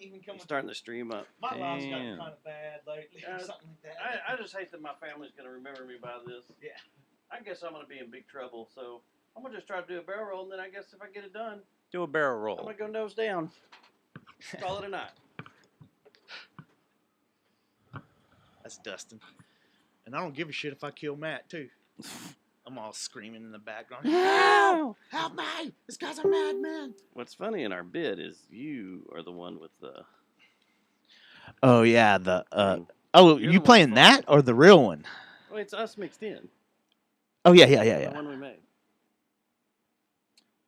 even come. Starting to stream up. My line's gotten kind of bad lately, or something like that. I just hate that my family's gonna remember me by this. Yeah. I guess I'm gonna be in big trouble. So I'm gonna just try to do a barrel roll, and then I guess if I get it done, do a barrel roll. I'm gonna go nose down. Call it a night. That's Dustin. And I don't give a shit if I kill Matt, too. I'm all screaming in the background. Help! Help me! This guy's a madman. What's funny in our bid is you are the one with the. Oh, yeah. The You're you the playing one that or the real one? Well, it's us mixed in. Oh, yeah. The one we made.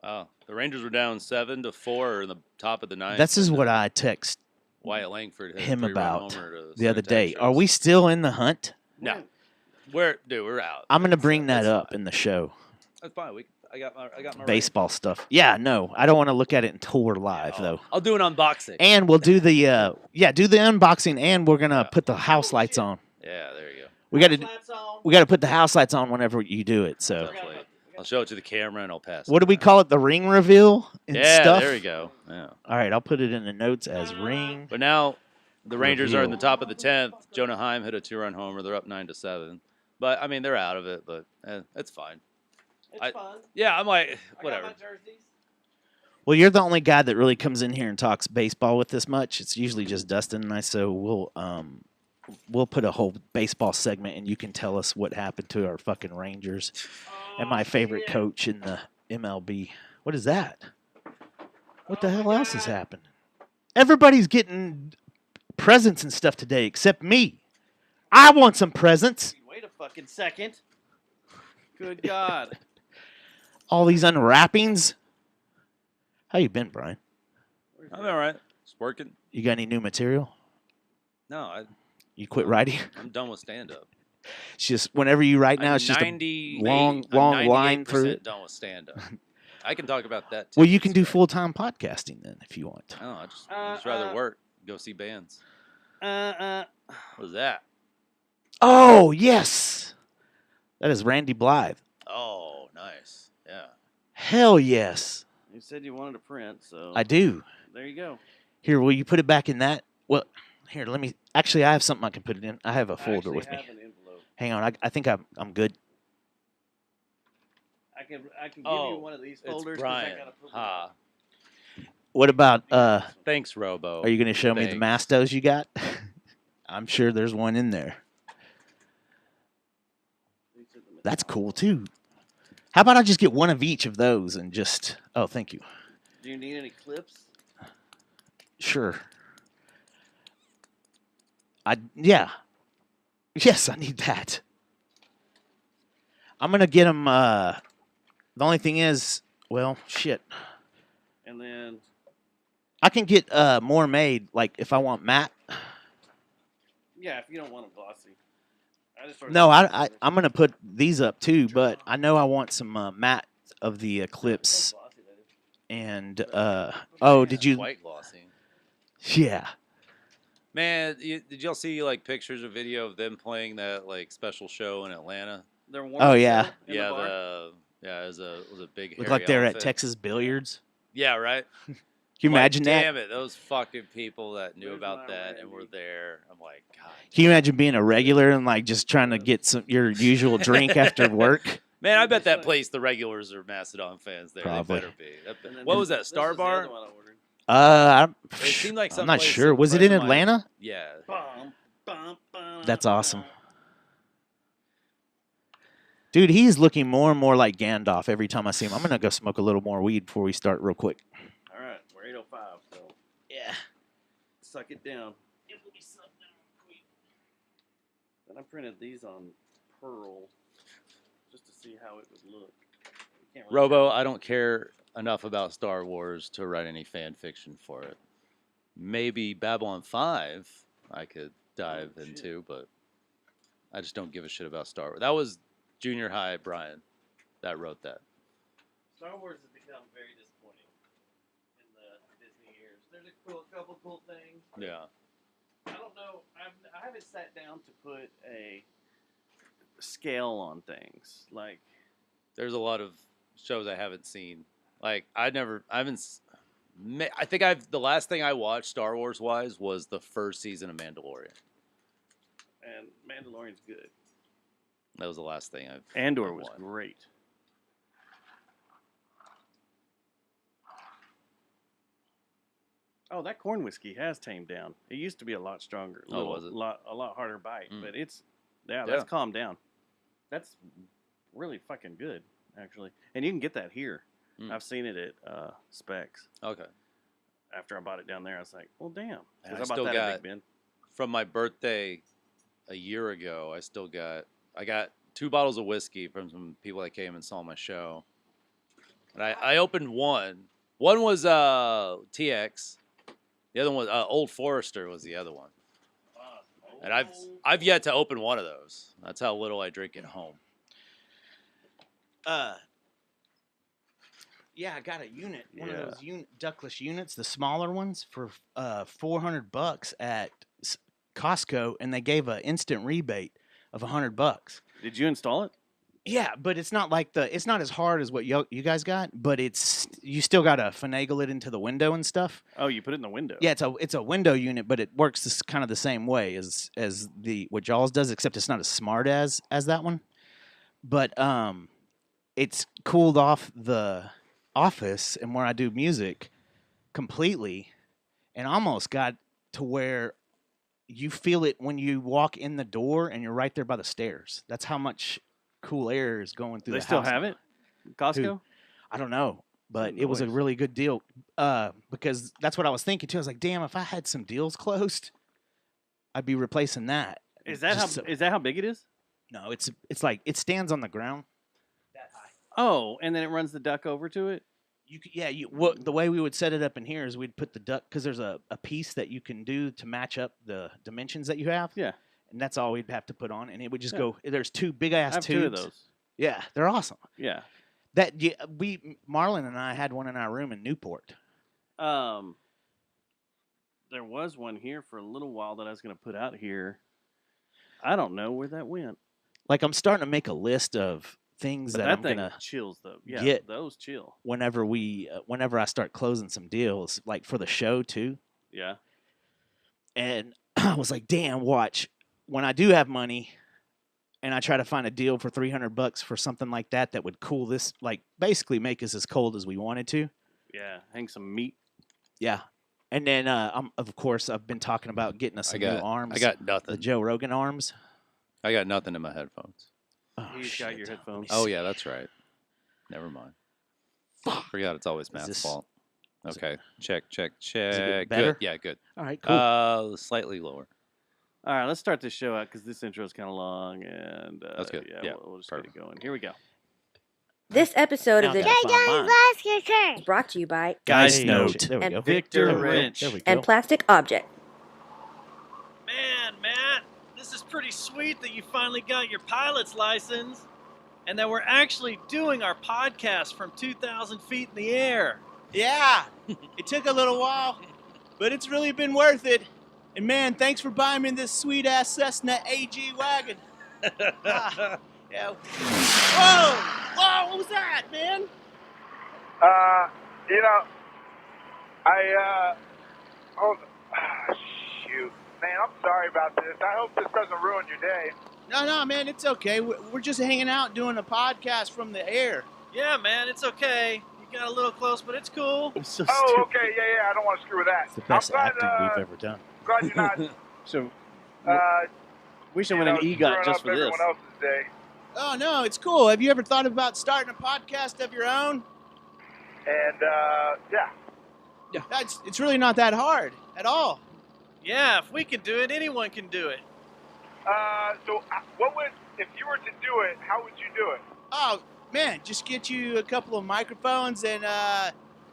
Wow. The Rangers were down 7-4 in the top of the ninth. This is what I text Wyatt Langford hit him a 3-run about homer to the other start day. that Are we still in the hunt? No. We're out. I'm going to bring that up in the show. That's fine. I got my Baseball stuff. Yeah, no. I don't want to look at it until we're live, though. I'll do an unboxing. And we'll do the do the unboxing, and we're going to put the house lights on. Yeah, there you go. We got to put the house lights on whenever you do it. So Definitely. I'll show it to the camera and I'll pass it. what do we call it? The ring reveal and stuff? There we go. Yeah. All right, I'll put it in the notes as ring. But now the Rangers are in the Reveal. top of the 10th. Jonah Heim hit a 2-run homer. They're up 9-7. But I mean, they're out of it. But it's fine. It's fun. Yeah, I'm like whatever. I got my jerseys. Well, you're the only guy that really comes in here and talks baseball with this much. It's usually just Dustin and I. So we'll put a whole baseball segment, and you can tell us what happened to our fucking Rangers and my favorite coach in the MLB. What is that? What the hell else has happened? Everybody's getting presents and stuff today except me. I want some presents. Wait a fucking second. Good God. All these unwrappings. How you been, Brian? I'm all right. It's working. You got any new material? No, You quit writing? I'm done with stand-up. It's just whenever you write now, it's just a long line through it. Done with stand-up. I can talk about that too. Well, you can do full-time podcasting then if you want. No, I just rather work. Go see bands. Uh. What was that? Oh, yes. That is Randy Blythe. Oh, nice. Yeah. Hell yes. You said you wanted a print, so I do. there you go. Here, will you put it back in that? Well, here, let me. Actually, I have something I can put it in. I have a I folder actually with me. have an envelope. Hang on. I think I'm good. I can give you one of these folders. It's 'cause I Brian. gotta put Ha. What about, Thanks, Robo. are you going to show me the Thanks. Mastos you got? I'm sure there's one in there. That's cool, too. How about I just get one of each of those and just... Oh, thank you. Do you need any clips? Sure. Yeah. Yes, I need that. I'm going to get them... the only thing is... Well, shit. And then I can get more made, like, if I want matte. yeah, if you don't want them glossy. No, I'm going to put these up, too, but I know I want some matte of the clips. And, oh, did you... White glossy. Yeah. Man, did y'all see like pictures or video of them playing that like special show in Atlanta? Oh, yeah. Yeah, it was a big. Look hairy like they're at elephant. Texas Billiards. Yeah, right. Can you imagine that? Damn it, those fucking people that knew Where's about my that and Randy? were there. I'm like, God. Can you imagine being a regular and like just trying to get your usual drink after work? Man, I bet that place the regulars are Mastodon fans there. Probably. They better be. What was that? Star Bar? I'm It seemed like not someplace sure. a Was it friend in of mine- Atlanta? Yeah. That's awesome. Dude, he's looking more and more like Gandalf every time I see him. I'm going to go smoke a little more weed before we start real quick. All right, we're 8:05, so Yeah. suck it down. It will be sucked down quick. Then I printed these on Pearl just to see how it would look. You can't really Robo, tell. I don't care enough about Star Wars to write any fan fiction for it. Maybe Babylon 5 I could dive shit. into, but I just don't give a shit about Star Wars. That was junior high Brian that wrote that. Star Wars has become very disappointing in the Disney years. There's a couple cool things. but Yeah. I don't know. I haven't sat down to put a scale on things. Like, There's a lot of shows I haven't seen. Like I haven't I think the last thing I watched Star Wars wise was the first season of Mandalorian. And Mandalorian's good. That was the last thing I've. Andor I've was watched. great. Oh, that corn whiskey has tamed down. It used to be a lot stronger. Oh, was it? A lot harder bite, Mm. but that's Yeah. calmed down. That's really fucking good, actually. And you can get that here. Mm. I've seen it at Specs. Okay. After I bought it down there, I was like, well, damn. And I Because I still bought that at got- Big Ben. From my birthday a year ago, I got 2 bottles of whiskey from some people that came and saw my show. And I opened one. One was TX. The other one, Old Forester, was the other one. And I've yet to open one of those. That's how little I drink at home. Yeah, I got a unit, one Yeah. of those ductless units, the smaller ones, for $400 at Costco, and they gave an instant rebate of $100. Did you install it? Yeah, but it's not like it's not as hard as what you guys got, but you still got to finagle it into the window and stuff. Oh, you put it in the window. Yeah, it's a window unit, but it works kind of the same way as what Jaws does, except it's not as smart as that one. But it's cooled off the office and where I do music completely, and almost got to where you feel it when you walk in the door and you're right there by the stairs. That's how much cool air is going through They the still house have now. it? Costco? I don't know, but it was a Noise. really good deal because that's what I was thinking too. I was like, damn, if I had some deals closed, I'd be replacing that. Is that how big it is? No, it's like it stands on the ground that high. Oh, and then it runs the duck over to it? The way we would set it up in here is we'd put the duck, because there's a piece that you can do to match up the dimensions that you have. Yeah. And that's all we'd have to put on, and it would just Yeah. go. There's 2 big ass I have tubes. 2 of those. Yeah, they're awesome. Yeah. Marlon and I had one in our room in Newport. There was one here for a little while that I was going to put out here. I don't know where that went. Like, I'm starting to make a list of things But that that I'm thing gonna chills though. Yeah, get- those chill. whenever I start closing some deals, like for the show too. Yeah. And I was like, damn, watch, when I do have money and I try to find a deal for $300 for something like that would cool this, like basically make us as cold as we wanted to. Yeah. Hang some meat. Yeah. And then, of course, I've been talking about getting us some new arms. I got the nothing. Joe Rogan arms. I got nothing in my headphones. Oh, He's got your shit. headphones. Oh yeah, that's right. Never mind. Fuck. Forgot it's always Matt's this- fault. is Okay, check. better? Good. Yeah, good. All right, cool. Slightly lower. All right, let's start this show out because this intro is kind of long, and That's good. Yeah, we'll just get it perfect. going. Here we go. This episode Now of the I gotta find mine. is brought to you by Guys Hey, note. There we and go. Victor There we go. Wrench. There we go. and Plastic Object. Man, Matt, this is pretty sweet that you finally got your pilot's license and that we're actually doing our podcast from 2,000 feet in the air. Yeah, it took a little while, but it's really been worth it. And man, thanks for buying me this sweet ass Cessna AG wagon. Yeah. Whoa! What was that, man? Shoot. Man, I'm sorry about this. I hope this doesn't ruin your day. No, man, it's okay. We're just hanging out doing a podcast from the air. Yeah, man, it's okay. You got a little close, but it's cool. I'm so Oh, stupid. okay, yeah, I don't want to screw with that. It's the best I'm acting glad, we've ever done. glad you're not, So we should you win know, an EGOT screwing just up for this. everyone else's day. Oh no, it's cool. Have you ever thought about starting a podcast of your own? And, yeah. Yeah, it's really not that hard at all. Yeah, if we can do it, anyone can do it. What would, if you were to do it, how would you do it? Oh man, just get you a couple of microphones and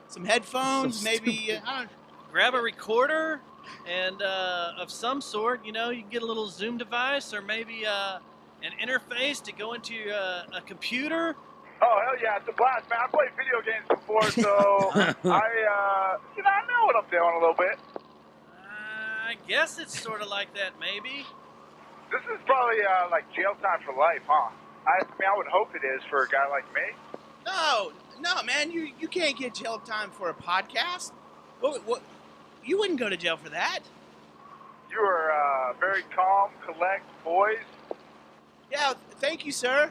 some headphones, So maybe. stupid. I don't. Grab a recorder and of some sort, you know, you can get a little Zoom device or maybe an interface to go into a computer. Oh, hell yeah, it's a blast, man. I played video games before, so I know what I'm doing a little bit. I guess it's sort of like that, maybe. This is probably, like jail time for life, huh? I mean, I would hope it is for a guy like me. No, man, you can't get jail time for a podcast. This is probably, like jail time for life, huh? I mean, I would hope it is for a guy like me. No, man, you can't get jail time for a podcast. What? You wouldn't go to jail for that. You are very calm, collect, poised. Yeah, thank you, sir.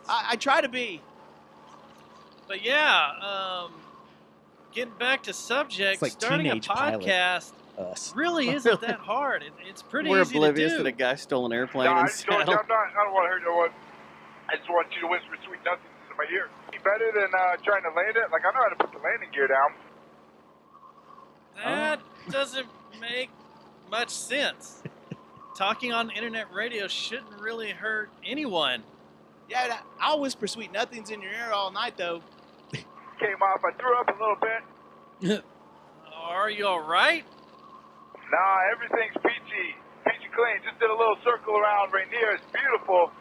I try to be. But yeah, getting back to subject, It's like starting a Teenage Pilot. podcast Us. really isn't that hard. It's pretty We're easy oblivious to that do. a guy stole an airplane No, I and just told you, saddle. I don't want to hurt no one. I just want you to whisper sweet nothings into my ear. Be better than trying to land it. Like, I know how to put the landing gear down. That doesn't make much sense. Talking on internet radio shouldn't really hurt anyone. Yeah, I'll whisper sweet nothings in your ear all night, though. Came off. I threw up a little bit. Are you all right? Nah, everything's peachy. Peachy clean. Just did a little circle around Rainier. It's beautiful.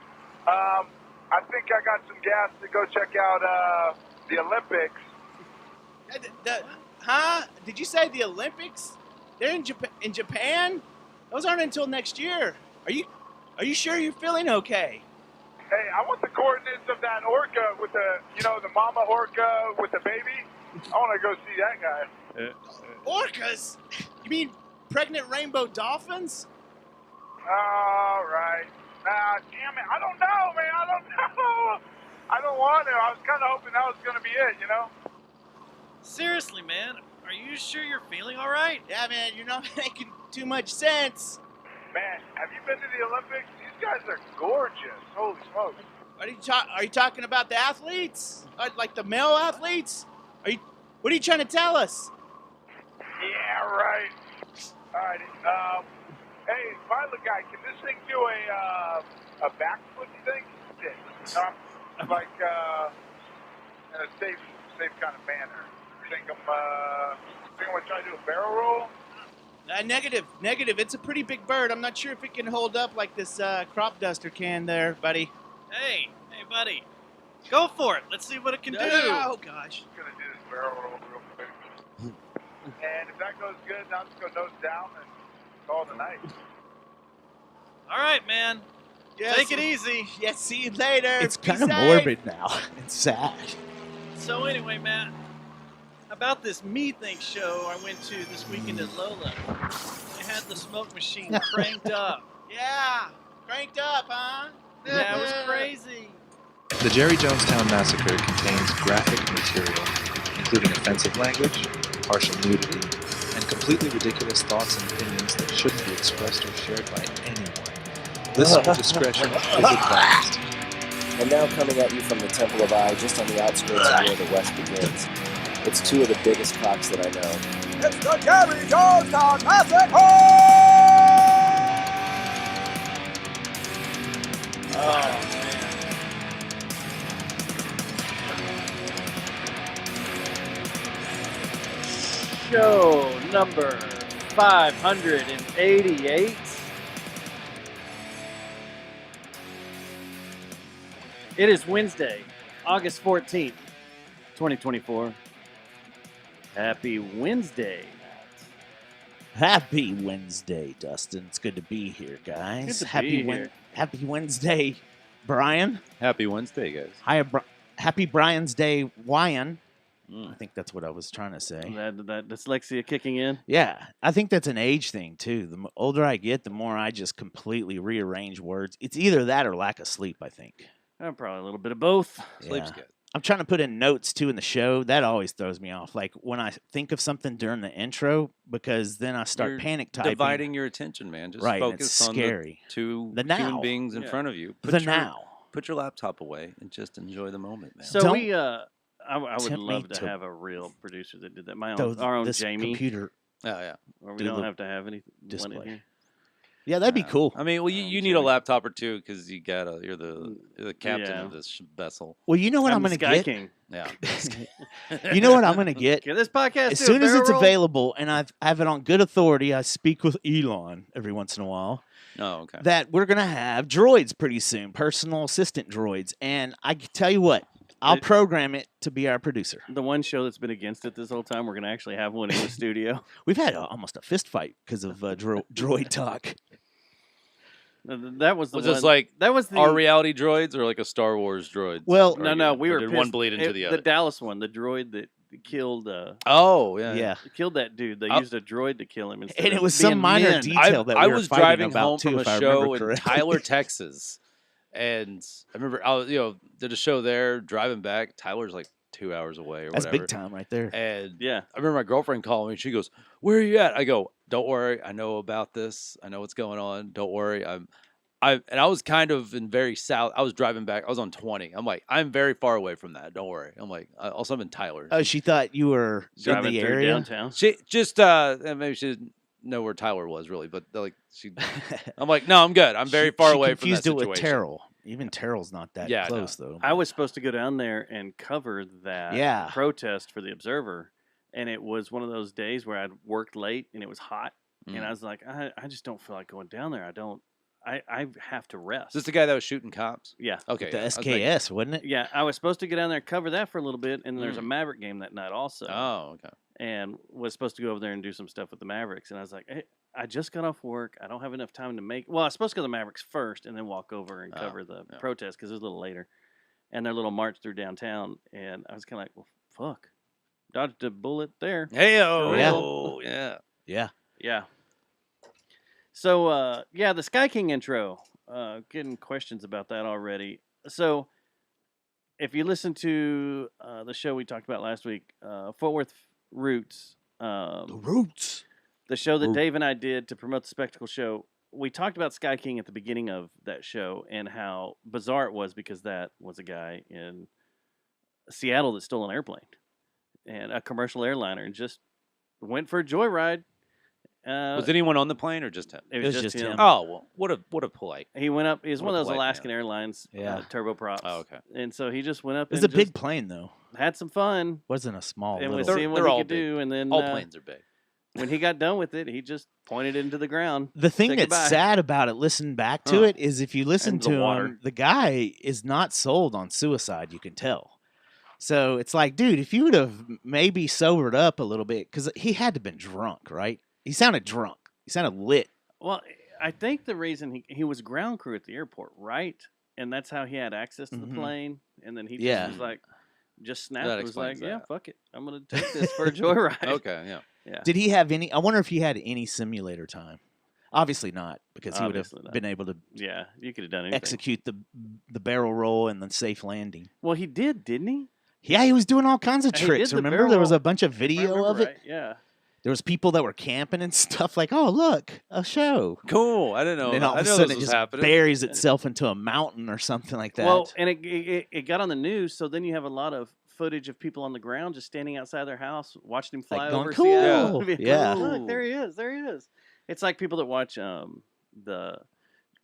I think I got some gas to go check out the Olympics. Huh? Did you say the Olympics? They're in Japan? Those aren't until next year. Are you sure you're feeling okay? Hey, I want the coordinates of that orca with the, the mama orca with the baby. I want to go see that guy. Orcas? You mean pregnant rainbow dolphins? All right. Nah, damn it. I don't know, man. I don't know. I don't want to. I was kind of hoping that was going to be it, Seriously, man, are you sure you're feeling all right? Yeah, man, you're not making too much sense. Man, have you been to the Olympics? These guys are gorgeous. Holy smokes. Are you talking about the athletes? Like the male athletes? What are you trying to tell us? Yeah, right. All right. Hey, pilot guy, can this thing do a backflip, you think? Like, in a safe kind of manner. You think I'm going to try to do a barrel roll? Negative. It's a pretty big bird. I'm not sure if it can hold up like this crop duster can there, buddy. Hey, buddy, go for it. Let's see what it can do. Oh, gosh. I'm going to do this barrel roll real quick. And if that goes good, now I'm just going to nose down and call it a night. All right, man. Yes. Take it easy. Yeah, see you later. It's Be kind of safe. morbid now. It's sad. So anyway, Matt, about this methane show I went to this weekend at Lola. They had the smoke machine cranked up. Yeah, cranked up, huh? Yeah, it was crazy. The Jerry Jonestown Massacre contains graphic material, including offensive language, partial nudity, and completely ridiculous thoughts and opinions that shouldn't be expressed or shared by anyone. Listener discretion is advised. And now coming at you from the Temple of Eye, just on the outskirts of where the West begins. It's two of the biggest cocks that I know. It's the Jerry Jonestown Massacre! Oh, man. Show number 588. It is Wednesday, August 14th, 2024. Happy Wednesday. Happy Wednesday, Dustin. It's good to be here, guys. Good to Happy be here. Happy Wednesday, Brian. Happy Wednesday, guys. Hi, Happy Brian's Day, Wyan. I think that's what I was trying to say. That dyslexia kicking in. Yeah, I think that's an age thing too. The older I get, the more I just completely rearrange words. It's either that or lack of sleep, I think. Probably a little bit of both. Sleep's Yeah. good. I'm trying to put in notes too in the show. That always throws me off. Like when I think of something during the intro, because then I start You're panic typing. Dividing your attention, man. Just Right, and focus it's on scary. the two The now. human beings in Yeah. front of you. The now. Put your laptop away and just enjoy the moment, man. So Don't we, I would tempt me love to to- have a real producer that did that. Though Our own this Jamie. computer. Oh, yeah. Or we do don't the have to have any one in display. here. Yeah, that'd be Yeah. cool. I mean, well, you need a Jamie. laptop or two because you're the captain Yeah. of this vessel. Well, you know what I'm the going to Sky get? King. Yeah. You know what I'm going to get? Can this podcast As do a soon as barrel it's roll? available, and I have it on good authority, I speak with Elon every once in a while, Oh, okay. that we're going to have droids pretty soon, personal assistant droids. And I can tell you what, I'll It- program it to be our producer. The one show that's been against it this whole time, we're going to actually have one in the studio. We've had almost a fist fight because of droid talk. That was the Was one. this like that was the our reality droids or like a Star Wars droid? Well, No, we Or were did pissed. one bleed into the other? The Dallas one, the droid that killed Oh yeah. Yeah. killed that dude. They Oh. used a droid to kill him instead And it of was some being minor men. detail that we I were was fighting driving about home too, from a if I show remember in correctly. Tyler, Texas, and I remember I was, did a show there. Driving back, Tyler's like 2 hours away or That's whatever. big time right there. And Yeah. I remember my girlfriend calling me. She goes, "Where are you at?" I go, "Don't worry, I know about this. I know what's going on. Don't worry." I was kind of in very south. I was driving back. I was on 20. I'm like, I'm very far away from that. Don't worry. I'm like, also I'm in Tyler. Oh, she thought you were Driving in the through area. downtown. She just maybe she didn't know where Tyler was really, but like she. I'm like, no, I'm good. I'm very far she away from that confused it situation. with Terrell. Even Terrell's not that Yeah, no. close though. I was supposed to go down there and cover that Yeah. protest for the Observer, and it was one of those days where I'd worked late and it was hot, and I was like, I just don't feel like going down there. I have to rest. Is this the guy that was shooting cops? Yeah. Okay. the yeah, I was making- SKS, wasn't it? Yeah, I was supposed to go down there and cover that for a little bit, and there's a Maverick game that night also. Oh, okay. And was supposed to go over there and do some stuff with the Mavericks, and I was like, hey, I just got off work. I don't have enough time to make. Well, I was supposed to go to the Mavericks first, and then walk over and cover the protest because it was a little later, and their little march through downtown. And I was kind of like, well, fuck, dodged a bullet there. Hey, Yeah. oh, yeah. Yeah. Yeah. So yeah, the Sky King intro. Getting questions about that already. So, if you listen to the show we talked about last week, Fort Worth Roots, The Roots. the show that Dave and I did to promote the spectacle show, we talked about Sky King at the beginning of that show and how bizarre it was because that was a guy in Seattle that stole an airplane and a commercial airliner and just went for a joyride. Was anyone on the plane or just him? It was just him. Oh well, what a polite. He went up. He was What one a of those polite Alaskan man. Airlines Yeah. turboprops. Oh, okay. And so he just went up It was and a big just plane though. had some fun Wasn't a small and was little. seeing what they're he all could big. do. And then All planes are big. when he got done with it, he just pointed it into the ground. The thing Say that's goodbye. sad about it, listen back to Huh. it, is if you listen Into to the water. him, the guy is not sold on suicide. You can tell. So it's like, dude, if you would have maybe sobered up a little bit, because he had to have been drunk, right? He sounded drunk. He sounded lit. Well, I think the reason he was ground crew at the airport, right? And that's how he had access to the Mhm. plane. And then he just Yeah. was like, just snapped. That It was like, explains yeah, that. fuck it. I'm going to take this for a joyride. Okay, yeah. Yeah. Did he have any? I wonder if he had any simulator time. Obviously not, because he would have Obviously not. been able to Yeah, you could have done anything. execute the barrel roll and the safe landing. Well, he did, didn't he? Yeah, he was doing all kinds of He did tricks. the Remember, barrel there was roll. a bunch of If I video remember of it. right, yeah. There was people that were camping and stuff. Like, oh, look, a show. Cool. I didn't know. And then all I of a didn't know sudden, this it was just happening. buries itself into a mountain or something like that. Well, and it got on the news, so then you have a lot of footage of people on the ground just standing outside their house watching him fly Like going, over "Cool." Seattle. Yeah. Look, there he is. There he is. It's like people that watch the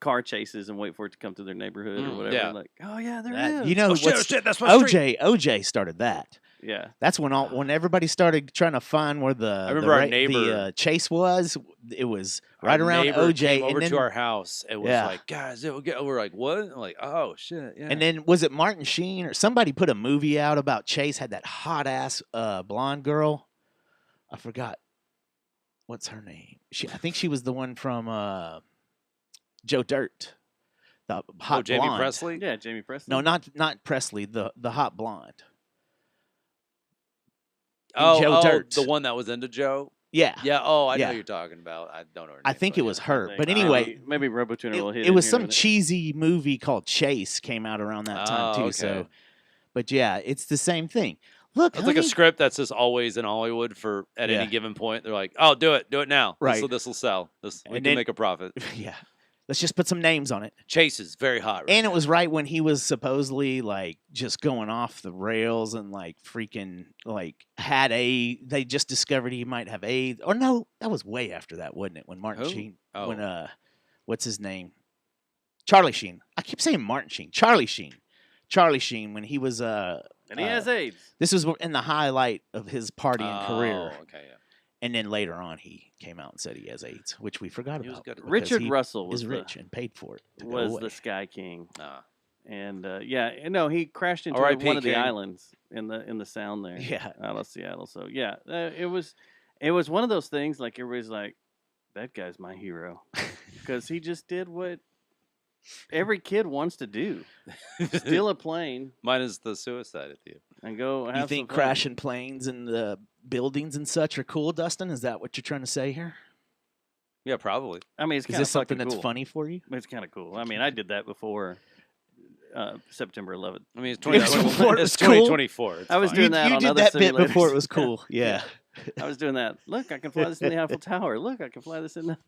car chases and wait for it to come through their neighborhood or whatever. yeah. Like, oh yeah, there That- he is. you know, Oh, shit, what's- shit, that's my street. OJ started that. Yeah. That's when everybody started trying to find where the remember our the neighbor- chase was. It was Our right around neighbor OJ, came and over then to our house. It was Yeah. like, guys, we're like, what? I'm like, oh shit, yeah. and then was it Martin Sheen or somebody put a movie out about Chase? Had that hot ass blonde girl. I forgot what's her name. I think she was the one from Joe Dirt. The hot Jamie blonde. Presley. Yeah, Jamie Presley. No, not Presley. The hot blonde. Oh, Joe Dirt. the one that was into Joe. Yeah. Yeah. Oh, I know Yeah. who you're talking about. I don't know. Her I name, think but it yeah. was her. I But think anyway, maybe RoboTuner will hit it was here some in a minute. cheesy movie called Chase came out around that time too. Oh, So, okay. but yeah, it's the same thing. Look, It's like a honey, script that's just always in Hollywood for at Yeah. any given point. They're like, oh, do it now. Right. This will sell. We And can then- make a profit. yeah. Let's just put some names on it. Chase is very hot. Right And it now. was right when he was supposedly like just going off the rails and like freaking like had they just discovered he might have AIDS. Or no, that was way after that, wasn't it? When Martin Who? Sheen, Oh. when what's his name? Charlie Sheen. I keep saying Martin Sheen. Charlie Sheen when he was And he has AIDS. this was in the highlight of his partying career. Oh, okay, yeah. And then later on he came out and said he has AIDS, which we forgot He was about. good. because Richard he Russell was is rich and paid for it. to go was away. the Sky King. Ah. And yeah, no, he crashed into R.I.P. one of the King. islands in the sound there, Yeah. out of Seattle. So yeah, it was one of those things. Like everybody's like, that guy's my hero because he just did what every kid wants to do: steal a plane. Mine is the suicide at the end. and go have You some think fun. crashing planes and the buildings and such are cool, Dustin? Is that what you're trying to say here? Yeah, probably. I mean, it's Is kind of this something cool. that's funny for you? It's kind of cool. I mean, I did that before September 11th. I mean, it's It was 2024. before it It's was cool? 2024. It's I was fine. doing that you on did other that bit simulators. before it was cool. Yeah. I was doing that. Look, I can fly this in the Eiffel Tower. Look, I can fly this in the.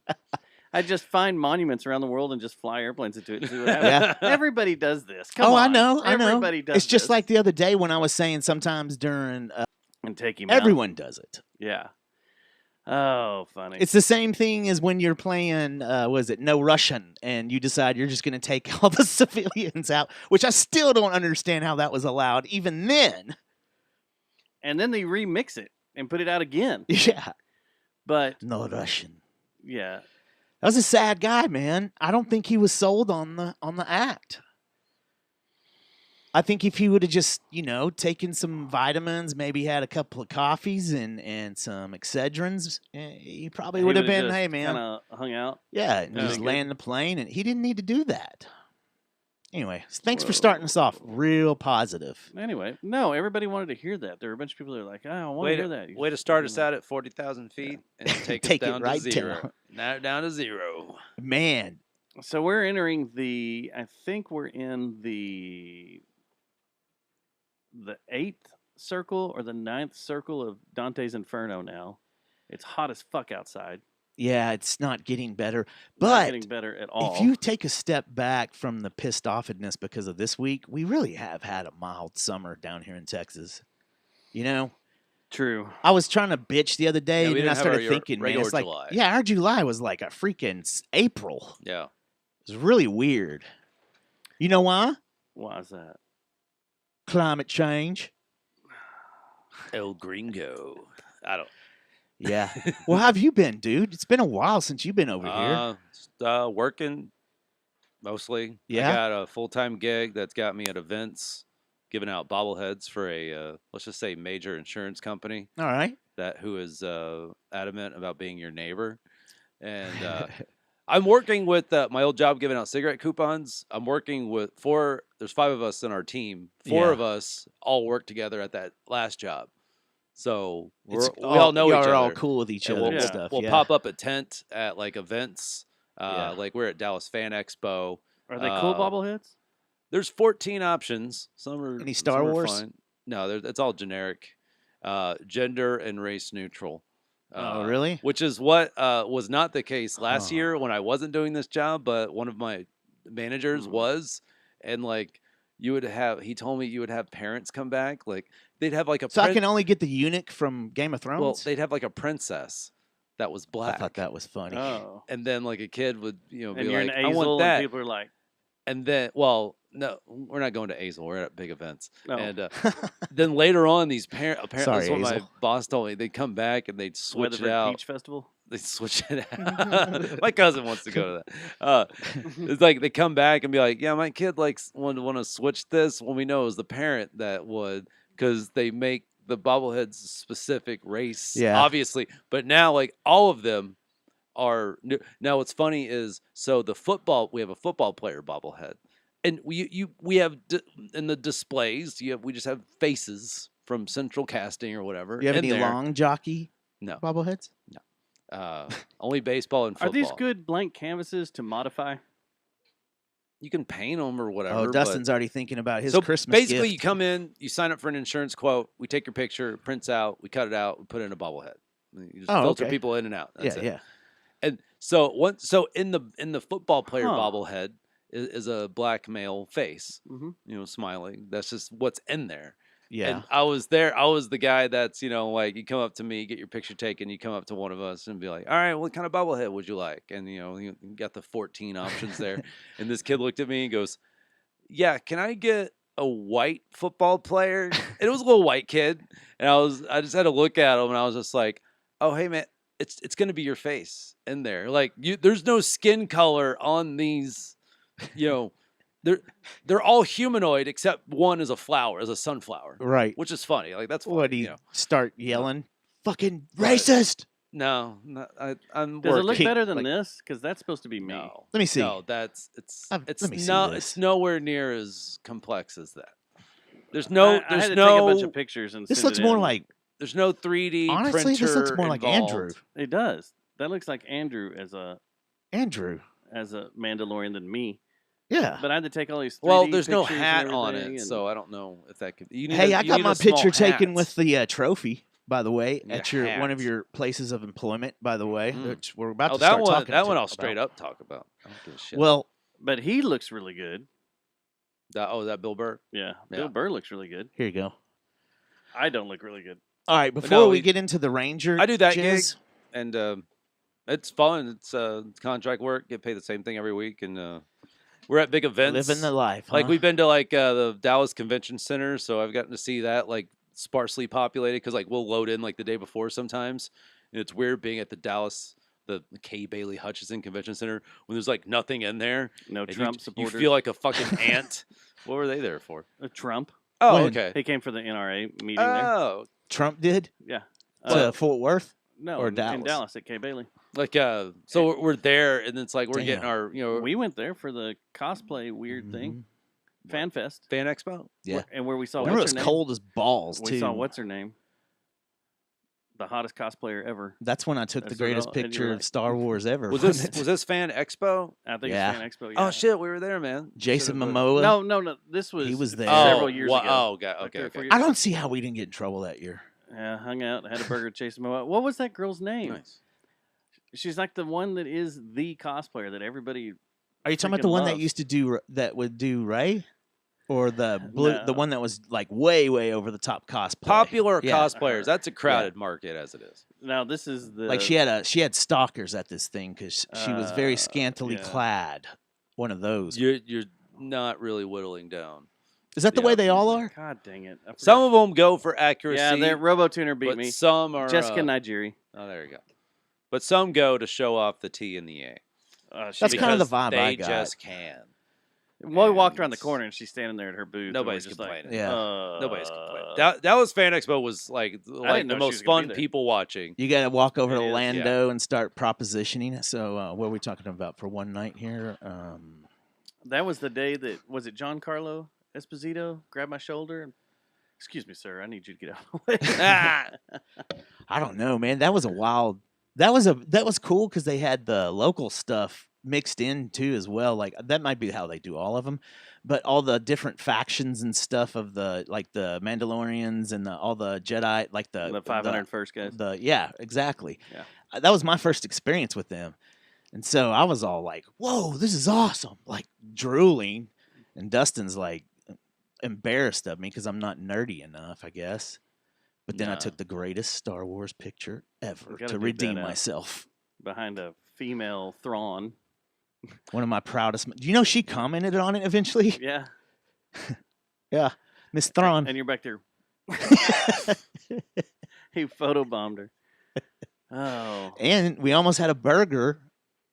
I just find monuments around the world and just fly airplanes into it and see what happens. Yeah. Everybody does this. Come Oh, on. I know. Everybody does It's just this. like the other day when I was saying sometimes during and take him out. everyone does it. Yeah. Oh, funny. It's the same thing as when you're playing, was it No Russian, and you decide you're just going to take all the civilians out, which I still don't understand how that was allowed even then. and then they remix it and put it out again. Yeah. But No Russian. yeah, That was a sad guy, man. I don't think he was sold on the act. I think if he would have just, taken some vitamins, maybe had a couple of coffees and some Excedrins, he probably would have been, hey, man. kind of hung out. Yeah, and Yeah. just Good. land the plane, and he didn't need to do that. Anyway, thanks for starting us off real positive. Anyway, no, everybody wanted to hear that. There were a bunch of people that were like, "Oh, I want to hear that." Way to start us out at 40,000 feet and take Take it us down right to zero. down. Now down to zero. Man, So we're entering I think we're in the 8th circle or the 9th circle of Dante's Inferno now. It's hot as fuck outside. yeah, it's not getting better. Not But getting better at all. if you take a step back from the pissed offedness because of this week, we really have had a mild summer down here in Texas. True. I was trying to bitch the other day, Yeah, we and then I didn't have our started thinking, man, regular it's like, July. yeah, our July was like a freaking April. Yeah. It was really weird. You know why? Why is that? Climate change. El Gringo. I don't. Yeah. Well, how have you been, dude? It's been a while since you've been over here. Just, working mostly. Yeah? I got a full-time gig that's got me at events, giving out bobbleheads for a let's just say major insurance company All right. who is adamant about being your neighbor, and I'm working with my old job giving out cigarette coupons. I'm working with there's 5 of us in our team. 4 Yeah. of us all work together at that last job. So we It's all know each y'all other. are all cool with each And other we'll, and Yeah. stuff. we'll yeah. pop up a tent at like events. Yeah. Like we're at Dallas Fan Expo. Are they cool Uh, bobbleheads? There's 14 options. Some are Any Star some are Wars? fine. No, it's all generic, gender and race neutral. Oh, really? Which is what was not the case last Huh. year when I wasn't doing this job, but one of my managers was, and like he told me you would have parents come back, like they'd have like a So I can only get the eunuch from Game of Thrones? well, they'd have like a princess that was I black. thought that was funny. Oh. And then like a kid would And be you're like, an I Azel, want that. and people are like, And then, no, we're not going to Azel. We're at big events. no. And then later on, these parents, apparently, Sorry, that's what my Azel. boss told me. They'd come back and they'd switch it Weatherford out. Beach Festival. They switch it out. My cousin wants to go to that. It's like they come back and be like, "Yeah, my kid want to switch this." When we know it was the parent that would, because they make the bobbleheads specific race, Yeah. obviously. But now, like all of them are new. Now, what's funny is we have a football player bobblehead, and we have in the displays. We just have faces from Central Casting or whatever. You have in any there. long jockey No. bobbleheads? Only baseball and Are football. these good blank canvases to modify? You can paint them or whatever. Oh, but- Dustin's already thinking about his so Christmas basically, gift. you come in, you sign up for an insurance quote, we take your picture, it prints out, we cut it out, we put it in a bobblehead. You just Oh, filter okay. people in and out. That's yeah, it. yeah. And so in the football player Huh. bobblehead is a black male face, Mm-hmm. smiling. That's just what's in there. Yeah. And I was there. I was the guy that's, like you come up to me, get your picture taken, you come up to one of us and be like, all right, what kind of bobblehead would you like? And, you got the 14 options there. And this kid looked at me and goes, yeah, can I get a white football player? And it was a little white kid. And I just had to look at him and I was just like, oh, hey, man, it's going to be your face in there. Like there's no skin color on these, they're all humanoid except one is a sunflower, Right. which is funny. Like that's funny, What do you start yelling? Fucking Right. racist. No, I'm Does it look working, better than like- this? Because that's supposed to be me. No, Let me see. No, it's Let me see no, this. it's nowhere near as complex as that. There's no. I had There's to take a bunch no. of pictures and This send looks it more in. like, There's no 3D honestly, printer this looks more like involved. Andrew. It does. That looks like Andrew as a Mandalorian than me. Yeah. But I had to take all these 3D Well, there's no pictures and hat on everything, it, and- so I don't know if that could. You need Hey, a- I you got need my a small picture taken hat. with the trophy, by the way, Yeah, at one of hat. your places of employment, by the way, Mm. which we're about Oh, to that start one. talking That to one I'll about. straight up talk about. I don't give a shit. Well, But he looks really good. That Bill Burr. Yeah, Yeah. Bill Burr looks really good. here you go. I don't look really good. All right, But before no, we we- get into the Ranger, I do that gig, jizz, and it's fun. It's contract work. Get paid the same thing every week, and we're at big events. living the life. Like huh? we've been to like the Dallas Convention Center, so I've gotten to see that like sparsely populated because like we'll load in like the day before sometimes, and it's weird being at the Dallas the Kay Bailey Hutchison Convention Center when there's like nothing in there. No and Trump you supporters. feel like a fucking ant. What were they there for? Trump. Oh, When? okay. He came for the NRA meeting there. Oh, Trump did Yeah. to Fort Worth. No, or in Dallas? Dallas at Kay Bailey. like so we're there, and it's like we're getting Damn. our We went there for the cosplay weird thing, Fan Fest. fan expo. Yeah. And where we saw Remember, it what's was her name? cold as balls We too. saw what's her name? The hottest cosplayer ever. That's when I took That's the what greatest and you're picture like- of Star Wars ever. Was wasn't this it? was this fan expo? I think Yeah. it's Fan Expo. Yeah. Oh shit, we were there, man. Jason Should've- Momoa? No. This was He was there. several years ago. Oh, got Like okay, 3 or 4 okay. years I don't see how we didn't get in trouble that year. Yeah, hung out, had a burger, chased him out. What was that girl's name? Nice. She's like the one that is the cosplayer that everybody. Are you talking about Freaking the one that loves. used to do that would do Ray, or the blue, the No. one that was like way over the top cosplay? Popular Yeah. cosplayers. That's a crowded market as it is. Now this is the Like she had stalkers at this thing because she was very scantily yeah. clad. One of those. You're not really whittling down. Is that the the way they all options are? God dang it! I forgot. Some of them go for accuracy. yeah, their RoboTuner beat but me. some are Jessica Nigeri. Oh, there you go. But some go to show off the T and the A. That's kind of the because vibe they I got. just can. Well, we walked around the and- corner and she's standing there at her booth. and Nobody's we're just complaining. Like, Yeah. Nobody's complaining. That Fan Expo was like know the she was most gonna be fun there. people watching. You got to walk over It to is, yeah. Lando and start propositioning. So, what are we talking about for one night here? That was the day that was it. Giancarlo Esposito grabbed my shoulder and, excuse me, sir, I need you to get out of the way. Ah! I don't know, man. That was a wild. That was cool because they had the local stuff mixed in too as well. Like that might be how they do all of them, but all the different factions and stuff of the like the Mandalorians and all the Jedi, like the 501st guys. Yeah, exactly. Yeah. That was my first experience with them, and so I was all like, "Whoa, this is awesome!" Like drooling, and Dustin's like embarrassed of me because I'm not nerdy enough, I guess. But then I No. took the greatest Star Wars picture ever gotta to dig that redeem out. myself. Behind a female Thrawn. One of my proudest. Do you know she commented on it eventually? Yeah. Yeah, Miss Thrawn. And you're back there. He photobombed her. Oh. And we almost had a burger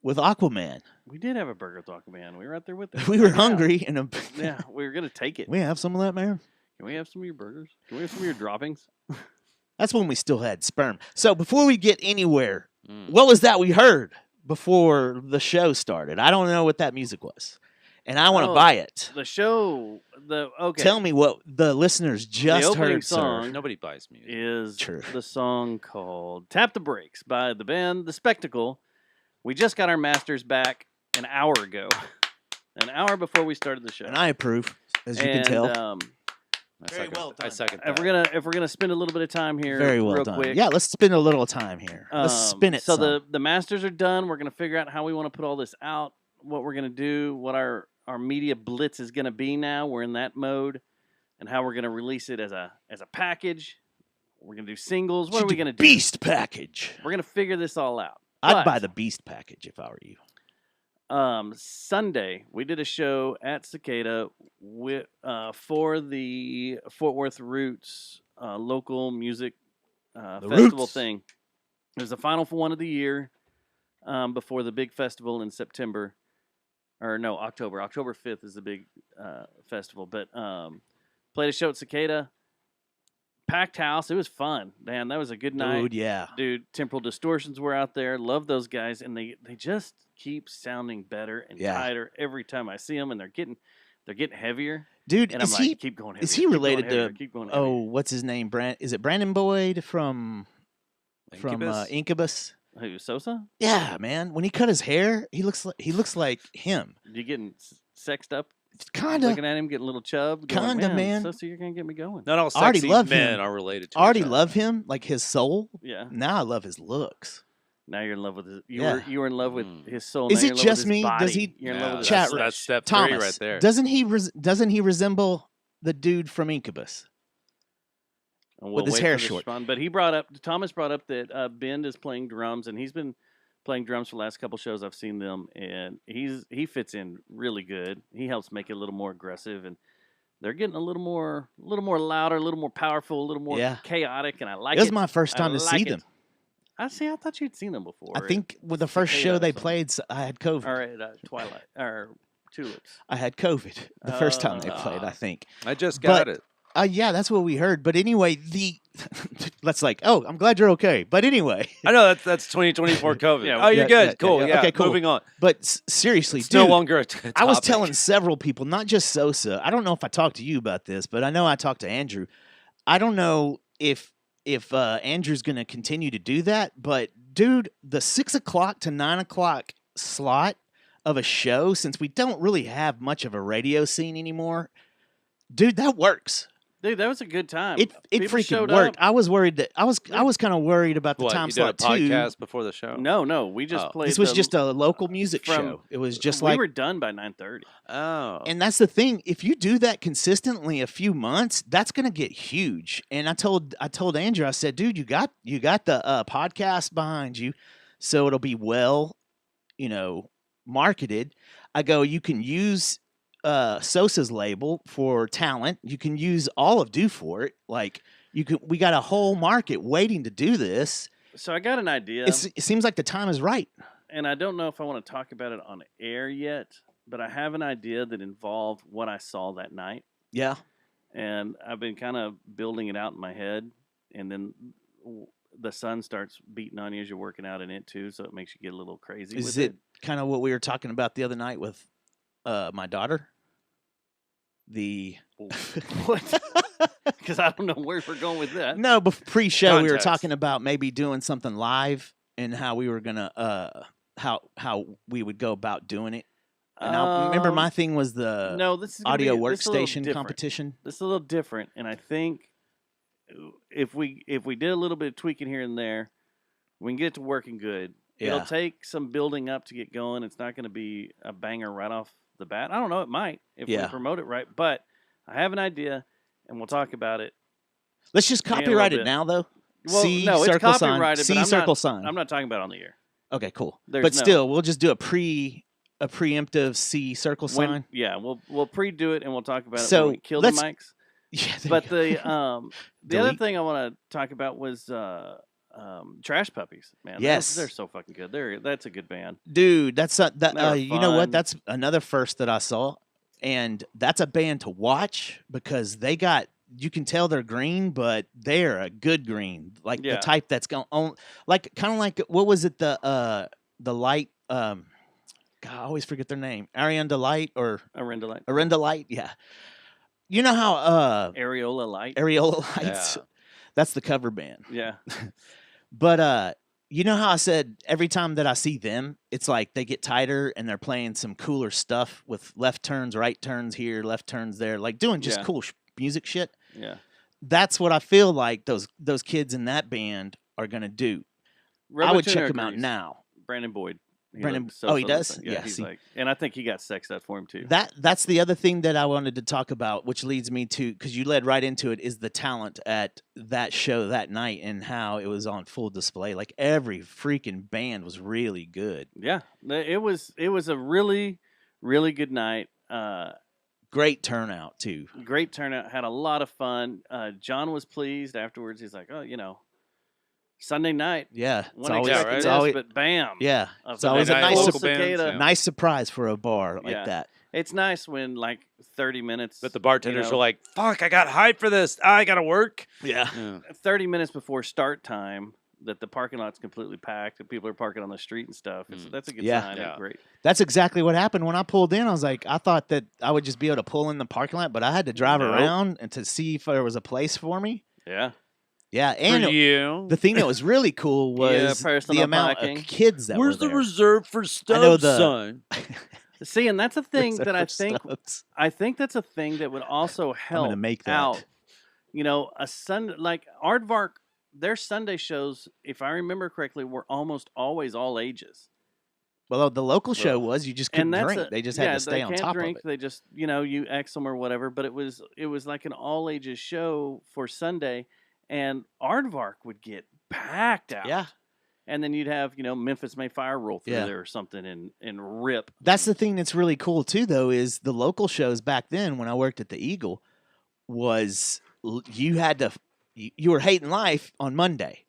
with Aquaman. We did have a burger with Aquaman. We were out there with them. We were Check it out. hungry, and Yeah, we were gonna take it. we have some of that, man. Can we have some of your burgers? Can we have some of your droppings? That's when we still had sperm. So before we get anywhere, Mm. what was that we heard before the show started? I don't know what that music was, and I want to Oh, buy it. The show. Okay. Tell me what the listeners just opening heard, sir. song Nobody buys music. is True. the song called "Tap the Brakes" by the band The Spectacle. We just got our masters back an hour ago, an hour before we started the show. And I approve, as you And, can tell. Very well I done. second if that. we're gonna spend a little bit of time here, Very well real done. quick. Yeah, let's spend a little time here. Let's spin it. So some. the masters are done. We're gonna figure out how we want to put all this out, what we're gonna do, what our media blitz is gonna be now. We're in that mode, and how we're gonna release it as a package. We're gonna do singles. What Should are we do gonna do? Beast package. We're gonna figure this all out. I'd But, buy the Beast package if I were you. Sunday we did a show at Cicada for the Fort Worth Roots local music festival Roots. thing. It was the final one of the year before the big festival in September, or no, October. October 5th is the big festival. But played a show at Cicada, packed house. It was fun, man. That was a good night. Dude, yeah. Dude, Temporal Distortions were out there. Love those guys, and they just keep sounding better and Yeah. tighter every time I see them, and they're getting heavier. Dude, And I'm is like, he keep going heavier, is he keep going related heavier, to keep going heavier. what's his name? Is it Brandon Boyd from Incubus? Who, Sosa? Yeah, man. When he cut his hair, he looks like him. You getting sexed up? Kinda. Looking at him, getting a little chub. Going, Kinda, man. Sosa, you're gonna get me going. Not all I already sexy love men him. are related to I already each other. love him, like his soul. Yeah. Now I love his looks. Now you're in love with his. Yeah. You were in love with his soul. Is now it you're in love just with his me? Does body. he- You're in love with his Chat flesh. That's step Thomas, 3 right there. doesn't he resemble the dude from Incubus? And with his wait hair for this short. But Thomas brought up that Bend is playing drums, and he's been playing drums for the last couple shows. I've seen them, and he fits in really good. He helps make it a little more aggressive, and they're getting a little more louder, a little more powerful, a little more Yeah. chaotic, and I like It it. was my first time I to like see it. them. I thought you'd seen them before. I think with the first Cicada show or they something. played, I had COVID. All right, Twilight or Tulips. I had COVID the first time they played, I think. I just got But- it. Yeah, that's what we heard. But anyway, let's I'm glad you're okay. But anyway, I know that's 2024 COVID. Yeah, oh, you're yeah, good. yeah, Cool. yeah, Yeah. okay, cool. Moving on. but seriously, It's dude, no longer a I was topic. telling several people, not just Sosa. I don't know if I talked to you about this, but I know I talked to Andrew. I don't know if Andrew's going to continue to do that, but dude, the 6 o'clock to 9 o'clock slot of a show, since we don't really have much of a radio scene anymore, dude, that works. Dude, that was a good time. It People freaking showed worked. up. I was worried that I was kind of worried about the What, time you did a slot too. podcast before the show? No, we just Oh. played. This was the- just a local music from- show. It was just we like were done by 9:30. Oh. And that's the thing. If you do that consistently a few months, that's going to get huge. And I told Andrew, I said, dude, you got the podcast behind you, so it'll be well, marketed. I go, you can use Sosa's label for talent. You can use all of Do For It. Like we got a whole market waiting to do this. So I got an idea, It seems like the time is right. and I don't know if I want to talk about it on air yet, but I have an idea that involved what I saw that night, Yeah. and I've been kind of building it out in my head, and then the sun starts beating on you as you're working out in it too, so it makes you get a little crazy. Is with it kind of what we were talking about the other night with my daughter? What? Because I don't know where we're going with that. No, but pre-show we were Context. talking about maybe doing something live and how we were gonna how we would go about doing it. And I remember my thing was the no, this is gonna audio be, this is a little workstation different. competition. This is a little different, and I think if we did a little bit of tweaking here and there, we can get it to working good. Yeah. It'll take some building up to get going. It's not going to be a banger right off the bat. I don't know. It might if we Yeah. promote it right. But I have an idea, and we'll talk about it. Let's just Yeah, a little copyright it bit. now, though. Well, C no, it's circle sign. copyrighted, C but I'm circle not, sign. I'm not talking about it on the air. Okay, cool. There's But no- still, we'll just do a preemptive C circle sign. We'll pre-do it, and we'll talk about it So, when we kill the let's- mics. Yeah, there But you go. the other Delete. thing I want to talk about was Trash Puppies. Man, Yes. they're so fucking good. That's a good band. Dude, that's that. They're You know what? fun. That's another first that I saw, and that's a band to watch because they got. You can tell they're green, but they're a good green, like Yeah. the type that's going on, like kind of like what was it the light? God, I always forget their name. Ariana Light or Arenda Light, Arenda Light? Yeah. You know how Areola Light. Areola Lights? Yeah. That's the cover band. Yeah, But you know how I said every time that I see them, it's like they get tighter and they're playing some cooler stuff with left turns, right turns here, left turns there, like doing just Yeah. cool music shit. yeah. That's what I feel like those kids in that band are gonna do. I would check them out now. Brandon Boyd. Brandon- looks oh, he so does? like- Yeah, he's see. like, and I think he got sexed up for him too. That's the other thing that I wanted to talk about, which leads me to because you led right into it, is the talent at that show that night and how it was on full display. Like every freaking band was really good. Yeah, it was a really, really good night. Great turnout too. Great turnout. Had a lot of fun. John was pleased afterwards. He's like, oh, Sunday night. Yeah, it's Wasn't always, expecting it's this, always but bam. yeah, A it's always a Midnight nice, local sur- bands, yeah. nice surprise for a bar like Yeah. that. It's nice when like 30 minutes. But the bartenders you know, are like, "Fuck, I got hyped for this. I gotta work." Yeah, Yeah. 30 minutes before start time, that the parking lot's completely packed and people are parking on the street and stuff. That's a good Yeah. sign. Yeah. Great. That's exactly what happened when I pulled in. I was like, I thought that I would just be able to pull in the parking lot, but I had to drive Nope. around and to see if there was a place for me. Yeah. Yeah, and For you. the thing that was really cool was the personal amount parking. of kids that Where's were the there. reserve for know Stubbs, the- son? See, and that's a thing Reserve that I for think Stubbs. that's a thing that would also I'm help gonna make that. out. You know, a Sunday like Aardvark, their Sunday shows, if I remember correctly, were almost always all ages. Well, the local show was you just couldn't And that's drink. a- They just yeah, had to stay they on can't top drink. of it. They just you X them or whatever. But it was like an all ages show for Sunday, and Aardvark would get packed out. Yeah. And then you'd have Memphis May Fire roll through Yeah. there or something and rip. That's the thing that's really cool too, though, is the local shows back then when I worked at the Eagle was you had to you were hating life on Monday.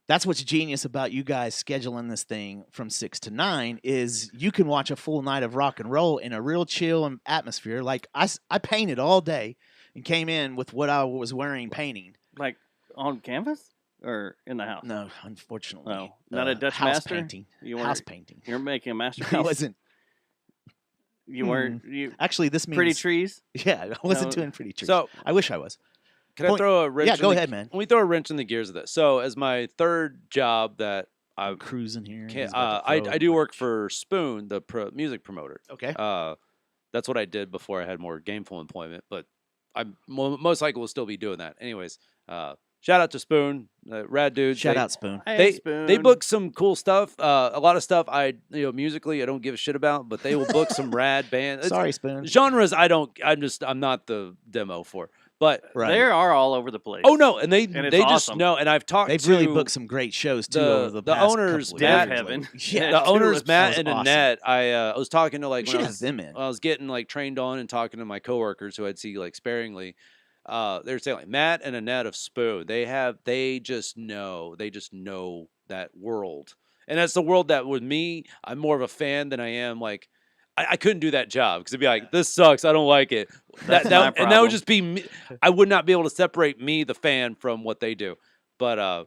That's what's genius about you guys scheduling this thing from 6 to 9 is you can watch a full night of rock and roll in a real chill atmosphere. Like I painted all day and came in with what I was wearing painting. Like on canvas or in the house. No, unfortunately, No, not a Dutch house master? painting. You House weren't- painting. You're making a masterpiece. I wasn't. You weren't. You Actually, this means pretty trees. Yeah, I wasn't No. doing pretty trees. So I wish I was. can I Point- throw a wrench? Yeah, in go the- ahead, man. Let me throw a wrench in the gears of this. So as my third job that I'm cruising here. Can't, He's about to I throw- do work for Spoon, the music promoter. Okay. That's what I did before I had more gameful employment, but I most likely will still be doing that. Anyways, shout out to Spoon, rad dudes. Shout They- out Spoon. Hey, They Spoon. book some cool stuff. A lot of stuff musically I don't give a shit about, but they will book some rad bands. Sorry, Spoon. Genres I'm not the demo for. But Right. They are all over the place. oh no, and it's they just awesome. know. And I've talked They've to really booked some great shows too over the the past owners, couple of Matt- years. Heaven. Yeah, the owners Tulips. Matt was and awesome. Annette. I was talking to like You when should I have was, them in. when I was getting like trained on and talking to my coworkers who I'd see like sparingly. They were saying like Matt and Annette of Spoon. They just know that world, and that's the world that with me. I'm more of a fan than I am like. I couldn't do that job because it'd be like, this sucks. I don't like it. That's my and that problem. would just be me. I would not be able to separate me, the fan, from what they do. But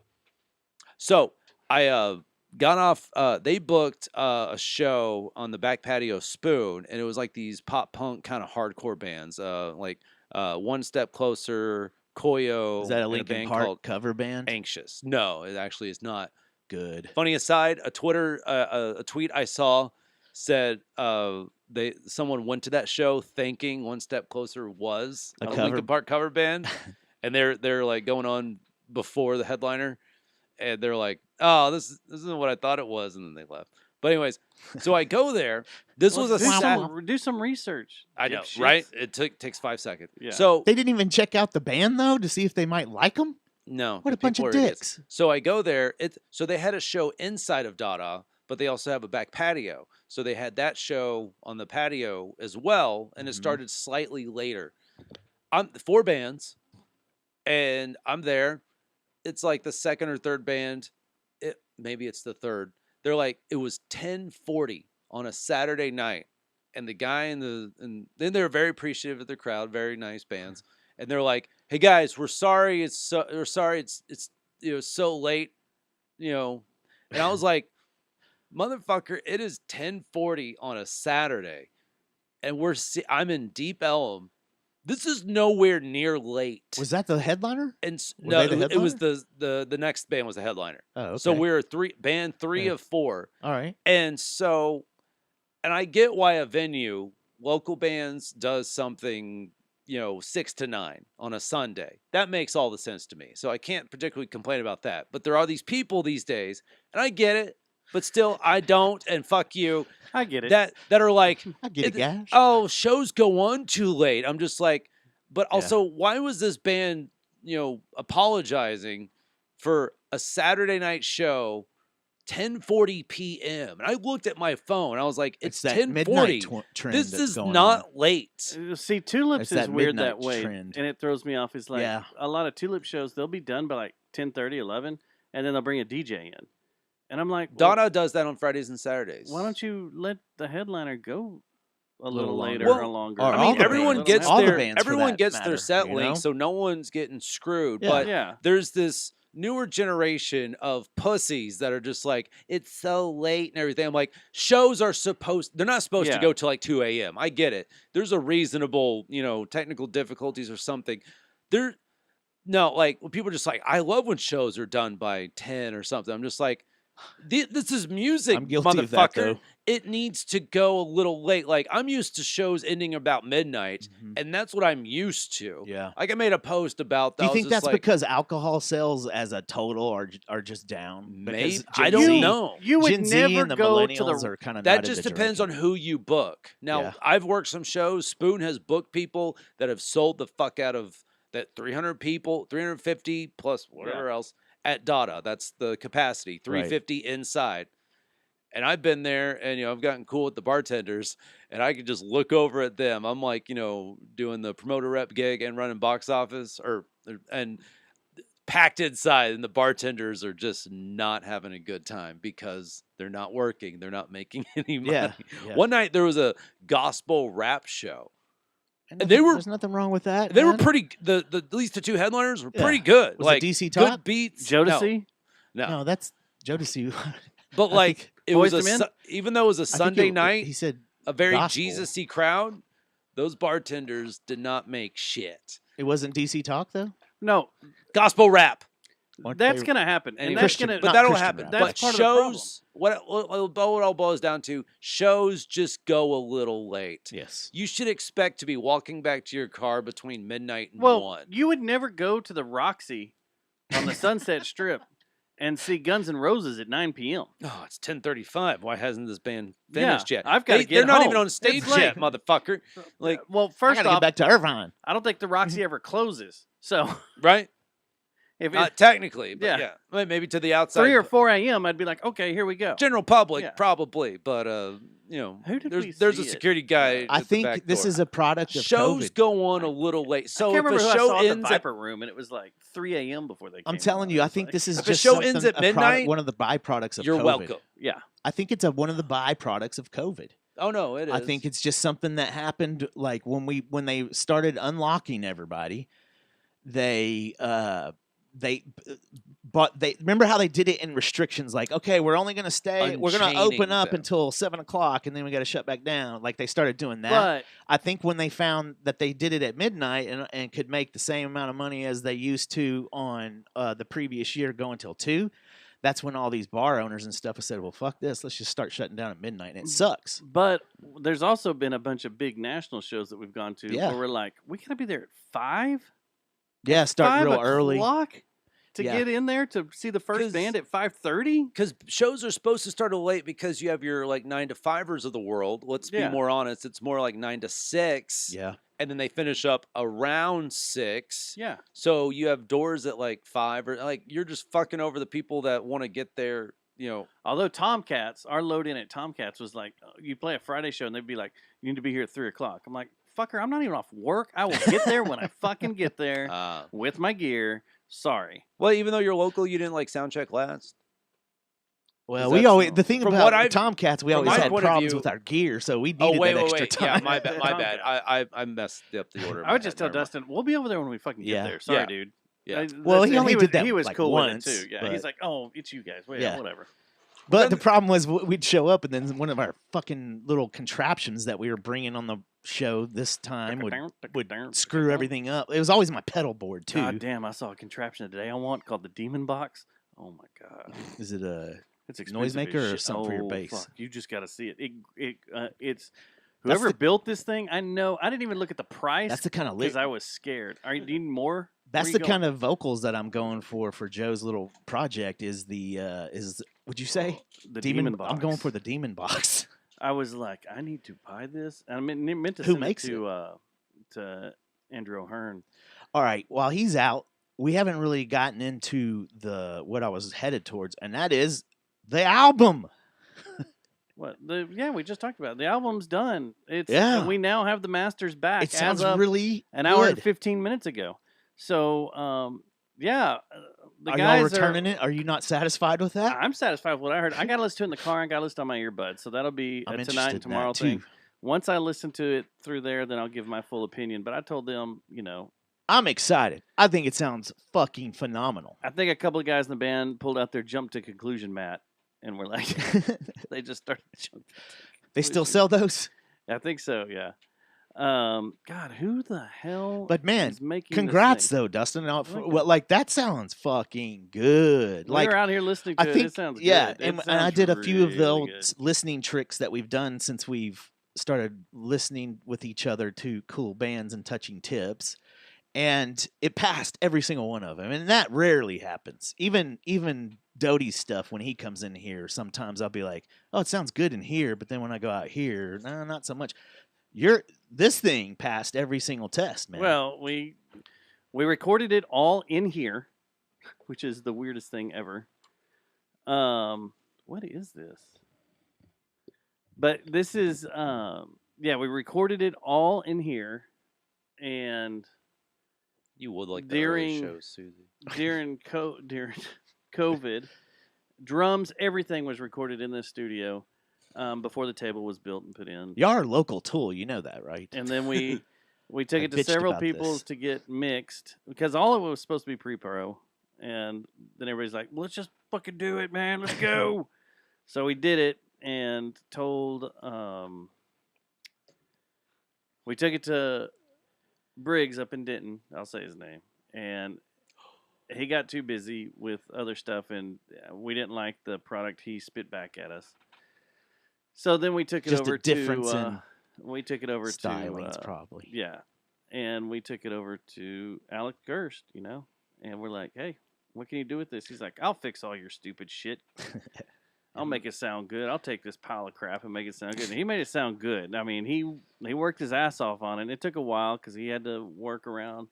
so I got off. They booked a show on the back patio of Spoon, and it was like these pop punk kind of hardcore bands, like One Step Closer, Koyo. Is that a and Linkin band Park called cover band? Anxious? No, it actually is not. Good. Funny aside, a tweet I saw said someone went to that show thinking One Step Closer was A a cover- Linkin Park cover band, and they're like going on before the headliner, and they're like, "Oh, this isn't what I thought it was," and then they left. But anyways, so I go there. This Well, was a do some research. I know, dipshits. right? It takes 5 seconds. Yeah. So They didn't even check out the band though to see if they might like them. no, What a the bunch people of are idiots. dicks. So I go there. So they had a show inside of Dada, but they also have a back patio. So they had that show on the patio as well, and it Mhm. started slightly later. I'm 4 bands, and I'm there. It's like the second or third band. Maybe it's the third. They're like, it was 10:40 on a Saturday night, and the guy and then they're very appreciative of their crowd, very nice bands, and they're like, "Hey guys, we're sorry. It's so late, And I was like, "Motherfucker, it is 10:40 on a Saturday, and I'm in Deep Ellum. This is nowhere near late." Was that the headliner? And were no, they the it was the next band was the headliner. Oh, okay. So we were band three Yeah. of 4. all right. And so, and I get why a venue, local bands, does something, 6 to 9 on a Sunday. That makes all the sense to me. So I can't particularly complain about that. But there are these people these days, and I get it, but still, I don't, and fuck you, I get it. that are like, I get it, guys. oh, shows go on too late. I'm just like, but also, why was this band, apologizing for a Saturday night show, 10:40 p.m. And I looked at my phone. I was like, it's that 10:40. midnight trend. This that's is going not on. late. See, Tulips It's is that weird midnight that way, trend. and it throws me off. It's like Yeah. a lot of Tulip shows, they'll be done by like 10:30, 11, and then they'll bring a DJ in. And I'm like, well, Donna does that on Fridays and Saturdays. why don't you let the headliner go a little longer. later Well, or longer? or I all mean, the everyone bands. gets All the their bands for everyone that gets matter, their set you link, know? so no one's getting screwed. Yeah. But yeah. there's this newer generation of pussies that are just like, it's so late and everything. I'm like, shows are they're not supposed to Yeah. go till like 2 a.m. I get it. There's a reasonable, technical difficulties or something. No, like when people are just like, I love when shows are done by 10 or something. I'm just like, this is music, I'm guilty motherfucker. of that, though. It needs to go a little late. Like I'm used to shows ending about midnight, and that's what I'm used to. Yeah. Like I made a post about that. Do you I was think just that's like, because alcohol sales as a total are just down? maybe Because I Gen don't Z- know. You would Gen Z never and the go to millennials the. are kind of That just depends on who you book. Now, Yeah. I've worked some shows. Spoon has booked people that have sold the fuck out of that 300 people, 350 plus whatever else at Dada. That's the capacity, 350 inside. And I've been there and, I've gotten cool with the bartenders and I could just look over at them. I'm like, doing the promoter rep gig and running box office and packed inside, and the bartenders are just not having a good time because they're not working. They're not making any money. Yeah. One night there was a gospel rap show. And they were- there's nothing wrong with that. They were man. pretty. At least the two headliners were Yeah. pretty good. Was like it DC good Talk? beats. Jodeci? No. No, that's Jodeci. But I like think- it was Boyz II Men? even though it was a I think Sunday it- night, He said a very gospel. Jesus-y crowd. Those bartenders did not make shit. it wasn't DC Talk though. No, Gospel rap. Weren't that's they- gonna happen, and Anyway, that's Christian- gonna. But not that'll Christian happen. rap. That's But part of the problem. shows, what it all boils down to, shows just go a little late. Yes. You should expect to be walking back to your car between midnight and Well, 1. you would never go to the Roxy on the Sunset Strip and see Guns N' Roses at 9 p.m. Oh, it's 10:35. Why hasn't this band finished yet? I've gotta get They're not even home. on stage It's late. yet, motherfucker. Like, Well, I first gotta off, get back to Irvine. I don't think the Roxy ever closes. So right? if Not it's technically, but Yeah. yeah. Maybe to the outside. 3 or 4 a.m., I'd be like, okay, here we go. General public, Yeah. probably. But, Who did we there's a see it? security guy. I at the think back this door. is a product of Shows COVID. go on a little late. So I can't if a remember who I show saw at the ends at Viper Room, and it was like 3 a.m. before they came I'm telling out. you, I It's think like- this is If a just show something- ends at a product- midnight, one of the byproducts of you're COVID. welcome. Yeah. I think it's one of the byproducts of COVID. Oh no, it is. I think it's just something that happened like when they started unlocking everybody, they remember how they did it in restrictions, like, okay, we're only gonna we're gonna open Unchaining up them. until 7:00 and then we gotta shut back down. Like they started doing that. But I think when they found that they did it at midnight and could make the same amount of money as they used to on the previous year going till 2, that's when all these bar owners and stuff have said, well, fuck this, let's just start shutting down at midnight. And it sucks. But there's also been a bunch of big national shows that we've gone to Yeah. where we're like, we gotta be there at 5? Yeah, start 5 real early. o'clock to Yeah. get in there to see the first 'Cause- band at 5:30? because shows are supposed to start a late because you have your like 9 to 5ers of the world. Let's Yeah. be more honest. It's more like 9 to 6. Yeah. And then they finish up around 6. Yeah. So you have doors at like 5 or like you're just fucking over the people that want to get there, Although Tomcats, our load in at Tomcats was like, you play a Friday show and they'd be like, you need to be here at 3 o'clock. I'm like, fucker, I'm not even off work. I will get there when I fucking get there with my gear. Sorry. Well, even though you're local, you didn't like sound check last. Well, Is we that always so? the thing From about what I've- Tomcats, we from always my had point of problems view- with our gear, so we needed Oh wait, that wait, extra wait. time. Yeah, my bad. My bad. Tomcat. I messed up the order. in I my would just head. tell Never mind. Dustin, we'll be over there when we fucking get Yeah. there. Sorry, Yeah. dude. Yeah. Well, he and only was, did that, He was like, cool once, with it too. Yeah, but- he's like, oh, it's you guys. Well, Yeah. yeah, whatever. But the problem was we'd show up, and then one of our fucking little contraptions that we were bringing on the show this time would screw everything up. It was always my pedal board too. God damn, I saw a contraption today I want called the Demon Box. Oh my god. Is it a It's expensive noisemaker as or shit. something for your Oh, bass? Fuck. You just got to see it. It's whoever built this thing. I know. I didn't even look at the price. That's the kind of because I was scared. Are you needing more? That's the kind of vocals that I'm going for Joe's little project. Is would you say the Demon Box. I'm going for the Demon Box. I was like, I need to buy this. I meant to Who send makes it to Andrew O'Hearn. All right, while he's out, we haven't really gotten into what I was headed towards, and that is the album. What? We just talked about it. The album's done. Yeah. We now have the masters back. It sounds as of really an hour and good. 15 minutes ago. So, the Are guys y'all returning it? Are you not satisfied with that? I'm satisfied with what I heard. I got to listen to it in the car. I got to listen on my earbuds. So that'll be I'm a tonight interested and in tomorrow that, thing. too. Once I listen to it through there, then I'll give my full opinion. But I told them, I'm excited. I think it sounds fucking phenomenal. I think a couple of guys in the band pulled out their jump to conclusion mat and were like, they just started jumping. They still sell those? I think so, yeah. God, who the hell But man, is making congrats this thing? though, Dustin. Now, Thank you. Well, like that sounds fucking good. We Like were out here listening to I think, it. It sounds yeah, good. It and I sounds did a few of the really old good. listening tricks that we've done since we've started listening with each other to cool bands and touching tips, and it passed every single one of them, and that rarely happens. Even Doty's stuff when he comes in here, sometimes I'll be like, "Oh, it sounds good in here," but then when I go out here, no, not so much. This thing passed every single test, man. Well, we recorded it all in here, which is the weirdest thing ever. What is this? But this is we recorded it all in here, and You would like the early during shows, Susie. during COVID, drums, everything was recorded in this studio before the table was built and put in. Y'all are local Tool, you know that, right? And then we took I it to bitched several about people's this. to get mixed because all of it was supposed to be pre-pro, and then everybody's like, well, "Let's just fucking do it, man. Let's go." So we did it and told. We took it to Briggs up in Denton. I'll say his name, and he got too busy with other stuff, and we didn't like the product he spit back at us. So then we took it Just over a difference to. in We took it over stylings, to probably. yeah, and we took it over to Alec Gerst, and we're like, "Hey, what can you do with this?" He's like, "I'll fix all your stupid shit. I'll make it sound good. I'll take this pile of crap and make it sound good." And he made it sound good. I mean, he worked his ass off on it. It took a while because he had to work around.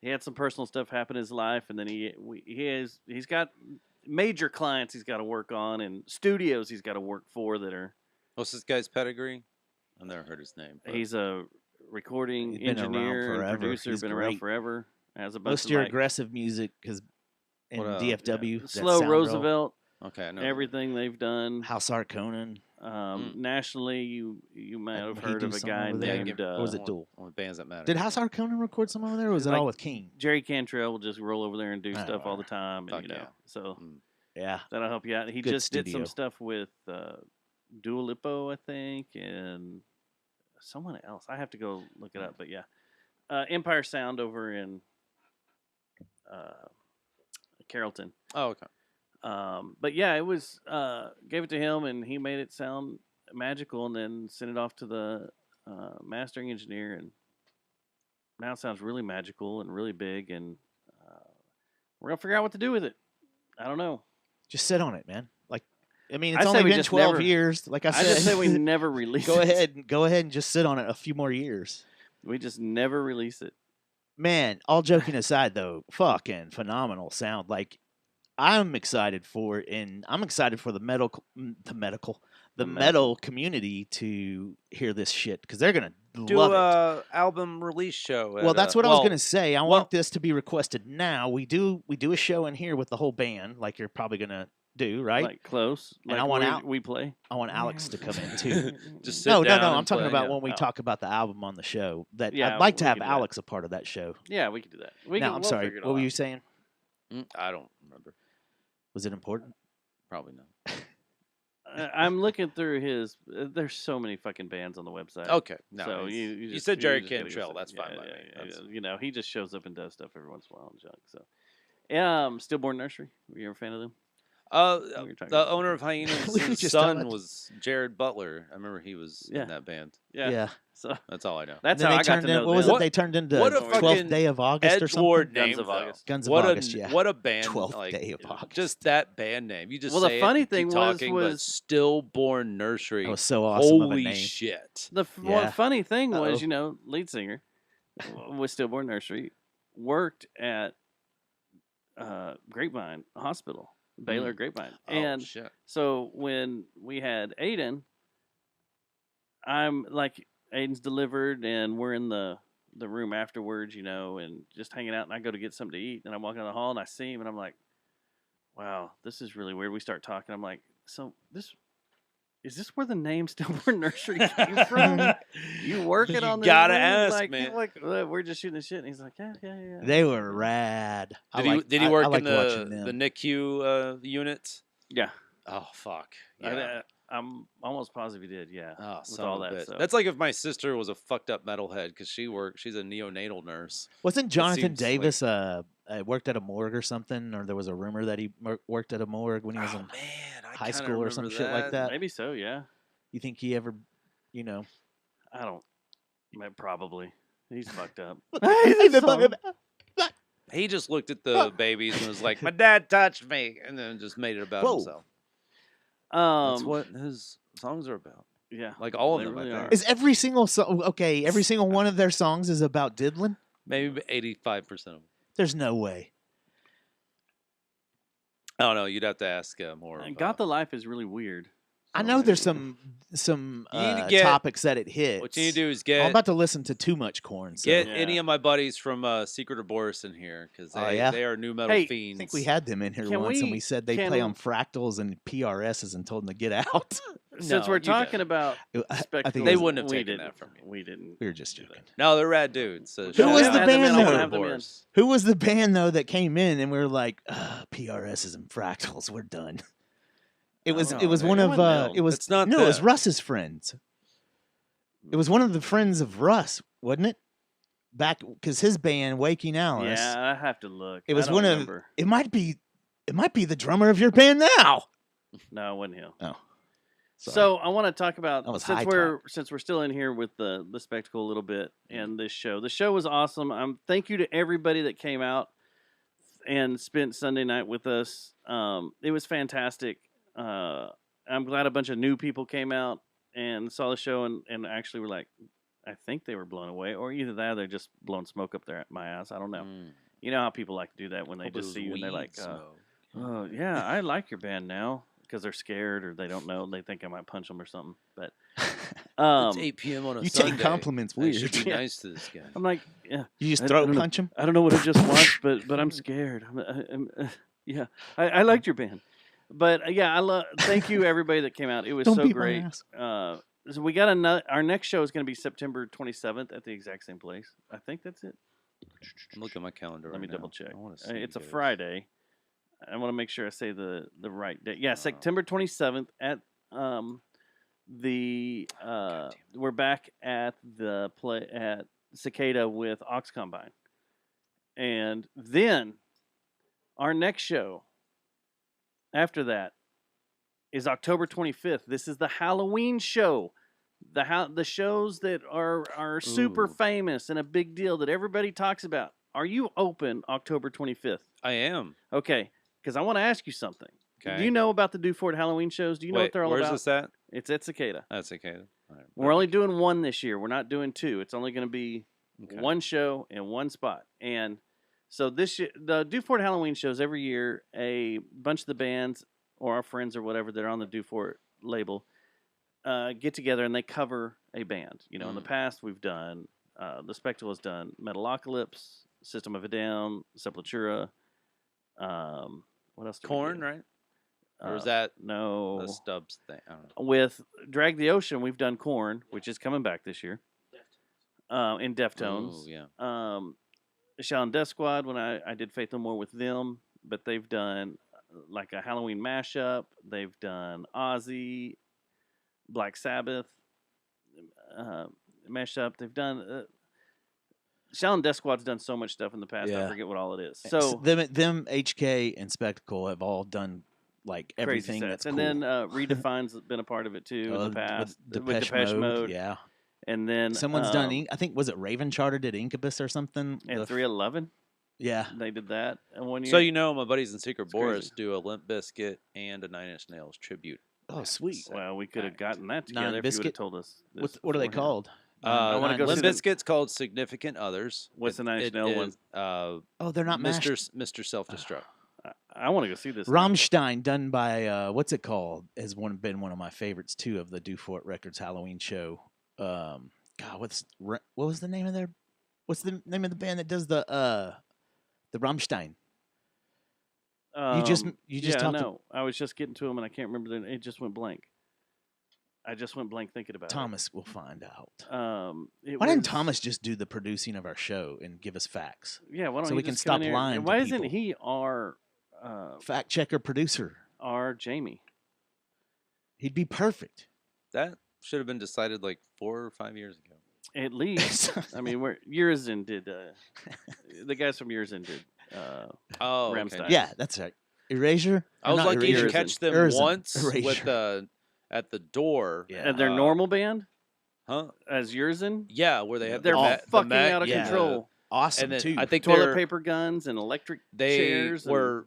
He had some personal stuff happen in his life, and then he's got major clients he's got to work on and studios he's got to work for that are. What's this guy's pedigree? I've never heard his name. but- He's a recording He's been around engineer and forever. producer. He's Been around great. forever. Has a bunch Most of of your like, aggressive music because in What, DFW, that Slow Sound Roosevelt. Okay, I know. Everything they've done. House Art Conan. Nationally, you might have He heard do of a some guy over there? named Or was it Duel? Only bands that matter. Did House Art Conan record some over there, or was it Like- all with King? Jerry Cantrell will just roll over there and do Oh, stuff all the time, and Fuck yeah. so Yeah. that'll help you out. He Good just did studio. some stuff with Dua Lipa, I think, and someone else. I have to go look it up, but yeah, Empire Sound over in Carrollton. Oh, okay. But yeah, it was gave it to him, and he made it sound magical, and then sent it off to the mastering engineer, and now it sounds really magical and really big, and we're gonna figure out what to do with it. I don't know. Just sit on it, man. Like, I mean, I it's say only we been just 12 never- years. Like I I said, just say we never release go it. ahead and just sit on it a few more years. We just never release it. Man, all joking aside, though, fucking phenomenal sound. Like, I'm excited for it, and I'm excited for the metal community to hear this shit because they're gonna Do love it. a album release show. Well, at, that's what I was well, gonna say. I want this to be requested now. We do a show in here with the whole band, like you're probably gonna do, right? Like close. And Like I want we play. I want Alex to come in too. Just sit No, down I'm and talking play, about yeah. when we Oh. talk about the album on the show. That Yeah, I'd like to we have could do that. Alex a part of that show. Yeah, we could do that. We No, can, I'm we'll sorry. figure it What all were you out. saying? I don't remember. Was it important? Probably not. I'm looking through his. There's so many fucking bands on the website. Okay. No, so he's- you you just- said Jerry just gotta go Cantrell. see- That's fine by me. yeah, That's- You know, he just shows up and does stuff every once in a while and junk. So, Stillborn Nursery. Were you ever a fan of them? We were talking The about owner of We Hyenas' were just son talking- was Jared Butler. I remember he was Yeah. in that band. Yeah. So That's all I know. that's And then how they I got turned to know in, what was them. it? They turned into what a 12th fucking Day of August or Edgelord something. name, Guns of though. August. Guns of what August, a yeah. what a band! 12th like, Day of August. Just that band name. You just Well, the say it funny and keep thing talking, but was Stillborn Nursery. That was so awesome of a Holy name. shit! The Yeah. funny thing was, Uh-oh. lead singer with Stillborn Nursery worked at Grapevine Hospital, Baylor Grapevine, Oh, and shit. so when we had Aiden, I'm like, Aiden's delivered, and we're in the room afterwards, and just hanging out. And I go to get something to eat, and I'm walking down the hall, and I see him, and I'm like, wow, this is really weird. We start talking. I'm like, so this is this where the name Stillborn Nursery came from? You working You on this? gotta movie?" ask, like, man. Like, we're just shooting the shit. And he's like, yeah. They were rad. Did he work in liked the watching them. NICU units? Yeah. Oh fuck. Yeah. I'm almost positive he did. Yeah. Oh, with son all of a that bitch. stuff. That's like if my sister was a fucked up metalhead because she's a neonatal nurse. Wasn't Jonathan seems like- Davis worked at a morgue or something, or there was a rumor that he worked at a morgue when he was in man, I high kinda school or some remember shit like that? Maybe so. Yeah. You think he ever, you know? I don't. Probably. He's fucked up. He just looked at the babies and was like, "My dad touched me," and then just made it about Whoa. himself. That's Um. what his songs are about. Yeah. Like all of They them, really I are. think. Is every single song okay? Every single one of their songs is about diddling? Maybe 85% of them. There's no way. I don't know. You'd have to ask more. Got the Life is really weird. I know there's some You need to get- topics that it hits. What you need to do is I'm get about to listen to Too Much Corn. So. get Yeah. any of my buddies from Secret of Boris in here because Oh, yeah? they are new metal Hey, I fiends. I think we had them in here Can once, and we- we said they can- play on fractals and PRSs and told them to get out. Since No, we're you talking didn't. about I think spectacles, They wouldn't have we taken didn't. that from you. We didn't. we were just do joking. No, they're rad dudes. So Who shout was out the to band, Secret though? of Have them in. Boris. Who was the band though that came in and we were like, PRSs and fractals, we're done. It was No, it was man. one It of wasn't them. it was It's not no, it was them. Russ's friends. It was one of the friends of Russ, wasn't it? Back because his band Waking Alice. Yeah, I have to look. It was I don't one remember. of it might be the drummer of your band now. No, it wasn't him. Oh. Sorry. So I want to talk about That was high since we're still in here with the spectacle a little bit Mm-hmm. and this show. The show was awesome. Thank you to everybody that came out and spent Sunday night with us. It was fantastic. I'm glad a bunch of new people came out and saw the show and actually were like, I think they were blown away, or either that or they're just blowing smoke up my ass. I don't know. Mm. You know how people like to do that when they Hope it just was see you and they're weed like, smoke. oh yeah, I like your band now, because they're scared or they don't know. They think I might punch them or something. But It's 8 p.m. on a you Sunday. take compliments I weird. should be Yeah. nice to this guy. I'm like, yeah, You just I throat don't know. punch him. I don't know what I just watched, but I'm scared. Yeah, I liked your band, but yeah, Thank you everybody that came out. It was Don't so beat my great. ass. So we got our next show is going to be September 27th at the exact same place. I think that's it. I'm looking at my calendar. Let me right double now. check. I wanna see It's a you guys. Friday. I want to make sure I say the right date. Yeah, September 27th at we're back at the play at Cicada with Ox Combine. And then our next show after that is October 25th. This is the Halloween show. The shows that are super Ooh. famous and a big deal that everybody talks about. Are you open October 25th? I am. Okay, because I want to ask you something. Okay. Do you know about the Dufort Halloween shows? Do you know Wait, what they're all where's about? this at? It's at Cicada. That's okay. All right. We're only doing one this year. We're not doing two. It's only going to be Okay. one show in one spot. And so this year, the Dufort Halloween shows every year, a bunch of the bands or our friends or whatever that are on the Dufort label get together and they cover a band. You know, in the past we've done, the Spectacle has done Metalocalypse, System of a Down, Sepultura. What else? did we Corn, do? right? Or is Uh, that No. the Stubbs thing? I don't know. With Drag the Ocean, we've done Corn, which is coming back this year. In Deftones. Ooh, yeah. Shaolin Death Squad, when I did Faith No More with them, but they've done like a Halloween mashup. They've done Ozzy, Black Sabbath mashup. They've done Shaolin Death Squad's done so much stuff in the past. I Yeah. forget what all it is. So So them HK and Spectacle have all done like crazy everything sets. that's and cool. then Redefine's been a part of it too in the past with with Depeche Mode. Yeah, And then someone's done. I think was it Raven Charter did Incubus or something. and The- 311. Yeah, They did that in 1 year. So you know, my buddies in Secret It's Boris crazy. do a Limp Bizkit and a Nine Inch Nails tribute. Oh, sweet. Well, we could have gotten that Nine together if you would have Biscuit? told us. This What are they beforehand. called? I wanna go Limp see them. Bizkit's called Significant Others. What's the Nine Inch Nails one? Oh, they're not Mr. mashed. Mr. Self Destruct. I want to go see this. now. Rammstein, done by what's it called? Has been one of my favorites too of the Dufort Records Halloween show. God, what was the name of their? What's the name of the band that does the Rammstein? You just yeah, talked. no. I was just getting to them and I can't remember. It just went blank. I just went blank thinking about Thomas will find out. it. Why didn't was- Thomas just do the producing of our show and give us facts? Yeah, why don't so he we can just come in stop here- lying and to Why isn't people? he our Fact checker producer. Jamie? He'd be perfect. That should have been decided like 4 or 5 years ago. At least. I mean, Urizen did. The guys from Urizen did. Oh, Rammstein. okay. Yeah, that's right. Erasure. I was Or not lucky to Erasure. catch them Erasure. once with Erasure. at the door. Yeah. And their normal band Huh? as Urizen. Yeah, where they have They're the ma- the fucking ma- out of yeah. control. Awesome And then too. I think Toilet they're- paper guns and electric they chairs. and were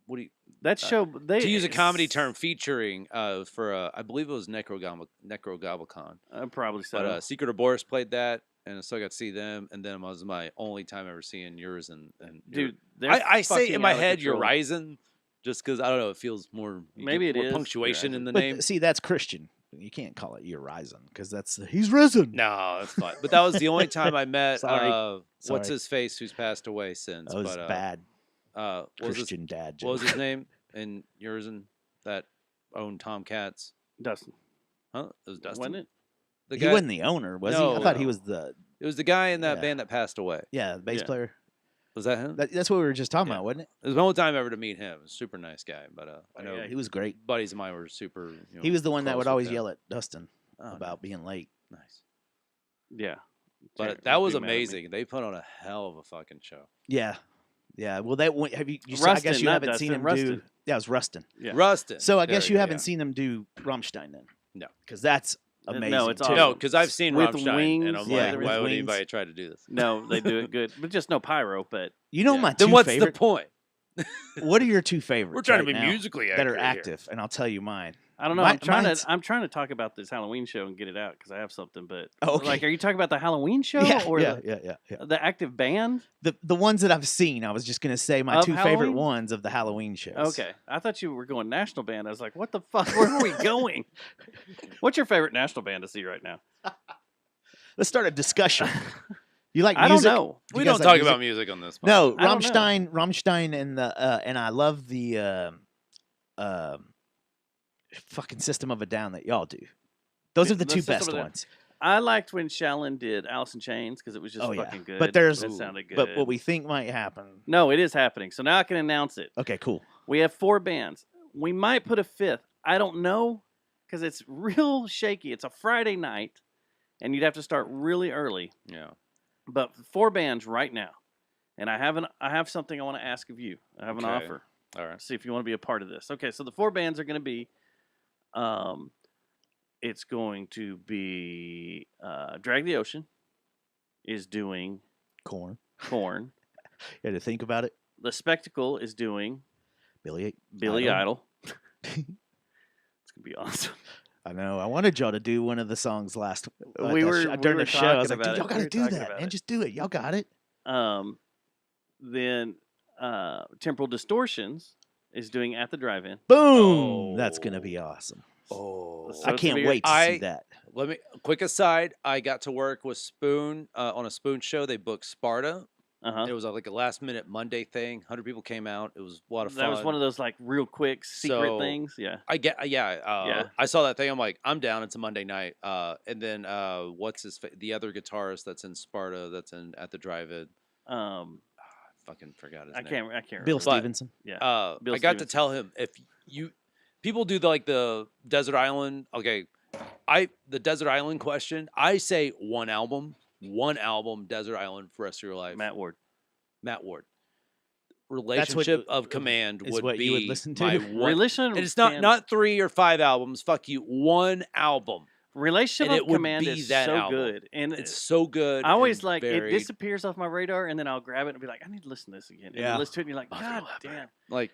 what do you that show. They to use a comedy term featuring for I believe it was Necrogoblicon. Probably so. But Secret of Boris played that, and so I got to see them, and then it was my only time ever seeing yours. And Dude, they're I say fucking in my out of head control. Horizon, just because I don't know, it feels more Maybe it more is punctuation in the but name. see, that's Christian. You can't call it Horizon because that's he's risen. No, that's fine. But that was the only time I met Sorry. what's Sorry. his face, who's passed away since. That was but, bad what was his, Christian dad. what was joke. his name in Yourzen that owned Tomcats? Dustin, Huh? It was Dustin. wasn't it? The He guy, wasn't the owner, was he? No, I thought he no. was the It was the guy in that Yeah. band that passed away. the bass Yeah. player. Was that him? That's what we were just talking Yeah. about, wasn't it? It was the only time ever to meet him. Super nice guy, but I know Yeah, he was great. buddies of mine were super. He was the one that close would with always them. yell at Dustin Oh, about being late. nice. Yeah. But Jared that was be mad at me. amazing. They put on a hell of a fucking show. Yeah, yeah. Well, that have you? I guess Rustin, you not haven't Dustin, seen him do. Rustin. Yeah, it was Rustin. Yeah. Rustin. So I There guess we you go, haven't yeah. seen him do Rammstein then. No. because that's No, amazing. it's too. awesome. No, because I've seen With Rammstein, wings, and I'm yeah, like, with why would wings. anybody try to do this? No, they do it good, but just no pyro. But You know Yeah. my two Then what's favorite. the point? What are your two favorites? We're trying to right be now musically that are accurate here. active, and I'll tell you mine. I don't know. Mine- I'm mine's- trying to talk about this Halloween show and get it out because I have something. But Oh, okay. like, are you talking about the Halloween show Yeah, or yeah, the, yeah. the active band? The ones that I've seen, I was just gonna say my Of two favorite Halloween? ones of the Halloween shows. Okay, I thought you were going national band. I was like, what the fuck? Where are we going? What's your favorite national band to see right now? Let's start a discussion. You like I music? don't know. Do We you guys don't like talk music? about music on this. No, I don't know. Rammstein, and the and I love the fucking System of a Down that y'all do. Those Yeah, are the the two System best of a Down. ones. I liked when Shallon did Alice in Chains because it was just Oh, yeah. fucking good. But there's- it sounded good. But what we think might happen. no, it is happening. So now I can announce it. Okay, cool. We have 4 bands. We might put a 5th. I don't know because it's real shaky. It's a Friday night, and you'd have to start really early. Yeah. But 4 bands right now, and I have something I want to ask of you. I have an Okay. offer. All right. See if you want to be a part of this. Okay, so the 4 bands are going to be, it's going to be Drag the Ocean is doing Corn. Korn. You had to think about it. The Spectacle is doing Billy Billy Idol. Idol. It's gonna be awesome. I know. I wanted y'all to do one of the songs last We were- during we the were show. I was talking like, about dude, it. y'all got We to were do talking that, about man. it. Just do it. Y'all got it. Then Temporal Distortions is doing At the Drive-In. Boom. That's gonna be awesome. Oh. So I it's can't gonna be- wait to see that. Let me quick aside. I got to work with Spoon on a Spoon show. They booked Sparta. Uh-huh. It was like a last minute Monday thing. 100 people came out. It was a lot of fun. That was one of those like real quick secret So, things. Yeah. I get Yeah. I saw that thing. I'm like, I'm down. It's a Monday night. And then what's the other guitarist that's in Sparta that's in at the drive-in? Fucking forgot his I name. can't Bill remember. Stevenson. Yeah. Bill I got to Stevenson. tell him if you people do the Desert Island. Okay, the Desert Island question. I say one album, Desert Island for the rest of your life. Matt Ward. Matt Ward. what- Relationship of Command is would what be you would listen to? my one. Relation. And it's not 3 or 5 albums. Fuck you. One album. Relationship and it of would Command be is that so album. good, and It's so good. I always and like it very, disappears off my radar, and then I'll grab it and be like, I need to listen to this again. And Yeah. you listen to it, and you're like, God damn. like.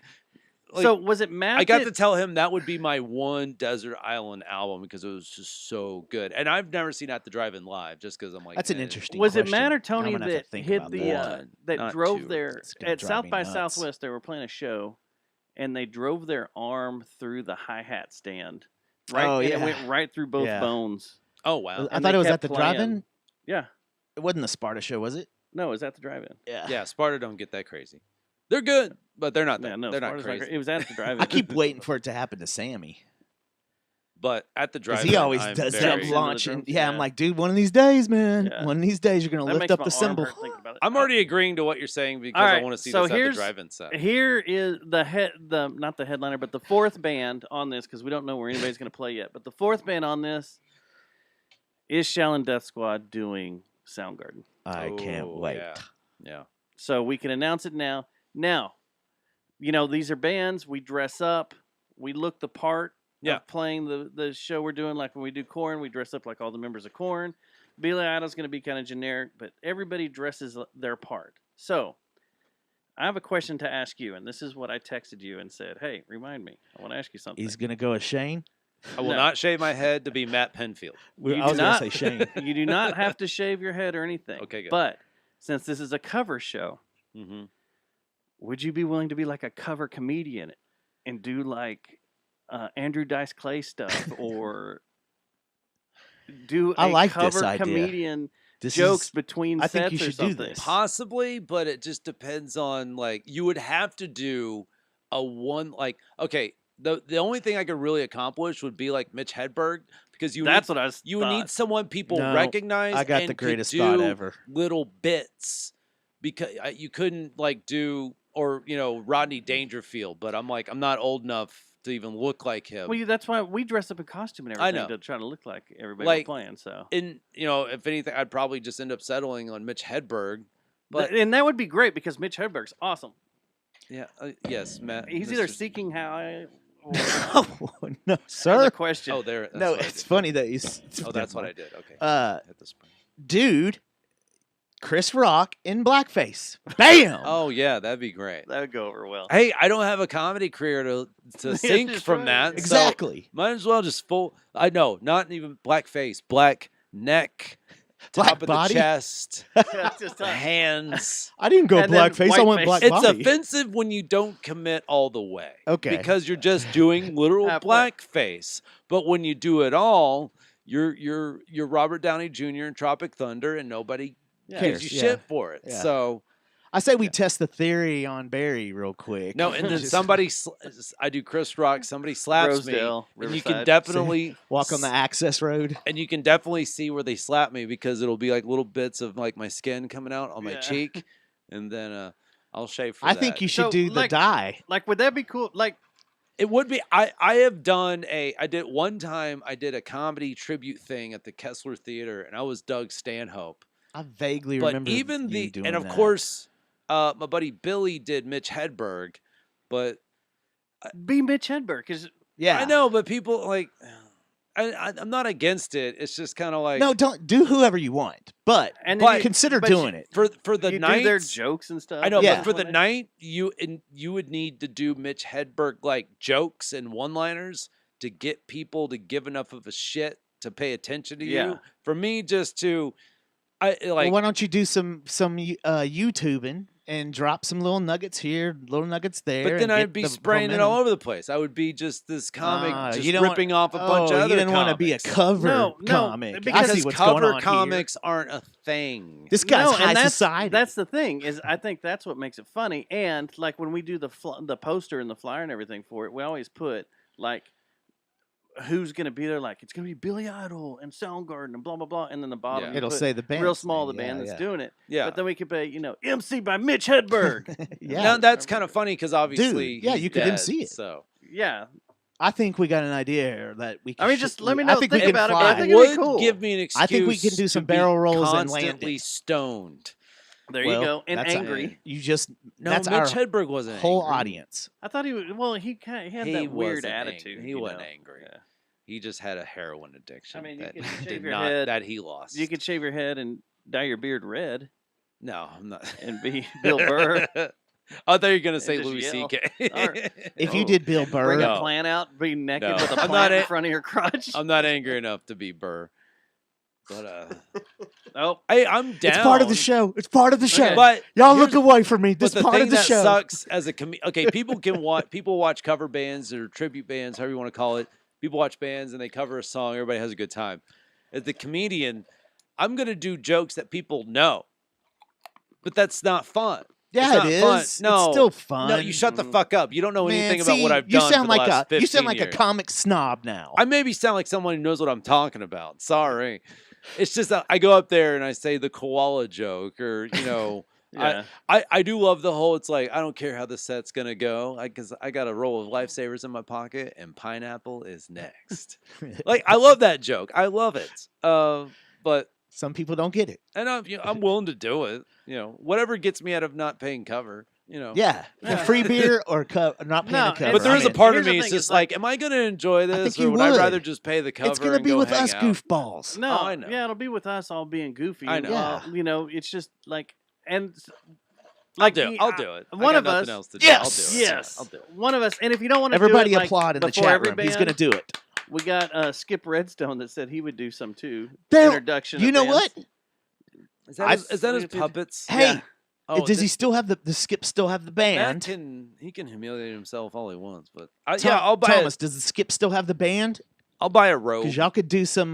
So was it Matt? I got to that- tell him that would be my one Desert Island album because it was just so good. And I've never seen At the Drive-In live just because I'm like, That's an eh, interesting. Was it question. Matt or I'm Tony gonna have to that think hit about the that. that Not drove two. their It's gonna at drive South me by nuts. Southwest? They were playing a show, and they drove their arm through the hi-hat stand. Right, Oh, and yeah. it went right through both Yeah. bones. Oh wow. I and thought they it was kept at the playing. drive-in. Yeah, It wasn't the Sparta show, was it? no, it was at the drive-in. Yeah, Sparta don't get that crazy. They're good, but they're not that. Yeah, no, they're not Sparta's crazy. crazy. It was at the drive-in. I keep waiting for it to happen to Sammy. But at the Because drive, he always I'm does very, that Jumps into the launch. And, drums, yeah, I'm yeah. like, dude, one of these days, man. Yeah. One of these days, you're going to That lift makes up my the arm symbol. hurt thinking about it. I'm already agreeing to what you're saying because All I right, want to see so this at the here's- drive-in set. Here is not the headliner, but the fourth band on this, because we don't know where anybody's going to play yet. But the fourth band on this is Shaolin Death Squad doing Soundgarden. I can't Oh, wait. Yeah. So we can announce it now. Now, these are bands. We dress up. We look the part Yeah. of playing the show we're doing. Like when we do Korn, we dress up like all the members of Korn. Billy Idol's going to be kind of generic, but everybody dresses their part. So I have a question to ask you, and this is what I texted you and said, hey, remind me. I want to ask you something. He's going to go as Shane. I will No. not shave my head to be Matt Penfield. You I do was going not- to say Shane. You do not have to shave your head or anything. Okay, good. But since this is a cover show, Mm-hmm. would you be willing to be like a cover comedian and do like Andrew Dice Clay stuff or do I a like this cover idea. comedian This jokes is, between I sets think you or should do something? this. Possibly, but it just depends on you would have to do okay. The only thing I could really accomplish would be like Mitch Hedberg because That's what I was. you would need someone people No, recognize. I got and the could greatest thought do ever. Little bits because you couldn't do Rodney Dangerfield, but I'm not old enough to even look like him. Well, that's why we dress up in costume and I everything know. to try to look like everybody Like, we're playing. So, And if anything, I'd probably just end up settling on Mitch Hedberg. But and that would be great because Mitch Hedberg's awesome. yeah, yes, Matt. He's either Mr. seeking high. Or no, That's sir. a question. Oh, there. That's No, what I it's did. funny that you. Oh, that's what I did. Okay. Hit the spring. Dude, Chris Rock in blackface. Bam. Oh yeah, that'd be great. That would go over well. Hey, I don't have a comedy career to Yeah, sink just from right. that. so Exactly. might as well just full. I know, not even blackface, black neck, Black top of body? the chest, Yeah, it's just hands. I didn't go And then blackface. I white went face. black It's body. offensive when you don't commit all the way. Okay. Because you're just doing literal Halfway. blackface. But when you do it all, you're Robert Downey Jr. in Tropic Thunder, and nobody Yeah. gives Cares, you yeah. shit for it. Yeah. So I say we test the theory on Barry real quick. no, and then Just somebody, I do Chris Rock. Somebody slaps Rosedale, me, and you can Riverside. definitely walk on the access road. and you can definitely see where they slap me because it'll be like little bits of like my skin coming out on my Yeah. cheek, and then I'll shave for I that. think you should So, do the like- dye. Like, would that be cool? Like, It would be. I have done I did one time. I did a comedy tribute thing at the Kessler Theater, and I was Doug Stanhope. I vaguely But remember even you doing and of that. course, my buddy Billy did Mitch Hedberg, but be Mitch Hedberg because yeah, I know, but people I'm not against it. It's just kind of like No, don't do whoever you want, but and But- consider but doing it. for the you night. do their jokes and stuff. I know, Yeah. but for the night, you would need to do Mitch Hedberg like jokes and one-liners to get people to give enough of a shit to pay attention to Yeah. you. For me, just to Well, why don't you do some YouTubing and drop some little nuggets here, little nuggets there? but then and I'd get be the spraying it momentum? all over the place. I would be just this comic, Ah, just you don't ripping off a bunch of Oh, other you didn't want to be a comics. cover No, comic. I because see what's going cover on here. comics aren't a thing. This guy's No, and high that's, society. That's the thing is I think that's what makes it funny. And like when we do the poster and the flyer and everything for it, we always put like who's going to be there. Like it's going to be Billy Idol and Soundgarden and blah blah blah. And then the bottom Yeah. you It'll put say the band real small the name. band Yeah, that's yeah. doing it. Yeah. But then we could pay MC by Mitch Hedberg. Yeah. Now, that's kind of funny because obviously, yeah, he's you could dead, MC it. So yeah. I think we got an idea here that we. Can I mean, just let me I know. think Think we can about it, but fly. I think it it'd be would cool. give me an excuse. I think we can do some to be barrel rolls and constantly landings. stoned. There Well, you go. And that's angry. You just No, that's Mitch our Hedberg wasn't whole angry. audience. I thought he was. Well, he had He that weird wasn't attitude. angry. He you wasn't know? angry. Yeah. He just had a heroin addiction. I mean, you that could shave did your not head. that he lost. You could shave your head and dye your beard red No, I'm not. and be Bill Burr. I thought you were gonna say just Louis yell. C.K. Or- If you Oh. did Bill Burr, Bring No. a plant out, be naked No. with a I'm plant not in a- front of your crotch. I'm not angry enough to be Burr. But Oh, hey, I'm down. it's part of the show. It's part of the show. Okay. But Y'all here's- look away from me. This But is the part thing of the that show. sucks as a okay, people can watch cover bands or tribute bands, however you want to call it. People watch bands and they cover a song. Everybody has a good time. As the comedian, I'm gonna do jokes that people know, but that's not fun. Yeah, not it fun. is. No. It's still fun. No, you shut the fuck up. You don't know Man, anything about what see, I've done you sound for the like last 15 you sound like years. a comic snob now. I maybe sound like someone who knows what I'm talking about. Sorry. It's just that I go up there and I say the koala joke, or Yeah. I do love the whole. It's like I don't care how the set's gonna go, because I got a roll of lifesavers in my pocket and pineapple is next. Like I love that joke. I love it. But Some people don't get it. and I'm willing to do it. Whatever gets me out of not paying cover. Yeah, free beer or not paying No, a cover. But there I'm is a in. part of Here's the me. It's thing, just it's like, am I going to enjoy this, think or you would I would. rather just pay the cover? It's gonna and be go with hang us out? goofballs. No, I know. yeah, it'll be with us all being goofy. I know. Yeah. It's just like, and I'll do it. I one got of nothing us- else to do. Yes! I'll do it. yes, I'll do it. one of us. And if you don't want to Everybody do it, like, applaud in the before chat every room. band, He's gonna do it. We got Skip Redstone that said he would do some too. There- Introduction. You of know bands. what? Is that his I- puppets? Hey, Yeah. Oh, does he still have the Skip still have the band? He can humiliate himself all he wants, but Tom- Thomas, does the Skip still have the band? I'll buy a robe. Because y'all could do some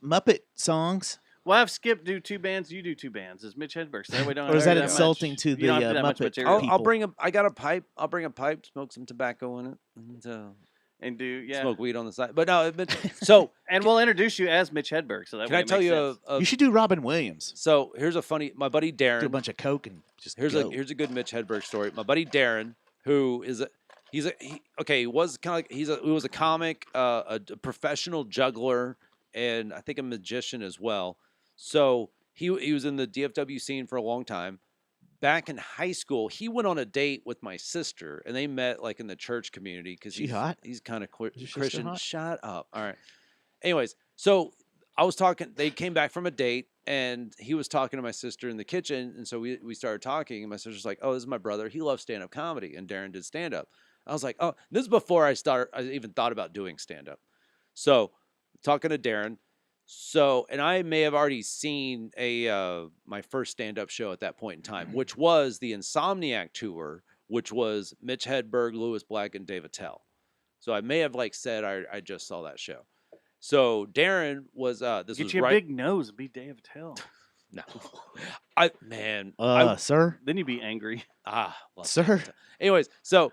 Muppet songs. Well, have Skip do two bands. You do two bands. Is Mitch Hedberg? So that way don't Or is have that to do insulting much. to You don't have the, to do that much Muppet material. I'll people? bring I got a pipe. I'll bring a pipe. Smoke some tobacco in it, and and do smoke weed on the side. But no, so and we'll introduce you as Mitch Hedberg. So that can way I it tell makes you sense. You should do Robin Williams. So here's a funny. My buddy Do a Darren. bunch of coke and just Here's go. a good Mitch Hedberg story. My buddy Darren, who is he was kind of like he was a comic, a professional juggler, and I think a magician as well. So he was in the DFW scene for a long time. Back in high school, he went on a date with my sister, and they met like in the church community because She hot? he's kind of Is your sister Christian. hot? Shut up. All right. Anyways, so I was talking. They came back from a date, and he was talking to my sister in the kitchen, and so we started talking. And my sister's like, "Oh, this is my brother. He loves stand up comedy," and Darren did stand up. I was like, "Oh, this is before I even thought about doing stand up." So talking to Darren. So, and I may have already seen my first stand-up show at that point in time, which was the Insomniac tour, which was Mitch Hedberg, Lewis Black, and Dave Attell. So I may have said I just saw that show. So Darren was this Get was you a right. big nose and be Dave Attell. No, Sir, Then you'd be angry. love Sir. Dave Attell. Anyways, so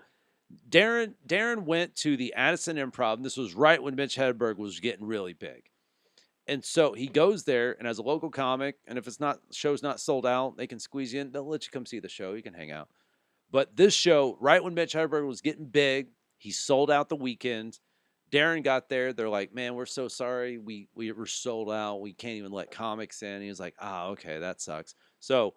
Darren went to the Addison Improv. And this was right when Mitch Hedberg was getting really big. And so he goes there, and as a local comic, and if show's not sold out, they can squeeze you in. They'll let you come see the show. You can hang out. But this show, right when Mitch Hedberg was getting big, he sold out the weekend. Darren got there. They're like, "Man, we're so sorry. We were sold out. We can't even let comics in." He was like, okay, that sucks. So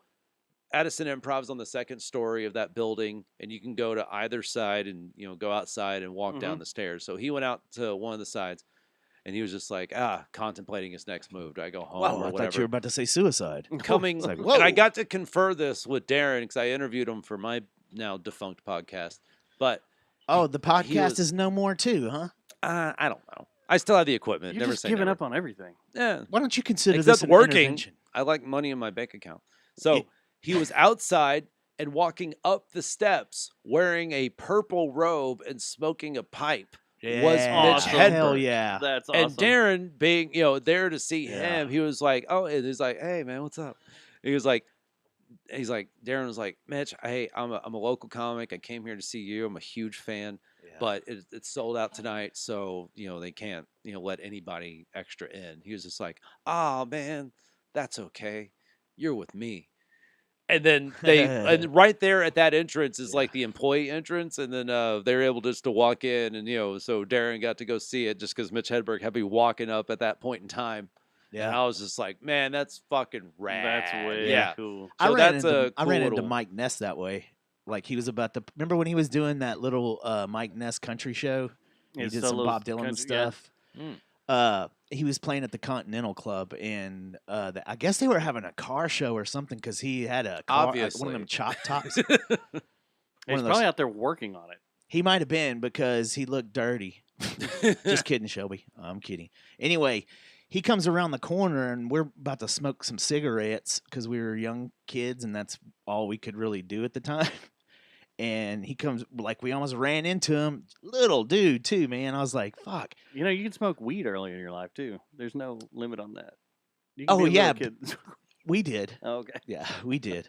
Addison Improv's on the second story of that building, and you can go to either side and go outside and walk down the stairs. So he went out to one of the sides. And he was just like, contemplating his next move. Do I go home wow, or I whatever? thought you were about to say suicide. Coming, It's like, and I whoa. got to confer this with Darren because I interviewed him for my now defunct podcast. But Oh, the podcast was- is no more too, huh? I don't know. I still have the equipment. You're Never just say giving never. up on everything. Yeah, Why don't you consider except this an working. intervention? I like money in my bank account. So Yeah. he was outside and walking up the steps wearing a purple robe and smoking a pipe. Was Yeah. Mitch Hell Hedberg. yeah. That's awesome. And Darren being, there to see Yeah. him, he was like, and he's like, "Hey man, what's up?" He's like, Darren was like, "Mitch, hey, I'm a local comic. I came here to see you. I'm a huge fan, but it's sold out tonight, so they can't let anybody extra in." He was just like, "Oh man, that's okay. You're with me." And then and right there at that entrance is like the employee entrance, and then they're able just to walk in, and so Darren got to go see it just because Mitch Hedberg had to be walking up at that point in time. And Yeah. I was just like, man, that's fucking rad. That's way yeah. cool. I So ran that's into, a I cool ran into little- Mike Ness that way. Like he was about to remember when he was doing that little Mike Ness country show? He His did some solos Bob Dylan country- yeah. stuff. Mm. He was playing at the Continental Club, and I guess they were having a car show or something because he had a car, one Obviously. of them chop tops. He's One of those- probably out there working on it. He might have been because he looked dirty. Just kidding, Shelby. I'm kidding. Anyway, he comes around the corner, and we're about to smoke some cigarettes because we were young kids, and that's all we could really do at the time. And he comes, like, we almost ran into him. Little dude, too, man. I was like, fuck. You can smoke weed early in your life too. There's no limit on that. You can Oh, be a yeah, little kid. We did. Oh, okay. Yeah, we did.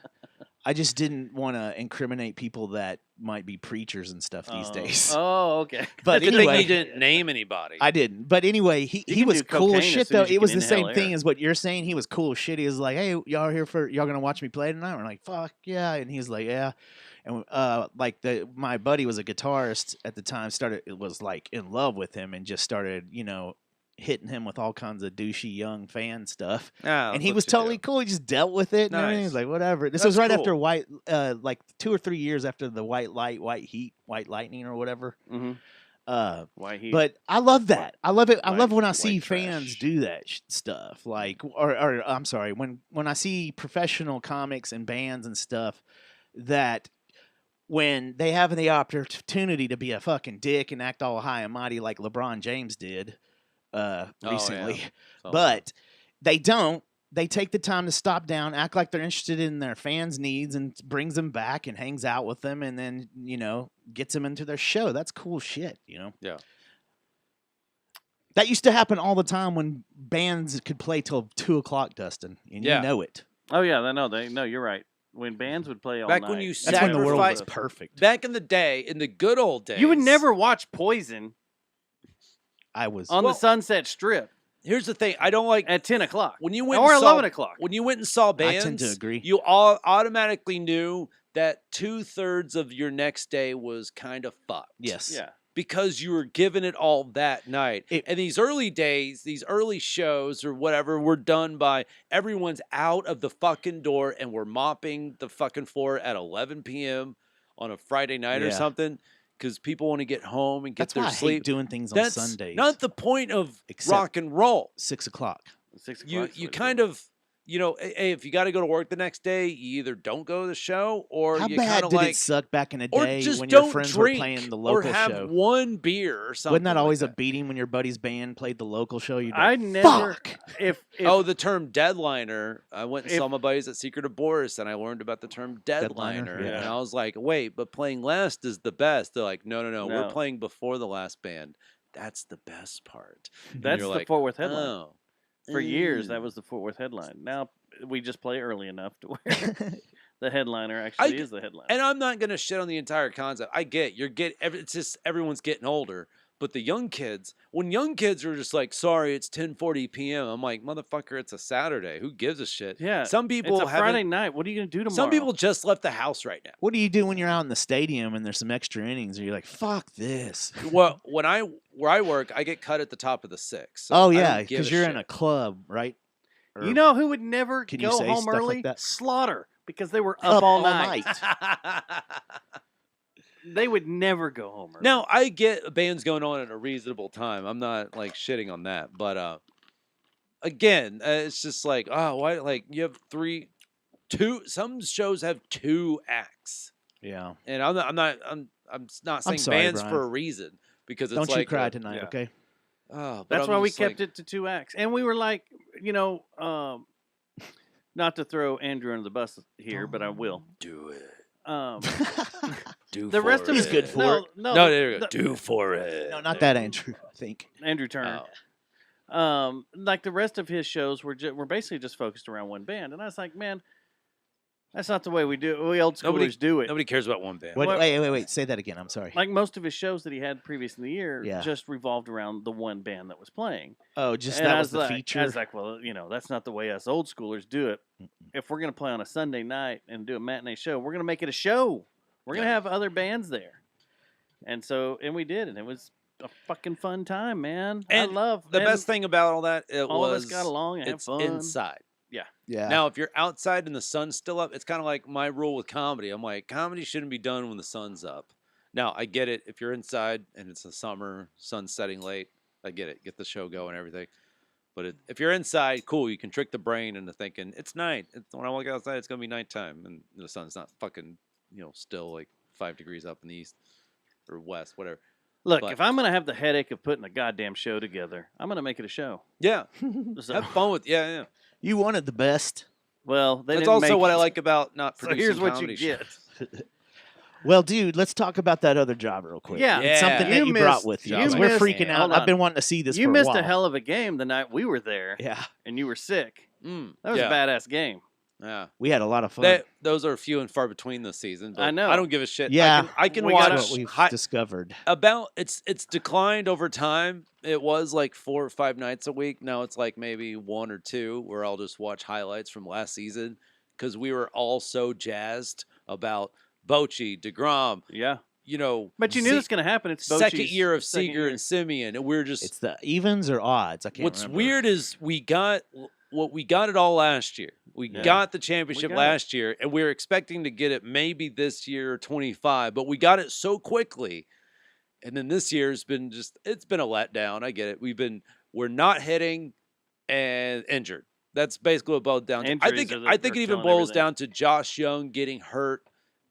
I just didn't want to incriminate people that might be preachers and stuff these days. Oh, okay. But Good anyway, thing you didn't name anybody. I didn't. But anyway, he can was do cool as cocaine as shit soon though. as you It was can the same inhale thing air. as what you're saying. He was cool as shit. He was like, "Hey, y'all here for y'all gonna watch me play tonight?" We're like, "Fuck yeah!" And he's like, "Yeah." And like my buddy was a guitarist at the time. Was like in love with him and just started, hitting him with all kinds of douchey young fan stuff. Ah, And he that's was what you totally do. cool. He just dealt with it. And everything. He was Nice. like, whatever. This That's was right cool. after like 2 or 3 years after the White Lightning or whatever. Mm-hmm. Why he? But I love that. I love it. I love when I white see trash. fans do that stuff. Like, or I'm sorry, when I see professional comics and bands and stuff that when they have the opportunity to be a fucking dick and act all high and mighty like LeBron James did recently, but they don't. They take the time to stop down, act like they're interested in their fans' needs, and brings them back and hangs out with them, and then gets them into their show. That's cool shit, Yeah. That used to happen all the time when bands could play till 2 o'clock, Dustin, and Yeah. you know it. Oh yeah, no, you're right. When bands would play all Back night, when you That's when the world was Sacrifice- perfect. Back in the day, in the good old days, you would never watch Poison I was. on the Sunset Strip Here's the thing: I don't like at 10 o'clock when you went or and saw, 11 o'clock. When you went and saw I bands, tend to agree. you all automatically knew that 2/3 of your next day was kind of fucked. Yes. Yeah, Because you were given it all that night. And these early days, these early shows or whatever were done by everyone's out of the fucking door and we're mopping the fucking floor at 11 p.m. on a Friday night or Yeah. something because people want to get home and get That's why their I sleep. hate doing things on That's Sundays. not the point of Except rock and roll. 6 o'clock. 6 You o'clock. you kind of, hey, if you got to go to work the next day, you either don't go to the show or How you bad kind of did like it suck back in the or day just when your don't friends drink were playing the or local have show? one beer or something. Wasn't that like always a that. beating when your buddy's band played the local show? You'd be I like, never. fuck. If Oh, the term deadliner. I went and If- saw my buddies at Secret of Boris, and I learned about the term Deadliner, deadliner. yeah. And I was like, wait, but playing last is the best. They're like, no, No. we're playing before the last band. That's the best part. And that's you're the like, Fort Worth headline. oh. For years, that was the Fort Worth headline. Now we just play early enough to where the headliner actually is the headline. And I'm not gonna shit on the entire concept. I get it's just everyone's getting older. But the young kids, when young kids are just like, sorry, it's 10:40 p.m. I'm like, motherfucker, it's a Saturday. Who gives a shit? yeah, Some people it's a Friday haven't. night. What are you gonna do tomorrow? Some people just left the house right now. What do you do when you're out in the stadium and there's some extra innings? Or you're like, fuck this. Well, where I work, I get cut at the top of the six. So Oh I don't yeah, give because you're in a shit. club, right? Or You know who would never Can you go say home stuff like early? that? Slaughter, because they were up all night. night. They would never go home early. Now I get bands going on at a reasonable time. I'm not like shitting on that, but again, it's just like, oh, why? Like you have two. Some shows have 2 acts, Yeah. and I'm not saying sorry, bands Brian. for a reason because it's Don't like you cry a- tonight, yeah. okay? Oh, but that's I'm why we just kept like, it to 2 acts, and we were like, not to throw Andrew under the bus here, but I will. Do it. The Do rest for of He's it, good for no, it. No, there you go. the- Do for it. No, not that Andrew, I think. Andrew Turner. Oh. Like the rest of his shows were basically just focused around one band, and I was like, man, that's not the way we do it. We old schoolers do it. Nobody cares about one band. Wait, What- wait. Say that again. I'm sorry. Like most of his shows that he had previous in the year Yeah. just revolved around the one band that was playing. Oh, just And that I was the like, feature. I was like, well, that's not the way us old schoolers do it. If we're going to play on a Sunday night and do a matinee show, we're going to make it a show. We're going to have other bands there. And we did, and it was a fucking fun time, man. And I love the and best thing about all that all of us got along and had it's fun. inside. yeah. Now, if you're outside and the sun's still up, it's kind of like my rule with comedy. I'm like, comedy shouldn't be done when the sun's up. Now, I get it. If you're inside and it's the summer, sun's setting late, I get it. Get the show going and everything. But if you're inside, cool, you can trick the brain into thinking it's night. When I walk outside, it's going to be nighttime. And the sun's not fucking, still like 5 degrees up in the east or west, whatever. Look, But- if I'm going to have the headache of putting a goddamn show together, I'm going to make it a show. Yeah. So, Have fun with yeah. You wanted the best. well, they That's didn't also make what I it. like about not So producing here's what you comedy get. shows. Well, dude, let's talk about that other job real quick. Yeah. It's something You that you brought missed- with you. you 'cause we're missed- freaking out. hold I've on. been wanting to see this You for missed a while. a hell of a game the night we were there, Yeah. and you were sick. Mm, That was yeah. a badass game. Yeah. We had a lot of fun. Those are few and far between this season. But I know. I don't give a shit. Yeah. I can We watch. gotta- That's what we've discovered. It's declined over time. It was like 4 or 5 nights a week. Now it's like maybe 1 or 2 where I'll just watch highlights from last season because we were all so jazzed about Bochy, DeGrom. Yeah. You know, But you knew this was going to happen. It's second Bochy's year of second Seager year. and Simeon, and we're just. It's the evens or odds. I can't. What's remember. weird is we got it all last year. We got the championship got last year, and we were expecting to get it maybe this year, 25, but we got it so quickly. And then this year's been it's been a letdown. I get it. We're not hitting and injured. That's basically what it boils down to. I think it even boils down to Josh Young getting hurt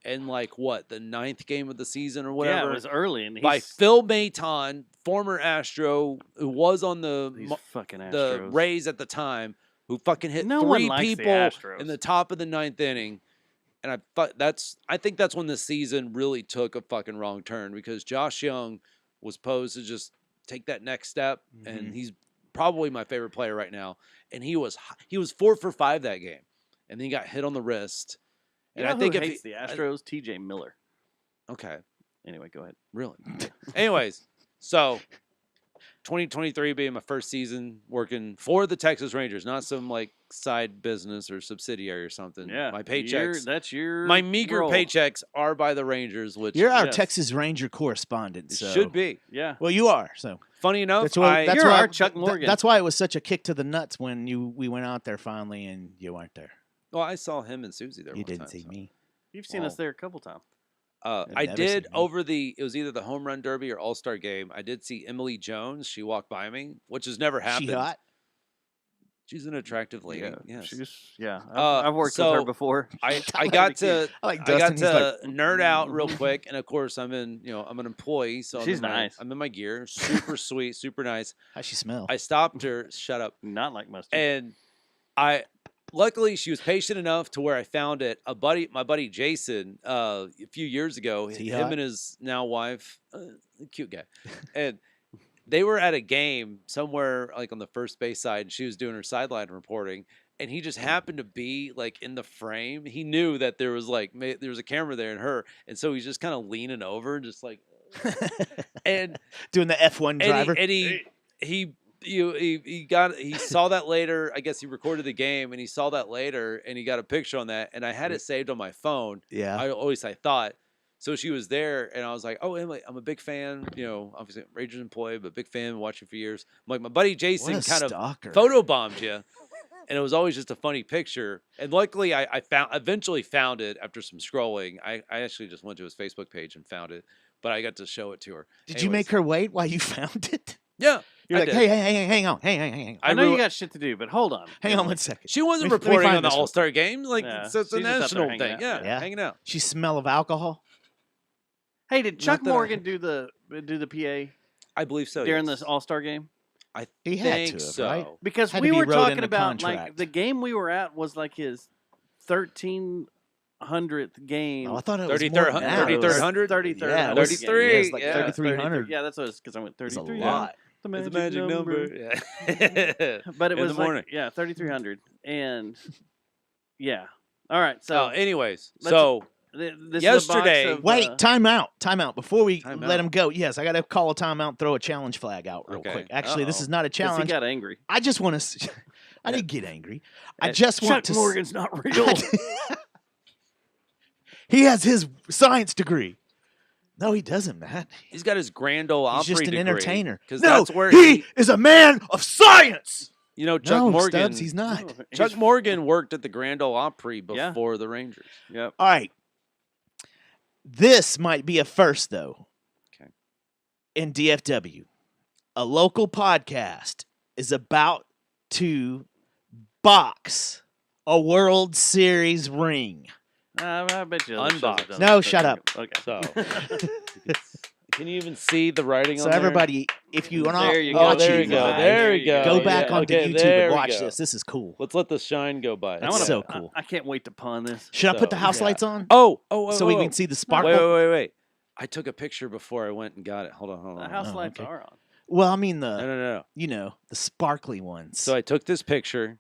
in like what, the 9th game of the season or whatever. Yeah, it was early. And by Phil Maton, former Astro, who was on these fucking the Astros. Rays at the time, who fucking hit No one 3 likes the people Astros. in the top of the 9th inning. And I think that's when the season really took a fucking wrong turn because Josh Young was posed to just take that next step, and he's probably my favorite player right now. And he was 4 for 5 that game, and then he got hit on the wrist. You And know I think who if hates the Astros? T.J. Miller. Okay, Anyway, go ahead. really. Anyways, so 2023 being my first season working for the Texas Rangers, not some like side business or subsidiary or something. Yeah. My paychecks, That's your my meager role. paychecks are by the Rangers, which You're our Yes. Texas Ranger correspondent. So. should be. Yeah. Well, you are. So Funny enough, that's why. That's You're why our Chuck Morgan. That's why it was such a kick to the nuts when we went out there finally and you weren't there. well, I saw him and Susie there. You one didn't time, see so. me. You've seen us there a couple times. I've I never did seen you. it was either the home run derby or all-star game. I did see Emily Jones. She walked by me, which has never happened. She hot. She's an attractive lady. Yes. I've worked with her so- before. I got to I like I Dustin. got He's to like, nerd out real quick, and of course I'm an employee, so She's nice. I'm in my gear, super sweet, super nice. how's she smell? I stopped her, shut up, Not like mustard. and luckily she was patient enough to where I found it. My buddy Jason, a few years ago, Is he him hot? and his now wife, cute guy, and they were at a game somewhere like on the first base side, and she was doing her sideline reporting. And he just happened to be like in the frame. He knew that there was a camera there and her, and so he's just kind of leaning over, just like, and Doing the F1 driver. and he saw that later. I guess he recorded the game, and he saw that later, and he got a picture on that. And I had it saved on my phone. yeah. I thought. So she was there, and I was like, "Oh, Emily, I'm a big fan. You know, obviously Rangers employee, but big fan, watching for years." I'm like, my buddy Jason What a kind of stalker. photobombed you, and it was always just a funny picture. And luckily, I eventually found it after some scrolling. I actually just went to his Facebook page and found it, but I got to show it to her. Did you make her wait while you found it? Yeah, You're I like, did. hey, hang on. Hang I know you got shit to do, but hold on. on 1 second. She wasn't Let me reporting find on the this one. All-Star game. Like, Yeah, it's a she's just out there national hanging thing. out. Yeah, Yeah. hanging out. She smell of alcohol. Hey, did Chuck that I- Morgan do the PA I believe so. during yes. this All-Star game? I He had think to have, so. right? Because Had to we be were wrote talking in the about like contract. the game we were at was like his 1300th game. Oh, I thought it was 33rd, more than that. It was- 33rd, 33rd. Yeah, it I was- think. 33. yeah, it's like Yeah, 3,300. Yeah, that's what it's because I went That's a 33. lot. The It's a magic number. Yeah. But it In was the morning. like 3,300, and yeah. All right, so anyways, let's- so this yesterday- is a box of, Wait, time out. Before we Time let out. him go, yes, I got to call a timeout and throw a challenge flag out real Okay. quick. Actually, this Uh-oh. is not a 'cause he challenge. got angry. I just want to. I didn't get angry. I Uh, just want Chuck to. Morgan's not real. He has his science degree. No, he doesn't, Matt. he's got his Grand Ole Opry He's just an degree, entertainer. because No, that's where he is a man of science. Chuck No, Morgan. Stubbs, he's not. No, Chuck he's- Morgan worked at the Grand Ole Opry Yeah. before the Rangers. Yep. All right. This might be a first, though. Okay. In DFW, a local podcast is about to box a World Series ring. I bet you. other shows have Unboxed. done No, that. shut up. Okay. So, can you even see the writing So on there? everybody, if you want There to you watch go. there it you go. live, There you go. go back Yeah, onto okay, YouTube there and we watch go. this. This is cool. Let's let the shine go by. I That's wanna, so cool. I can't wait to pawn this. Should I put the So, house yeah. lights on Oh, so we can see the sparkle? Wait. I took a picture before I went and got it. Hold on. The house Oh, lights okay. are on. Well, I mean No. the the sparkly ones. So I took this picture.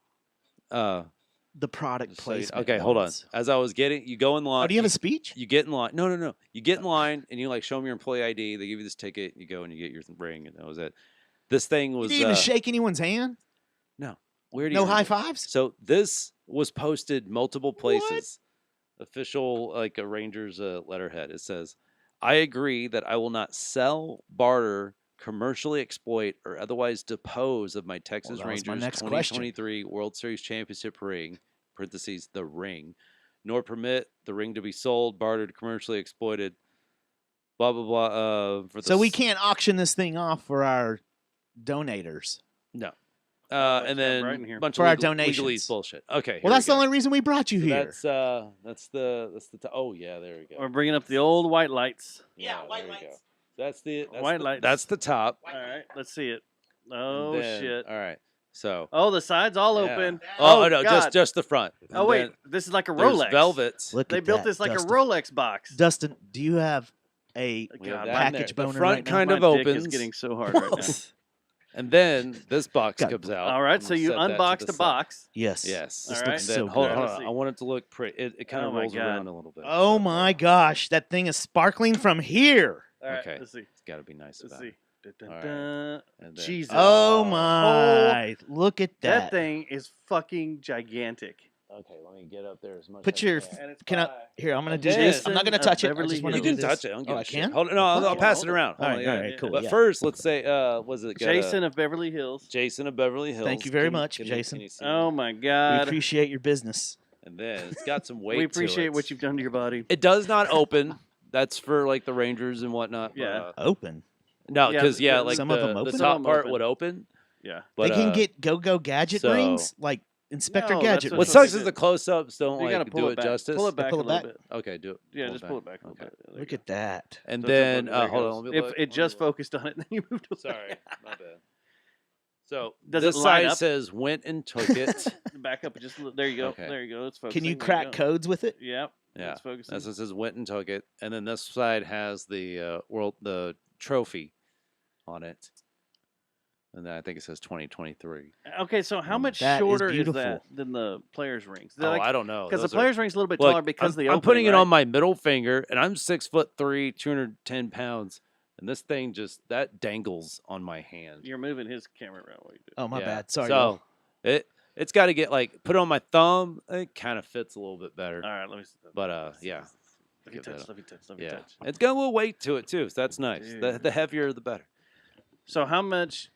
the product Just so you- placement. okay, hold on. ones. As I was getting, you go in line. Oh, do you have a speech? You get in line. No. You get in line and you like show them your employee ID. They give you this ticket. You go and you get your ring, and that was it. This thing You was didn't even shake anyanyone's hand? weird. No high fives? So this was posted multiple places. Official like a Rangers letterhead. It says, "I agree that I will not sell, barter, commercially exploit, or otherwise depose of my Texas that was my Rangers next question. 2023 World Series championship ring (parentheses the ring), nor permit the ring to be sold, bartered, commercially exploited." Blah blah blah. For the So we can't auction this thing off for our donators. No. it's And got then right in here. bunch For of our legalese donations. bullshit. Okay. Well, that's the only reason we brought you So here. That's the oh yeah, there we go. We're bringing up the old white lights. Yeah, white there you go. lights. That's White the, lights. That's the top. All right, let's see it. And Oh then- shit! All right. So. Oh, the sides all yeah. open. Oh, no, God. just the front. Oh And wait, then this is like a there's Rolex. velvets. Look They at built that, this like Dustin. a Rolex box. Dustin, do you have a We have God, that my in there. package The boner front right now? kind My of dick opens, is getting so hard right now. and then this box God. comes out. All right, I'm so gonna you set that to unboxed the the side. box. Yes. Yes. All This right. looks Then, so hold good. on, Let's hold on. see. I want it to look pretty. It kind Oh of my rolls God. around a little bit. Oh my gosh, that thing is sparkling from here. All right, Okay. let's see. It's got to be nice Let's about see. it. Dun, dun, All right. dun. And then- Jesus. Oh my! Look at That that. thing is fucking gigantic. Okay, let me get up there as much. Put as your I can. And it's Can I? by- Here, I'm gonna do Jason this. I'm not gonna of touch it. I Beverly just want to You Hills. do can this. touch it. I don't Oh, give I a shit. can. Hold, no, I'll Hold pass on, it around. All Hold right, on, all yeah. right, cool. But yeah. first, let's say, was it Jason of Beverly Hills. Jason of Beverly Hills. Thank you very Can much, can Jason. Can you see Oh that? my We God. appreciate your business. And then it's got some weight. We to appreciate it. what you've done to your body. It does not open. That's for like the Rangers and whatnot. but, Yeah. Open. no, Yeah, because the- like Some the, of them the open? Some top of them part open. would open. Yeah. But they can get go gadget so- rings like Inspector No, Gadget. that's what what rings. sucks they is did. the close-ups don't You gotta like pull do it it back. justice. Pull it back Pull a it little back? bit. Okay, do it. Yeah, pull just it pull it back a little Okay. bit. There you Look go. at that. And So it's then up, there it hold on. goes. Let me If look, it let me just look. focused on it, then you moved away. Sorry, my bad. So Does this it light side up? says went and took it. Back up. Just there you go. Okay. There you go. It's focusing. Can you There crack go. codes with it? Yep. Yeah, It's focusing. that's what it says went and took it. And then this side has the the trophy on it. And then I think it says 2023. Okay, so how much That is shorter is beautiful. that than the players' rings? Oh, I don't know. Because the Those are- players' ring's a little bit Look, taller because I'm, of the I'm opening, putting it right? on my middle finger, and I'm 6'3", 210 pounds, and this thing just that dangles on my hand. You're moving his camera around while you do. Oh my Yeah. bad. Sorry. So y'all. it's got to get like put it on my thumb. It kind of fits a little bit better. All right, let me. But yeah, Let me give that touch. up. Let me touch. Let me yeah, touch. it's got a little weight to it too, so that's nice. The Dude. heavier the better. So how much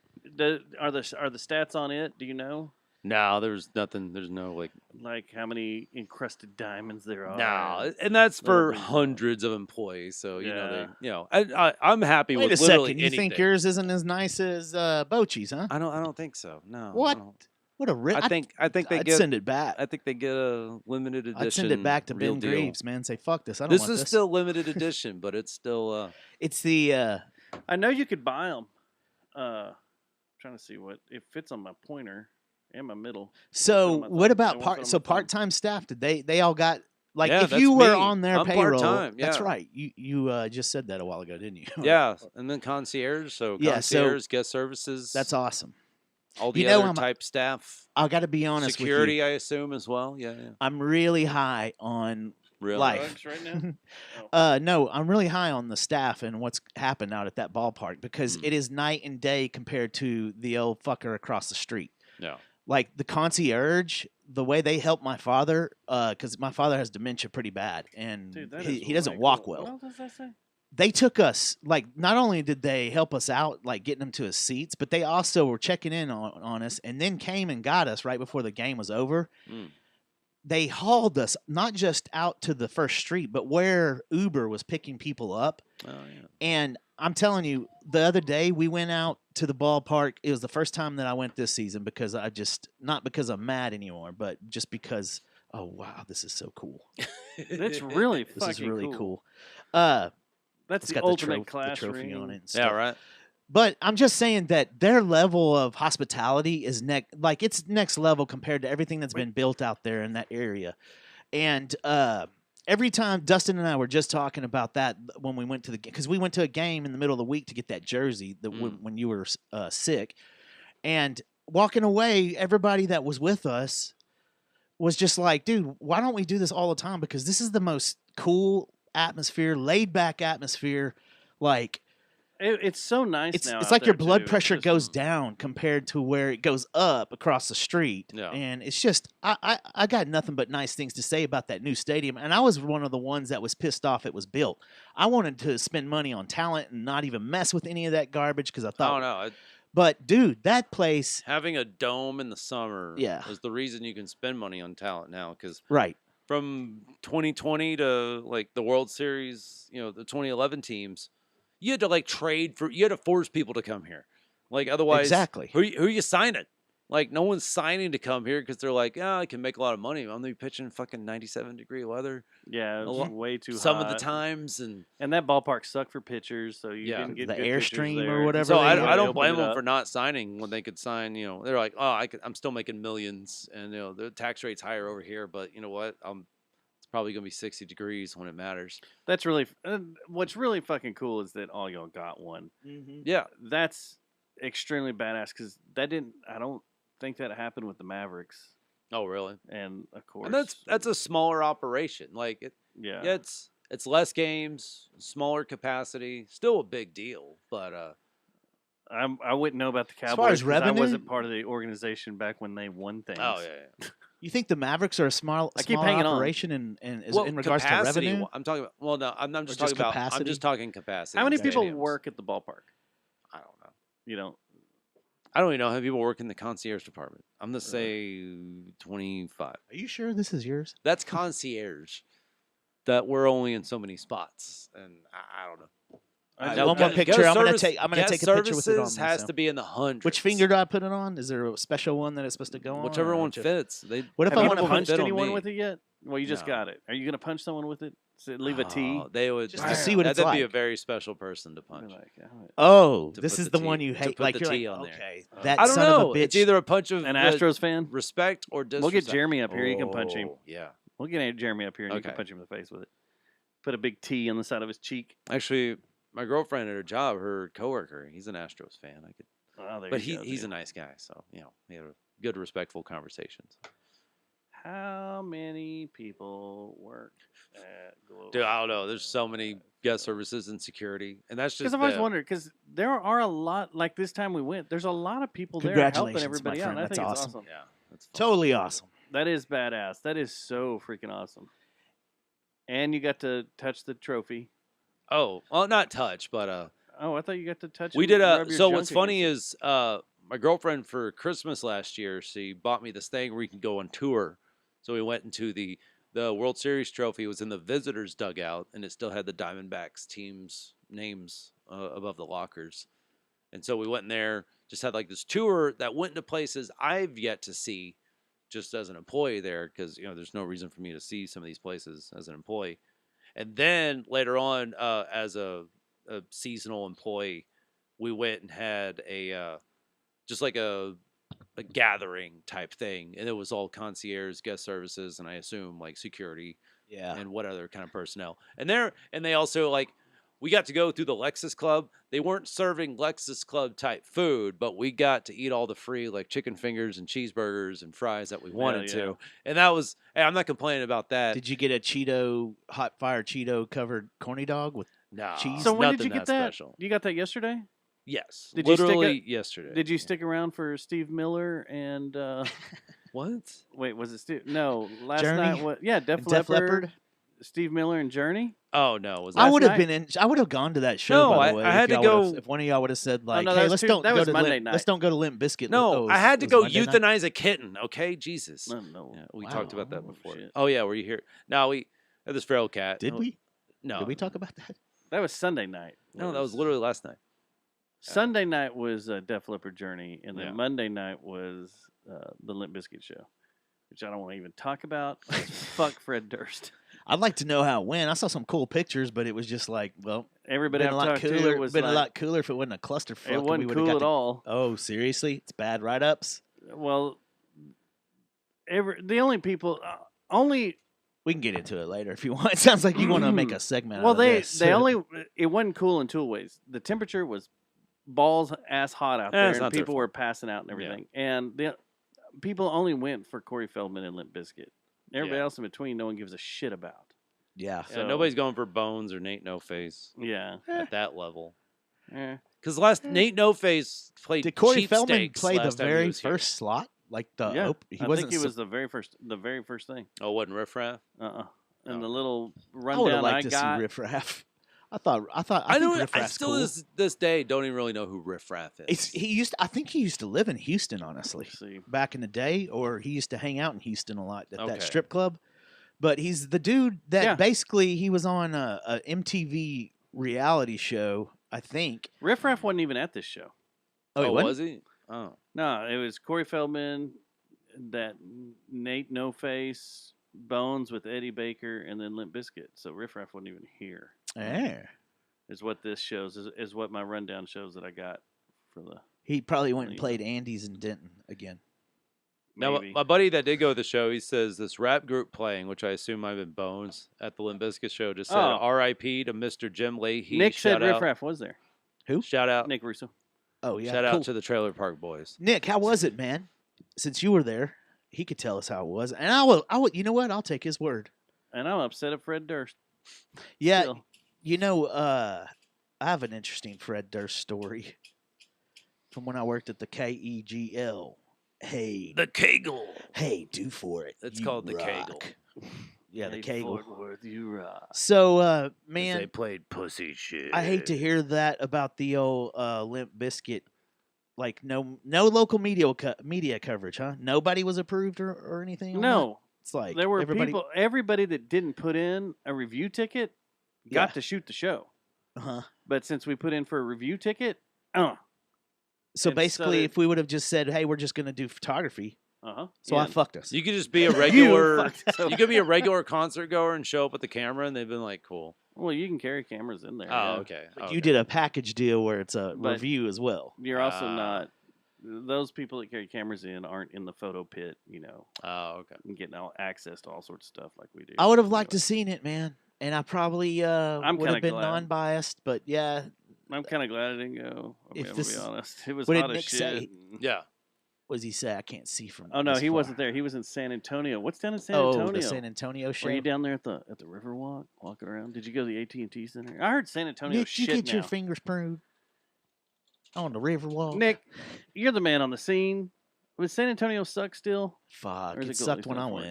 are the stats on it? Do you know? No, there's nothing. There's no Like how many encrusted diamonds there are? no, and that's Little for rings on it. hundreds of employees. So you know Yeah. they, I'm happy Wait with a literally second. You anything. think yours isn't as nice as Bochy's, huh? I don't think so. No. I What? don't. What a rip! I think they I'd get. send it back. I think they get a limited edition. I'd send it back to real Ben deal. Graves, man. Say fuck this. I don't This want is this. still limited edition, but it's still. It's the I know you could buy them. Trying to see what it fits on my pointer and my middle. So on my what thumb. about It won't fit part? on So my thumb. part-time staff? Did they all got like Yeah, if that's you were me. on their I'm payroll? part-time, That's yeah. right. You just said that a while ago, didn't you? Yeah, and then concierge. So Yeah, so- concierge, guest services. That's awesome. all the you know, other I'm- type staff. I got to be honest Security, with you. I assume as well. Yeah, yeah. I'm really high on Really. life. Drugs right now? No, I'm really high on the staff and what's happened out at that ballpark because Mm. it is night and day compared to the old fucker across the street. Yeah. Like the concierge, the way they help my father, because my father has dementia pretty bad, and Dude, that he is doesn't way walk cool. well. What else does that say? They took us like not only did they help us out like getting him to his seats, but they also were checking in on us and then came and got us right before the game was over. Mm. They hauled us not just out to the first street, but where Uber was picking people up. Oh yeah. And I'm telling you, the other day we went out to the ballpark. It was the first time that I went this season because I just not because I'm mad anymore, but just because oh wow, this is so cool. That's really This fucking is really cool. cool. That's It's the got ultimate the class trophy ring. on it. And Yeah. stuff. Right. But I'm just saying that their level of hospitality is it's next level compared to everything that's been built out there in that area. And every time Dustin and I were just talking about that when we went to because we went to a game in the middle of the week to get that jersey when you were sick, and walking away, everybody that was with us was just like, dude, why don't we do this all the time? Because this is the most cool atmosphere, laid back atmosphere. Like, It's so nice it's now. it's out like your there, blood too. pressure Just- goes down compared to where it goes up across the street. Yeah. And it's just I got nothing but nice things to say about that new stadium. And I was one of the ones that was pissed off it was built. I wanted to spend money on talent and not even mess with any of that garbage because I I thought don't know. But dude, that place Having a dome in the summer Yeah. is the reason you can spend money on talent now. Because right. from 2020 to like the World Series, the 2011 teams, you had to you had to force people to come here. Like otherwise, Exactly. Who are you signing? Like no one's signing to come here because they're like, I can make a lot of money. I'm gonna be pitching fucking 97-degree weather Yeah, it was way too some of the hot. times, and that ballpark sucked for pitchers, so you Yeah. didn't get The good pitchers Airstream or there. whatever so they I had. don't opened blame it them up. for not signing when they could sign. They're like, I'm still making millions, and the tax rate's higher over here, but you know what? It's probably gonna be 60 degrees when it matters. That's really what's really fucking cool is that all y'all got one. Yeah, That's extremely badass because I don't think that happened with the Mavericks, oh really? and of course, And that's a smaller operation. Like yeah. it's less games, smaller capacity, still a big deal. But I wouldn't know about the Cowboys. As far as 'cause I revenue? wasn't part of the organization back when they won things. oh yeah. You think the Mavericks are a small I keep smaller hanging on. operation in Well, in regards to capacity, revenue? I'm talking about. Well, no, I'm just just talking about. I'm capacity? just talking capacity. How many in people stadiums. work at the ballpark? I don't know. You know, I don't even know how many people work in the concierge department. I'm gonna say 25. Are you sure this is yours? That's concierge. That we're only in so many spots, and I don't know. One more Guest picture. I'm gonna service- take a guest picture with it on. services has myself. to be in the hundreds. Which finger do I put it on? Is there a special one that it's supposed to go on? Whichever or one just- fits. They, What if have I you want to punched fit on anyone me. with it yet? Well, you just No. got it. Are you gonna punch someone with it? Leave a T. Oh, they would Just to see what it's that'd be a like. very special person to Be punch. like, oh, Oh, to this put is the the one T- you to hate. put Like the you're T like, on there. okay, Oh. that I don't son know. of a bitch. It's either a punch of an Astros fan. respect or We'll get disrespect. Jeremy up here. You can punch him. Oh, Yeah. We'll get Jeremy up here and you Okay. can punch him in the face with it. Put a big T on the side of his cheek. Actually, my girlfriend at her job, her coworker, he's an Astros fan. I could, Oh, there but you go, he's dude. a nice guy, so we had a good, respectful conversations. How many people work at Globe? Dude, I don't know. There's so many guest services and security, and that's just Because I've always the- wondered, because there are a lot, like this time we went, there's a lot of people there helping Congratulations, everybody my out. And I friend. think That's it's awesome. awesome. Yeah, that's fun. Totally awesome. That is badass. That is so freaking awesome. And you got to touch the trophy. Oh, well, not touch, but Oh, I thought you got to touch we it did and a. rub your So junk what's funny against is my girlfriend for Christmas last year, she bought me this thing where you can go on tour. So we went into the World Series trophy was in the visitors dugout, and it still had the Diamondbacks teams names above the lockers. And so we went in there, just had like this tour that went into places I've yet to see, just as an employee there, because there's no reason for me to see some of these places as an employee. And then later on, as a seasonal employee, we went and had a just like a gathering type thing, and it was all concierge, guest services, and I assume like security Yeah. and what other kind of personnel. And they also like we got to go through the Lexus Club. They weren't serving Lexus Club type food, but we got to eat all the free like chicken fingers and cheeseburgers and fries that we wanted yeah. to. And that was hey, I'm not complaining about that. Did you get a hot fire Cheeto covered corny dog with? No, cheese? So when did nothing you get that? special. You got that yesterday? Yes, Did you stick literally it- yesterday. Did you stick around for Steve Miller and What? wait, was it Steve? No, last Journey? night was Def Def Leppard, Leppard? Steve Miller and Journey. Oh no, was I that would have night? been in. I would have gone to that show. No, by I- the way, I if had to y'all would've- go- If one of y'all would have said like, no, that "Hey, was let's two- don't that go was to Monday Limp, night. let's don't go to Limp Biscuit." No, Oh, I had to was go Monday night? euthanize a kitten. Okay, Jesus. No. Yeah, we Wow. talked about that Oh, before. shit. Oh yeah, were you here? No, we had this feral cat. Did we? No, Did we talk about that? That was Sunday night. No, that was literally last night. Sunday night was Def Leppard Journey, and then Yeah. Monday night was the Limp Bizkit show, which I don't want to even talk about. Fuck Fred Durst. I'd like to know how it went. I saw some cool pictures, but it was just like, well, Everybody been a I've lot talked cooler. to was Been like, a lot cooler if it wasn't a clusterfuck. it and we wasn't would've cool got at to- all. Oh, seriously? It's bad write-ups. Well, the only people, only We can get into it later if you want. It sounds like you want to make a segment. well, out of this. they only it wasn't cool in two ways. The temperature was balls ass hot out Yeah, there, it's and not their people fault. were passing out and Yeah. everything. And people only went for Corey Feldman and Limp Bizkit. Everybody Yeah. else in between, no one gives a shit about. Yeah. Yeah, So- nobody's going for Bones or Nate No Face Yeah. at that level. Eh. Because Nate No Face played. Did Corey Cheap Feldman Steaks play the last time he very was here. first slot? Like the Yeah. he I wasn't. think he was the very first thing. Oh, wasn't Riff Raff? And Oh. the little I would rundown have I liked to got. see Riff Raff. I think Riff I Raff's still cool. this day don't even really know who Riff Raff is. I think he used to live in Houston, honestly, Let's see. back in the day, or he used to hang out in Houston a lot at Okay. that strip club. But he's the dude that Yeah. basically he was on a MTV reality show, I think. Riff Raff wasn't even at this show. Oh, he oh, wasn't? was he? Oh, No, it was Corey Feldman, that Nate No Face, Bones with Eddie Baker, and then Limp Bizkit. So Riff Raff wasn't even here. Yeah. Is what this shows. Is what my rundown shows that I got for the. He probably went and Yeah. played Andy's in Denton again. now Maybe. my buddy that did go to the show, he says this rap group playing, which I assume might have been Bones at the Limp Bizkit show, just said Oh. R.I.P. to Mr. Jim Leahy. Nick said shout Riff out, Raff was there. Shout out, Nick Russo. Oh yeah. shout cool. out to the Trailer Park Boys. Nick, how was it, man? Since you were there, he could tell us how it was. And I will you know what? I'll take his word. And I'm upset at Fred Durst. Yeah, Still. you know, I have an interesting Fred Durst story from when I worked at the KEGL. Hey, Kegel. hey, do for it. It's you called the rock. Kegel. Yeah, the Hey, Kegel. Fort Worth, you rock. So, man, They played pussy shit. I hate to hear that about the old Limp Bizkit. Like no local media coverage, huh? Nobody was approved or anything. On that? No, It's like there were everybody. everybody that didn't put in a review ticket got Yeah. to shoot the show. Uh-huh. But since we put in for a review ticket, So and basically, so if we would have just said, "Hey, we're just going to do photography," so I fucked us. You could just be a regular. fucked up. You could be a regular concert goer and show up with the camera, and they've been like, "Cool." Well, you can carry cameras in there. Oh, yeah. okay. Like okay. you did a package deal where it's a But- review as well. You're also Ah. not. Those people that carry cameras in aren't in the photo pit, Oh, okay. and getting all access to all sorts of stuff like we do. I would have liked to Anyway, seen it, man, and I probably I'm would have kinda been glad. non-biased. But yeah, I'm kind of glad I didn't go. I'm If gonna this- be honest. It was what did hot as Nick shit. say? Yeah. what does he say? I can't see from. Oh no, this he far. wasn't there. He was in San Antonio. What's down in San Oh, Antonio? the San Antonio show. Were you down there at the Riverwalk, walking around? Did you go to the AT&T Center? I heard San Antonio Nick, you shit get now. your fingers pruned on the Riverwalk. Nick, you're the man on the scene. Would San Antonio suck still? Fuck, Or is it it good? sucked It's when not I for you.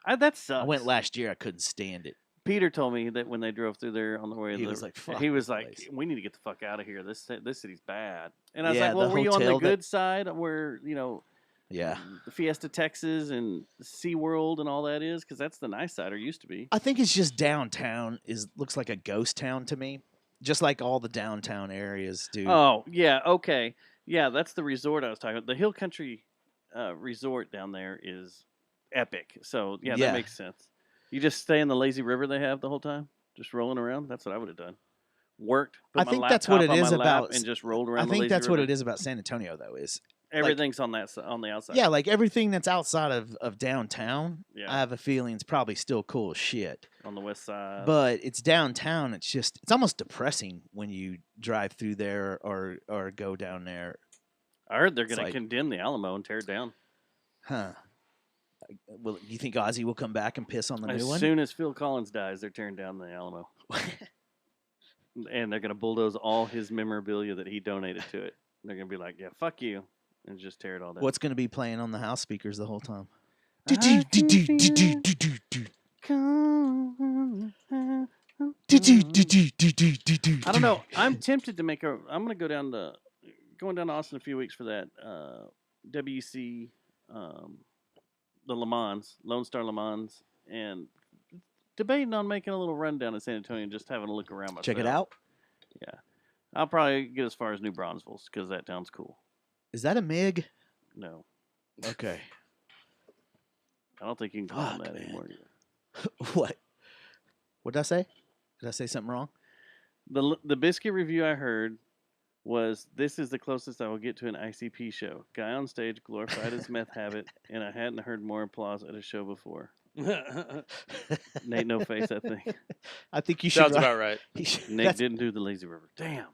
went. That sucks. I went last year. I couldn't stand it. Peter told me that when they drove through there on the way, He was like, "Fuck he was this like, place." we need to get the fuck out of here. This city's bad. And I was Yeah, like, well, the were you on the hotel that- good side where Yeah, the Fiesta Texas and SeaWorld and all that is? Because that's the nice side, or used to be. I think it's just downtown looks like a ghost town to me, just like all the downtown areas do. Oh yeah, okay, yeah, that's the resort I was talking about. The Hill Country resort down there is epic. So yeah, Yeah. that makes sense. You just stay in the lazy river they have the whole time, just rolling around. That's what I would have done. Worked. Put I my think that's what laptop it on is my lap about- and just rolled around. I the think lazy that's what river. it is about San Antonio, though. Is Everything's on the outside. yeah, like everything that's outside of downtown. Yeah. I have a feeling it's probably still cool as shit. On the west side. But it's downtown. It's almost depressing when you drive through there or go down there. I heard they're it's going like- to condemn the Alamo and tear it down. Huh. Well, you think Ozzy will come back and piss on the As new one? soon as Phil Collins dies, they're tearing down the Alamo. And they're going to bulldoze all his memorabilia that he donated to it. They're going to be like, yeah, fuck you. And just tear it all down. What's going to be playing on the house speakers the whole time? I can feel I don't know. I'm tempted to make I'm going to going down to Austin in a few weeks for that WC, the Le Mans, Lone Star Le Mans, and debating on making a little run down in San Antonio and just having a look around myself. Check it out. Yeah. I'll probably get as far as New Braunfels because that town's cool. Is that a MiG? No, Okay. I don't think you can call them Fuck, that man. anymore. What? What did I say? Did I say something wrong? The biscuit review I heard was, this is the closest I will get to an ICP show. Guy on stage glorified his meth habit, and I hadn't heard more applause at a show before. Nate No Face, I think. I think you should. Sounds about right. Nick That's- didn't do the lazy river. Damn.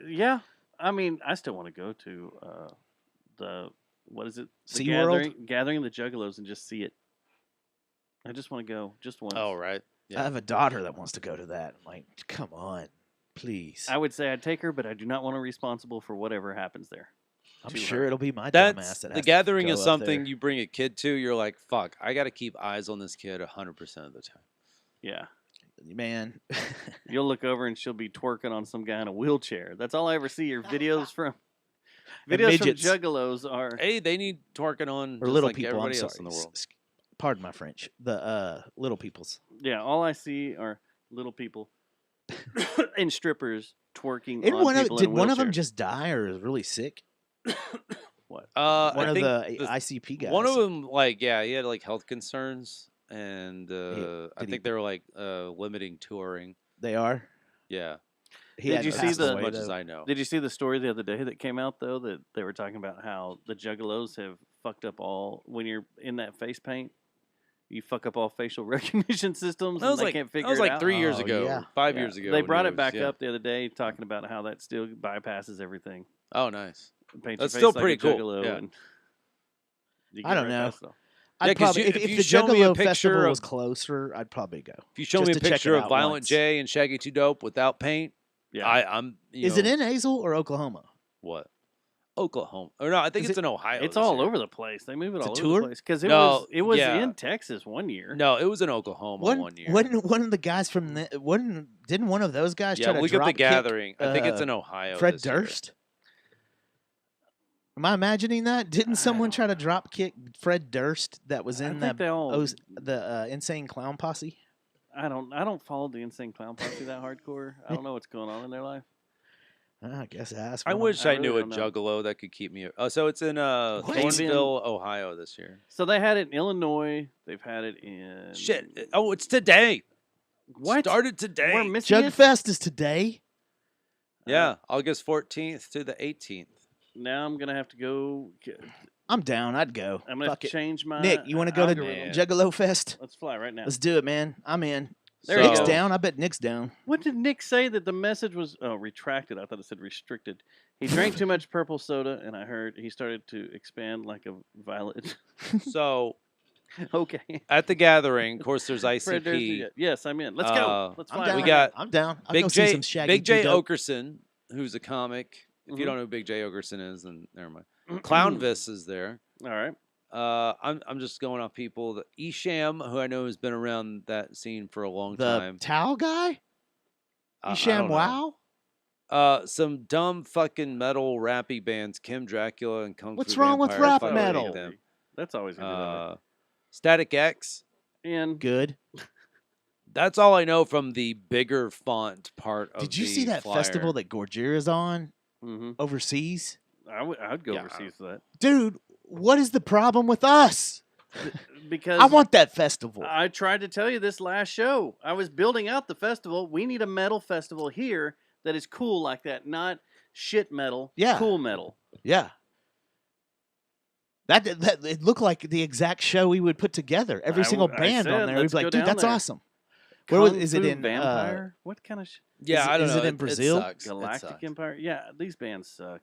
Yeah. I mean, I still want to go to what is it? The SeaWorld? Gathering of the Juggalos and just see it. I just want to go just once. Oh, right. I have a daughter that wants to go to that. I'm like, come on, please. I would say I'd take her, but I do not want her responsible for whatever happens there. I'm to sure her. it'll be my dumb ass That's that the has to gathering go is up something there. you bring a kid to. You're like, fuck, I got to keep eyes on this kid 100% of the time. Yeah. Man, You'll look over and she'll be twerking on some guy in a wheelchair. That's all I ever see. Are videos from And videos from midgets. Juggalos are. Hey, they need twerking on or just little like people. I'm everybody sorry. else in the world. Pardon my French. The little peoples. Yeah, all I see are little people and strippers twerking And on one of people did in one of them wheelchairs. just die or is really sick? What? One I of think the ICP guys. one of them, like, yeah, he had like health concerns, and I did he- think they were like limiting touring. They are. Yeah, He Did hadn't you see passed the- as away, much as though. I know. Did you see the story the other day that came out though that they were talking about how the Juggalos have fucked up all when you're in that face paint, you fuck up all facial recognition systems That and was they like can't figure that was it like out. 3 years Oh, ago, yeah. or 5 Yeah. years ago. They brought news, it back yeah. up the other day talking about how that still bypasses everything. Oh, nice. Paint That's your still face like pretty a cool, Juggalo yeah. and you I get don't right know. past it all. I'd Yeah, 'cause probably, you- if if the you show me a Juggalo picture festival was of- closer, I'd probably go. If you show Just me a to check it picture of out Violent once. J and Shaggy 2 Dope without paint, Yeah. I'm. You Is know, it in Hazel or Oklahoma? what? Oklahoma? Or no, I think Is it's in Ohio. It's this all year. over the place. They move it It's a all tour? over the place because No, it was yeah. in Texas one year. No, it was in Oklahoma one year. Wasn't one of the guys from didn't one of those guys Yeah, try to look at drop the kick, gathering. I think it's in uh, Ohio. Fred this year. Durst? Am I imagining that? Didn't someone try to drop kick Fred Durst that was I in think that they all. the Insane Clown Posse? I don't follow the Insane Clown Posse that hardcore. I don't know what's going on in their life. I guess ask. I one. wish I I, knew really a don't know. Juggalo that could keep me. Oh, so it's in Thornville, Ohio this year. So they had it in Illinois. They've had it in Shit. Oh, it's today. What? Started today. We're missing it? Jugfest is today. Yeah, August 14th to the 18th. Now I'm gonna have to go. I'm down. I'd go. I'm gonna have Fuck to it. change my Nick, you want to go to algorithm. Juggalo Fest? Let's fly right now. Let's do it, man. I'm in. There you Nick's go. down. I bet Nick's down. What did Nick say that the message was? Oh, retracted. I thought it said restricted. He drank too much purple soda, and I heard he started to expand like a violet. So Okay. at the gathering, of course, there's Fred Durst, ICP. yes, I'm in. Let's go. Let's I'm fly. down. We got I'm down. I'll Big go see J, some Shaggy Big J 2 Dope. Okerson, who's a comic. If you Mhm. don't know who Big J Okerson is, then never mind. Clownvis is there. All right. I'm just going off people. The Esham, who I know has been around that scene for a long The time. Towel guy? I Isham don't know. Wow? Some dumb fucking metal rappy bands, Kim Dracula and Kung What's Fu wrong with Vampire. I rap fucking hate metal? them. That's always gonna be that way. Static X. And Good. That's all I know from the bigger font part of Did you the see that flyer. festival that Gorgira's on hmm overseas? I'd go Yeah. overseas for that Dude, what is the problem with us? because I want that festival. I tried to tell you this last show. I was building out the festival. We need a metal festival here that is cool like that, not shit metal. Yeah. Cool metal. Yeah. That it looked like the exact show we would put together. Every single I band said, on there. We'd let's be go like, dude, down that's there. awesome. Where was, Kung is it Fu in Vampire? What kind of Yeah, I don't is know. it in Brazil? sucks. It Galactic sucks. Empire? Yeah, these bands suck.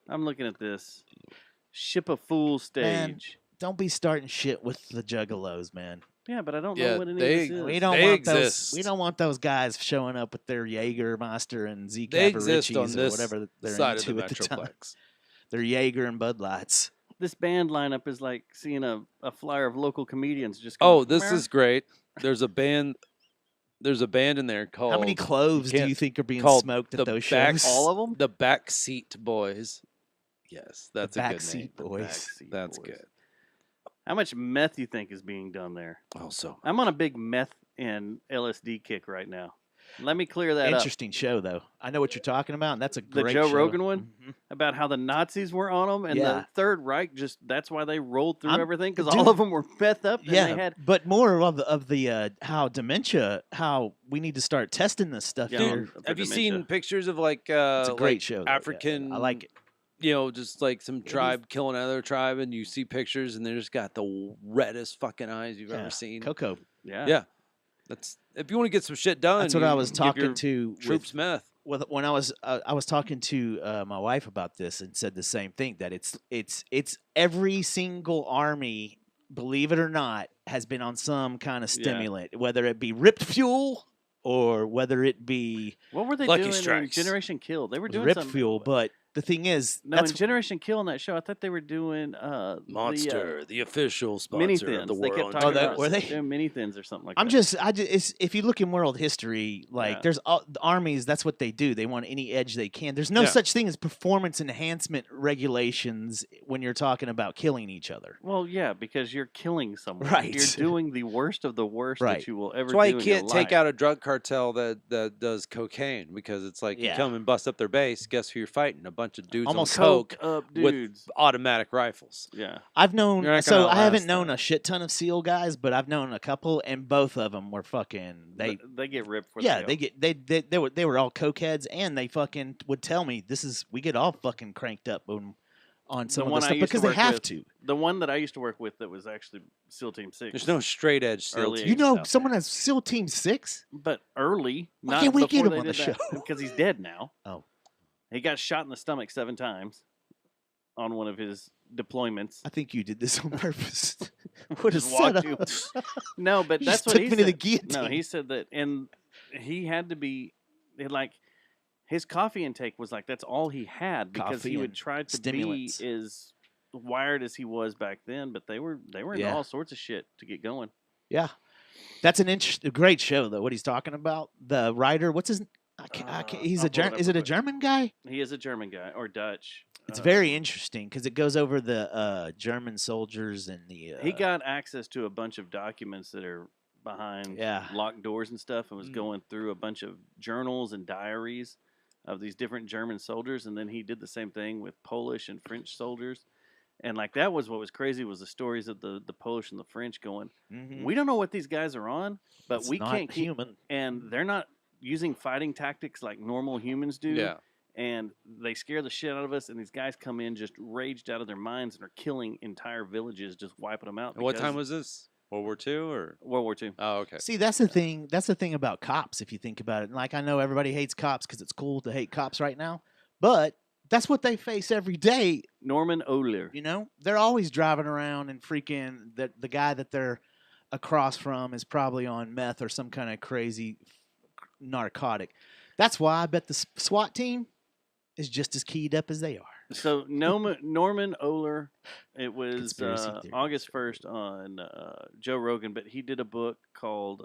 I'm looking at this. Ship a Fool Man. stage. Don't be starting shit with the Juggalos, man. Yeah, but I don't Yeah, know what any they- of this is. We don't They want exist. those. We don't want those guys showing up with their Jägermeister and Z They exist on Caparicis or this whatever they're side of the into at the time. Metroplex. They're Jaeger and Bud Lights. This band lineup is like seeing a flyer of local comedians just Oh, going, this "Meow." is great. There's a band. There's a band in there called How many cloves do can't- you think are being called smoked the at those back- shows? all of them? the Backseat Boys. Yes, that's a good name. Backseat Boys. Backseat That's Boys. good. How much meth do you think is being done there? Also, I'm on a big meth and LSD kick right now. Let me clear that up. Interesting show, though. I know what you're talking about, and that's a The great Joe show. Rogan one? Mhm. About how the Nazis were on them and Yeah. the Third Reich that's why they rolled through I'm- everything because dude, all of them were meth up and Yeah, they had but more of the how dementia, how we need to start testing this stuff Yeah, here. for have you dementia. seen pictures of like It's a great like show. though, yeah. African? I like it. You know, just like some tribe killing another tribe, and you see pictures, and they just got the reddest fucking eyes you've Yeah. ever seen. Coco. Yeah. Yeah. That's if you want to get some shit done. That's what you I was give talking your to troops meth. when I was talking to my wife about this and said the same thing, that it's every single army, believe it or not, has been on some kind of stimulant, whether it be ripped fuel or whether it be What were they Lucky doing in Strikes. Generation Kill? They were doing ripped something. fuel. But the thing is, No, that's in Generation Kill on that show, I thought they were doing Monster, the official mini sponsor of thins. the They world. kept talking that- about were they? doing mini thins or something like I'm that. if you look in world history, like Yeah. there's the armies, that's what they do. They want any edge they can. There's no Yeah. such thing as performance enhancement regulations when you're talking about killing each other. Well, yeah, because you're killing someone. Right. You're doing the worst of the worst Right. that you will ever That's why do you in your can't take life. out a drug cartel that does cocaine, because it's like Yeah. you come and bust up their base. Guess who you're fighting? A bunch of dudes Almost on coke up with dudes. automatic rifles. Yeah. I've known, You're not so gonna I haven't outlast known that. a shit ton of SEAL guys, but I've known a couple, and both of them were fucking. They get ripped for Yeah, the they get they were all cokeheads, and they fucking would tell me we get all fucking cranked up on some of one the I stuff used to because they work have with, to. The one that I used to work with that was actually SEAL Team 6. There's no straight edge SEAL Early teams You know, out someone has SEAL Team 6. But early. Why not can't we get before him they on the did that, show? Because he's dead now. Oh. He got shot in the stomach 7 times on one of his deployments. I think you did this on purpose. What a Just walked setup. No, but You that's just what took he me to the said. guillotine. No, he said that, and he had to be like his coffee intake was like that's all he had because Coffee he would and try to stimulants. be as wired as he was back then. But they were into Yeah. all sorts of shit to get going. Yeah, that's a great show though. What he's talking about, the writer, what's his? I can't, he's I'll a pull it up Is it real a quick. German guy? He is a German guy or Dutch. It's very interesting because it goes over the German soldiers and the. He got access to a bunch of documents that are behind Yeah. locked doors and stuff, and was going through a bunch of journals and diaries of these different German soldiers, and then he did the same thing with Polish and French soldiers. And like that was what was crazy was the stories of the Polish and the French going, Mhm. we don't know what these guys are on, but It's we not can't keep, human. and they're not using fighting tactics like normal humans do. Yeah. And they scare the shit out of us, and these guys come in just raged out of their minds and are killing entire villages, just wiping them out. And what because- time was this? World War II or World War II? Oh, okay. See, that's the thing. That's the thing about cops. If you think about it, like I know everybody hates cops because it's cool to hate cops right now, but that's what they face every day. Norman Ohler. You know, they're always driving around and freaking the guy that they're across from is probably on meth or some kind of crazy narcotic. That's why I bet the SWAT team is just as keyed up as they are. So Norman Ohler, it was Conspiracy theory. August 1st on Joe Rogan, but he did a book called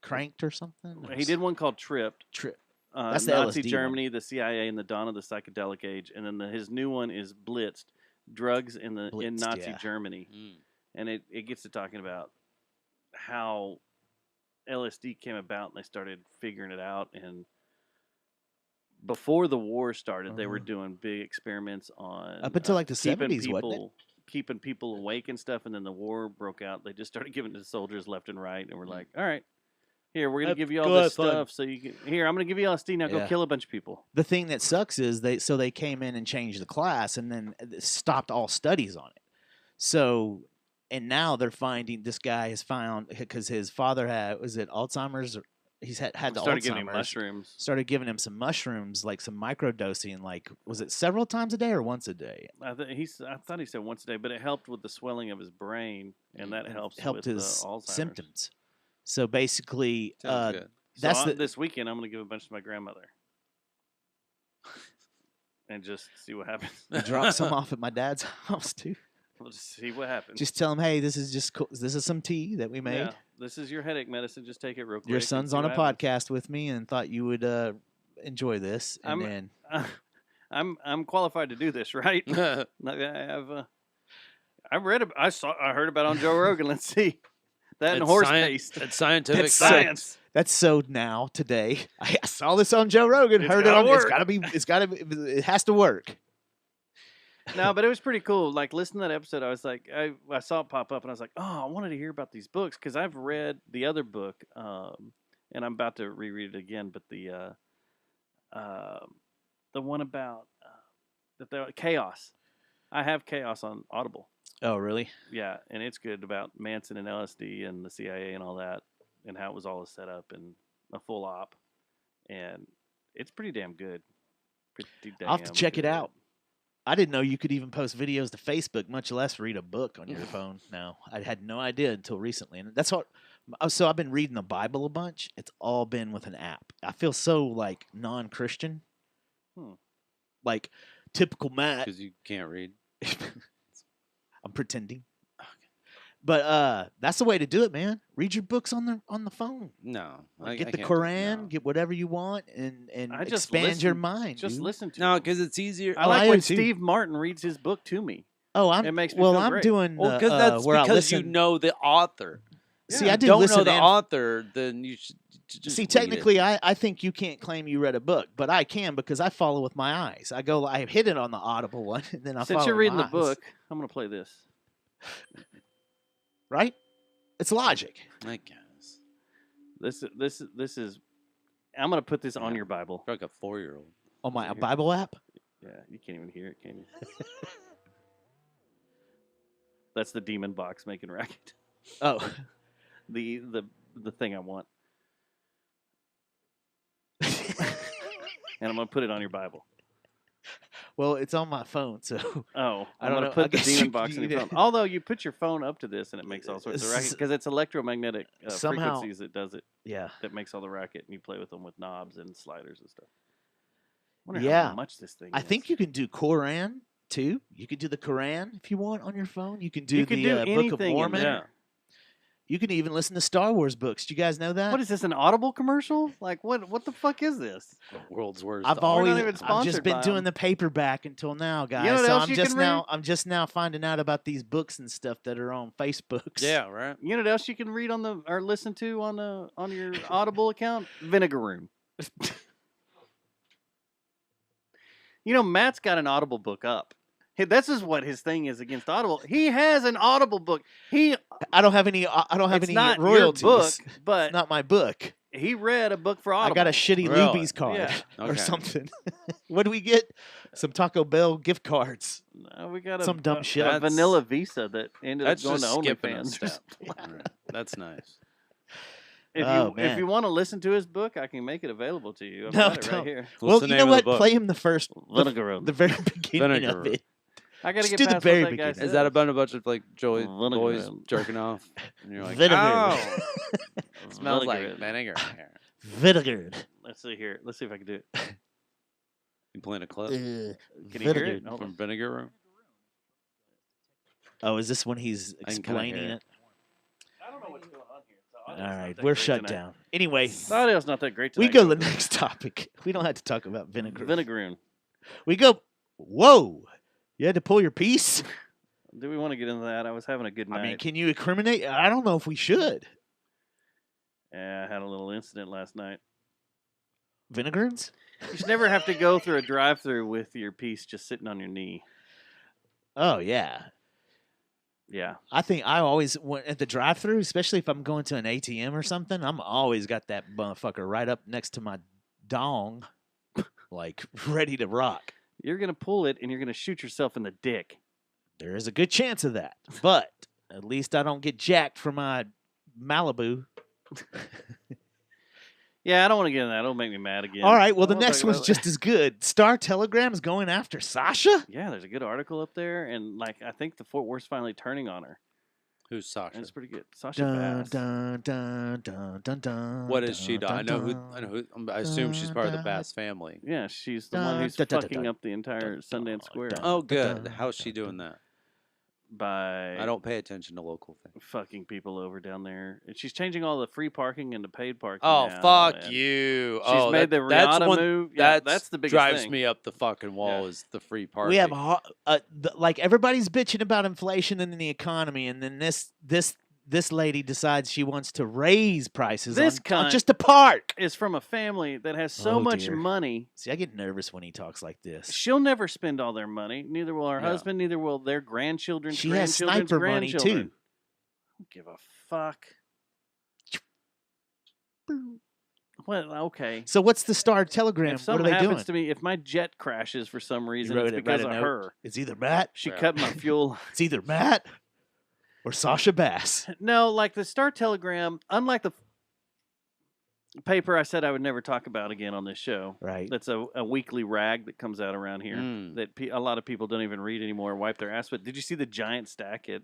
Cranked or something. he did one called Tripped. Trip. That's the Nazi LSD one. Germany, the CIA, and the dawn of the psychedelic age, and then his new one is Blitzed, drugs in Blitzed, Nazi yeah. Germany, and it gets to talking about how LSD came about, and they started figuring it out, and before the war started, they were doing big experiments on Up until, like, the keeping 70s, wasn't it? keeping people awake and stuff, and then the war broke out. They just started giving it to soldiers left and right, and we're like, all right. Here, we're gonna Have- give you all go this have fun. stuff, so you can. Here, I'm gonna give you LSD. Now go Yeah. kill a bunch of people. The thing that sucks is they came in and changed the class and then stopped all studies on it. So and now they're finding this guy has found because his father had Alzheimer's. Or he's had the Started giving him Alzheimer's. mushrooms. Started giving him some mushrooms, like some microdosing. Like was it several times a day or once a day? I thought he said once a day, but it helped with the swelling of his brain, and that helped Helped with his Alzheimer's. symptoms. So basically, Sounds good. that's so the this weekend I'm gonna give a bunch to my grandmother, and just see what happens. drop some off at my dad's house too. We'll just see what happens. Just tell him, hey, this is just cool. This is some tea that we made. Yeah, this is your headache medicine. Just take it real quick. Your and son's see on a what happens. podcast with me and thought you would enjoy this. And then I'm qualified to do this, right? Like, I heard about it on Joe Rogan. Let's see that and It's horse science- paste. It's scientific That's fact. Science. that's so now today. I saw this on Joe Rogan. It's heard it gotta on. It's work. gotta be. It's gotta be. It has to work. No, but it was pretty cool. Like listening to that episode, I was like, I saw it pop up, and I was like, oh, I wanted to hear about these books because I've read the other book, and I'm about to reread it again. But the one about Chaos. I have Chaos on Audible. Oh, really? Yeah, and it's good about Manson and LSD and the CIA and all that. and how it was all set up and a full op, and it's pretty damn good. I'll have to check it good. out. I didn't know you could even post videos to Facebook, much less read a book on your phone. Now, I had no idea until recently, and that's what. So I've been reading the Bible a bunch. It's all been with an app. I feel so like non-Christian, like typical Matt. Because you can't read. I'm pretending. But that's the way to do it, man. Read your books on the phone. No. Get I the can't Quran, no. get whatever you want, and I just expand your listen- mind. Just dude. listen to. No, him. because it's easier. I like I when am too. Steve Martin reads his book to me. Oh, It makes me well. feel I'm great. doing Well, because that's where I because you listen. know the author. See, Yeah. I If do you don't listen know the and- author, then you should just See, read it. technically, I think you can't claim you read a book, but I can because I follow with my eyes. I hit it on the Audible one, and then I follow. Since you're with reading my the eyes. book, I'm gonna play this. Right? It's logic. I guess. This is. I'm gonna put this on your Bible. You're like a 4-year-old. On my Here. Bible app. Yeah, you can't even hear it, can you? That's the demon box making racket. Oh, The thing I want, and I'm gonna put it on your Bible. well, it's on my phone, so Oh, I I'm don't gonna know. put I the guess demon you box in need your it. phone. Although you put your phone up to this and it makes all sorts of racket S- because it's electromagnetic somehow- frequencies that does it. yeah. That makes all the racket, and you play with them with knobs and sliders and stuff. Wonder Yeah. how much this thing. I is. think you can do Quran too. You could do the Quran if you want on your phone. You can do you can the do Book of anything in Mormon. there. You can even listen to Star Wars books. Do you guys know that? What is this? An Audible commercial? Like what the fuck is this? The world's worst. I've author. always even I've sponsored just been by doing 'em. the paperback until now, guys. know what so else I'm you just can now read? I'm just now finding out about these books and stuff that are on Facebooks. Yeah, right. You know what else you can read on the or listen to on your Audible account? Vinegar Room. You know, Matt's got an Audible book up. Hey, this is what his thing is against Audible. He has an Audible book. I don't have any. I don't have It's any not royalties. your book, It's but not my book. he read a book for I Audible. got a shitty Really? Luby's card Yeah. or Okay. something. What do we get? Some Taco Bell gift cards. No, we got Some dumb shit. a That's- vanilla Visa that ended up That's going just to skipping a OnlyFans. step. Right. That's nice. If Oh, if man. you want to listen to his book, I can make it available to you. I've No, got it right don't. here. What's Well, the you name know of the what? book? Play him the first, Vinegar Room. the very beginning Vinegar of Room. it. I got to Just get do the past very what that guy beginning. said. Is that a bunch of like Joey Vinegar boys Room. jerking off? And you're like, Vinegar. oh, it smells Vinegar. like vinegar. Here. Vinegar. Let's see here. Let's see if I can do it. You playing a clip Can you hear it? Vinegar. Hold from on. Vinegar Room? Oh, is this when he's I can kinda hear explaining it. it? I don't know what's going on here. So All audio's not right, that we're great shut tonight. down. Anyway, The audio's not that great we tonight. go to the next topic. We don't have to talk about vinegar. Vinegar Room. We go. Whoa! You had to pull your piece. Do we want to get into that? I was having a good night. I mean, can you incriminate? I don't know if we should. Yeah, I had a little incident last night. Vinegarins? You should never have to go through a drive-through with your piece just sitting on your knee. Oh yeah. Yeah. I think I always went at the drive-through, especially if I'm going to an ATM or something. I'm always got that motherfucker right up next to my dong, like ready to rock. You're going to pull it and you're going to shoot yourself in the dick. There is a good chance of that, but at least I don't get jacked for my Malibu. Yeah, I don't want to get into that. It'll make me mad again. All right, well, I the won't next talk one's about it. just as good. Star Telegram's going after Sasha? Yeah, there's a good article up there, and like I think the Fort Worth's finally turning on her. Who's Sasha? And it's pretty good. Sasha Dun, Bass. dun, dun, dun, dun, dun, What is she? dun, I know who. dun, I know who. I assume she's part of the dun, Bass family. Yeah, she's the Dun, one who's dun, dun, dun, fucking dun, up the entire dun, Sundance Square dun. Oh, Dun, good. dun, How's she dun, doing that? by I don't pay attention to local things. fucking people over down there. And she's changing all the free parking into paid parking. Oh, now, fuck and you! She's Oh, made the that's Rihanna one, move. Yeah, that's the biggest drives thing. me up the fucking wall. Yeah. Is the free parking? We have like everybody's bitching about inflation and the economy, and then this lady decides she wants to raise prices This on cunt- just a park. Is from a family that has so Oh, much dear. money. See, I get nervous when he talks like this. She'll never spend all their money. Neither will her No. husband. Neither will their grandchildren's She has grandchildren's sniper money grandchildren. too. Don't give a fuck. Well, okay. So what's the Star Telegram? If What are something they happens doing? to me, if my jet crashes for some reason, wrote it's it- because write of a note? her. It's either Matt. She Yeah. cut my fuel. It's either Matt or Sasha Bass. No, like the Star Telegram, unlike the paper I said I would never talk about again on this show. Right. That's a weekly rag that comes out around here that a lot of people don't even read anymore, wipe their ass. But did you see the giant stack at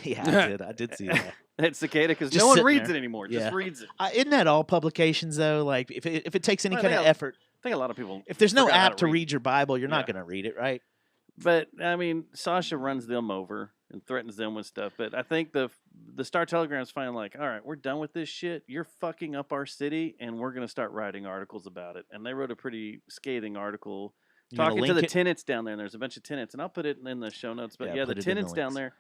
Yeah, I did. I did see that. at Cicada? Because Just no one sitting reads there. it anymore. Yeah. Just reads it. Isn't that all publications though? Like if it takes any Well, kind they of have- effort, I think a lot of people. if there's no forgot how app to read your Bible, you're not Yeah. going to read it, right? But I mean, Sasha runs them over and threatens them with stuff. But I think the Star Telegram's finally like, all right, we're done with this shit. You're fucking up our city, and we're gonna start writing articles about it. And they wrote a pretty scathing article You gonna talking to link the it? tenants down there. And there's a bunch of tenants, and I'll put it in the show notes. But Yeah, yeah, the put it in the tenants down links.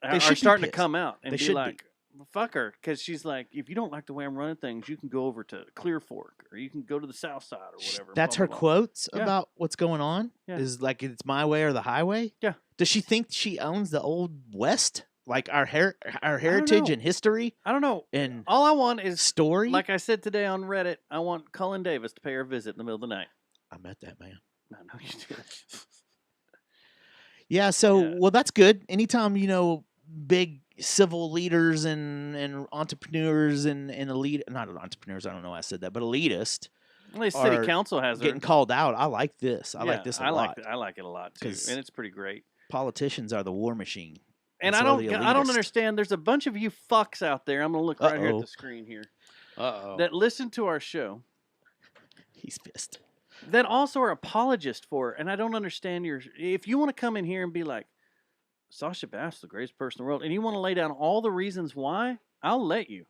there They should are be starting to pissed. come out and They be should be. like, fuck her, because she's like, if you don't like the way I'm running things, you can go over to Clear Fork or you can go to the South Side or whatever. That's blah, her blah, blah. quotes Yeah. about what's going on. Yeah. Is like it's my way or the highway. Yeah. Does she think she owns the old West, like our heritage know. and history I don't know. and All I want is, story? like I said today on Reddit, I want Cullen Davis to pay her a visit in the middle of the night. I met that man. No, you didn't. Yeah. So Yeah. well, that's good. Anytime big civil leaders and entrepreneurs and elite, not entrepreneurs. I don't know why I said that, but elitist At least city are council has her. getting called out. I like this. I like this a lot. I like it a lot too, 'Cause and it's pretty great. Politicians are the war machine. And so I are the don't elitist. understand. There's a bunch of you fucks out there. I'm gonna look right here at Uh-oh. the screen here Uh-oh. that listen to our show He's pissed. that also are apologists for it. And I don't understand your. If you want to come in here and be like, Sasha Bass, the greatest person in the world, and you want to lay down all the reasons why, I'll let you.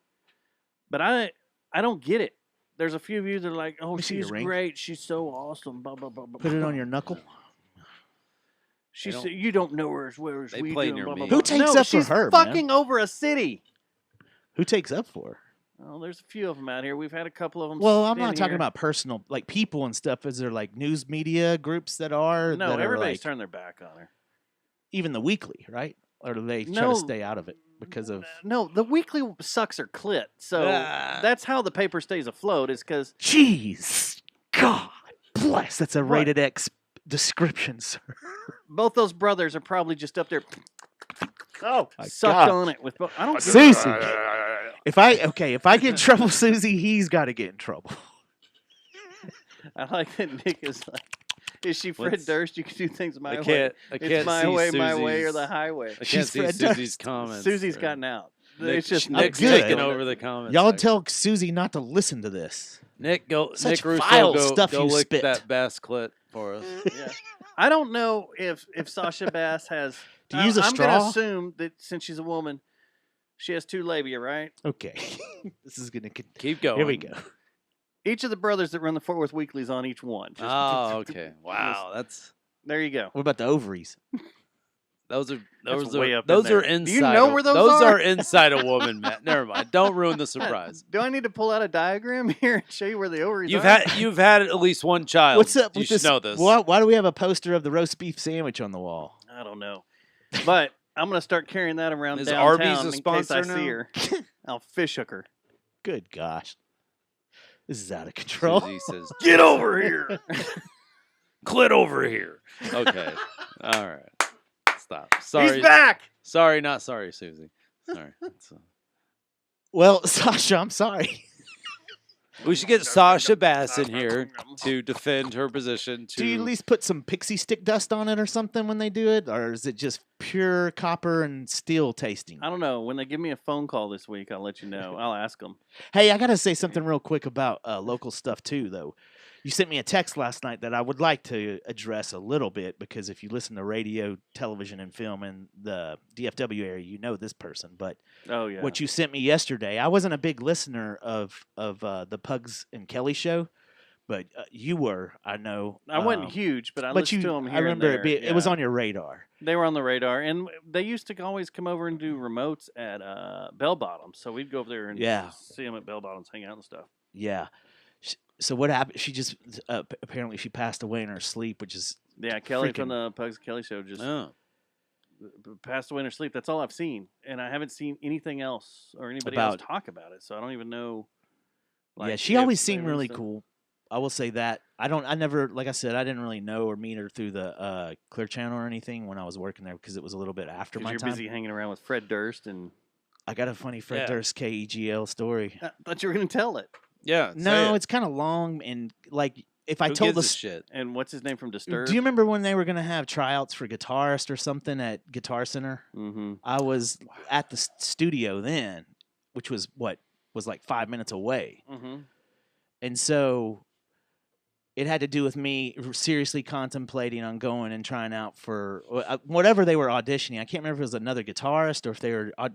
But I don't get it. There's a few of you that are like, oh, me see your she's ring. great, she's so awesome, blah blah blah blah. Put it blah. on your knuckle. She They said, "You don't know her as well as They we play do." near Blah, blah, me. blah. Who takes no, up for she's her, man? fucking over a city. Who takes up for her? Oh, there's a few of them out here. We've had a couple of them. Well, I'm not talking about personal, like people and stuff. Is there like news media groups that are? No, that are everybody's like, turned their back on her. even the weekly, right? Or do they try No. to stay out of it because of? No, the weekly sucks her clit. So Ah. that's how the paper stays afloat. Is because Jeez, God bless. That's a What? rated X description, sir. both those brothers are probably just up there. Oh, my sucked God. on it with. I don't. Susie. If I get in trouble, Susie, he's got to get in trouble. I like that Nick is like. Is she Fred What's- Durst? You can do things my I way. can't. I It's can't my see way, my way, or Susie's- the highway. I can't She's see Fred Susie's Durst. comments. Susie's or- gotten out. Nick, It's just Nick's good. taking over the comments. Y'all section. tell Susie not to listen to this. Nick, go. Such Nick Russo, vile go, stuff go you lick spit. that bass clit for us. Yeah. I don't know if Sasha Bass has. Do you use a I'm straw? gonna assume that since she's a woman, she has 2 labia, right? Okay, this is gonna. Keep going. Here we go. Each of the brothers that run the Fort Worth Weeklies on each one. Just- Oh, okay. Wow, that's There you go. What about the ovaries? those are That's those way are up in those there. are Do inside. you know a- where those those are? are inside a woman, Matt. Never mind. Don't ruin the surprise. Do I need to pull out a diagram here and show you where the ovaries You've are? had at least one child. What's up You with should this? know this. Why do we have a poster of the roast beef sandwich on the wall? I don't know. But I'm going to start carrying that around Is downtown Arby's a in case sponsor I now? see her. I'll fish hook her. Good gosh, this is out of control. Susie says, Get over here. "Clit over here." Okay. All right. Stop. Sorry. He's back. Sorry, not sorry, Susie. Sorry. Well, Sasha, I'm sorry. We should get Sasha Bass in here to defend her position. Do you at least put some pixie stick dust on it or something when they do it, or is it just pure copper and steel tasting? I don't know. When they give me a phone call this week, I'll let you know. I'll ask them. Hey, I gotta say something real quick about local stuff too, though. You sent me a text last night that I would like to address a little bit because if you listen to radio, television, and film in the DFW area, you know this person. But Oh, yeah. what you sent me yesterday, I wasn't a big listener of the Pugs and Kelly show, but you were. I know. I wasn't huge, but I but listened you, to them here I remember and it. there. It was yeah. on your radar. They were on the radar, and they used to always come over and do remotes at Bell Bottoms. So we'd go over there and Yeah. see them at Bell Bottoms, hang out and stuff. Yeah. So what happened? She just apparently she passed away in her sleep, which is Yeah, Kelly from Freaking- the Pugs and Kelly show just Oh. passed away in her sleep. That's all I've seen, and I haven't seen anything else or anybody About- else talk about it. So I don't even know. yeah. She if always they seemed were really still- cool. I will say that. I never, like I said, I didn't really know or meet her through the Clear Channel or anything when I was working there because it was a little bit after 'Cause my you're time. busy hanging around with Fred Durst, and I got a funny Fred Yeah. Durst KEGL story. I thought you were going to tell it. Yeah. No, it's kind of long and like if I Who told gives a the shit. And what's his name from Disturbed? Do you remember when they were going to have tryouts for guitarist or something at Guitar Center? Mm-hmm. I was at the studio then, which was like 5 minutes away. Mm-hmm. And so it had to do with me seriously contemplating on going and trying out for whatever they were auditioning. I can't remember if it was another guitarist or if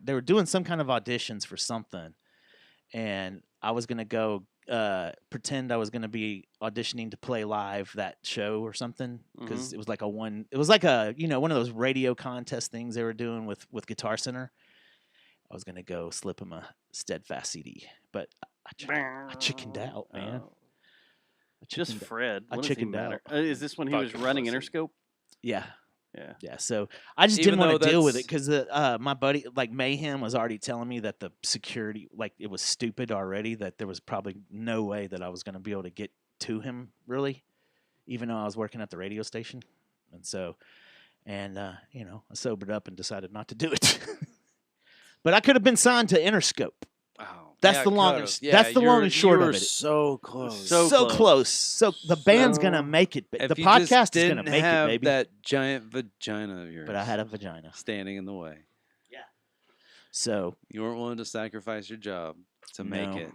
they were doing some kind of auditions for something. And I was going to go pretend I was going to be auditioning to play live that show or something because it was like one of those radio contest things they were doing with Guitar Center. I was going to go slip him a Steadfast CD, but I chickened out, man. Just Fred. I What does he chickened matter? out. Is this when he was running Interscope? Yeah. Yeah. Yeah, so I just Even didn't want though to deal with it that's- because my buddy, like Mayhem, was already telling me that the security, like it was stupid already, that there was probably no way that I was going to be able to get to him, really, even though I was working at the radio station. And so, I sobered up and decided not to do it. But I could have been signed to Interscope. Oh, That's the long and short of it. So close. So close. So the band's gonna make it. The If you podcast just is gonna didn't make it, have baby. that giant vagina of yours. But I had a vagina. standing in the way. So You weren't willing to sacrifice your job to make No. it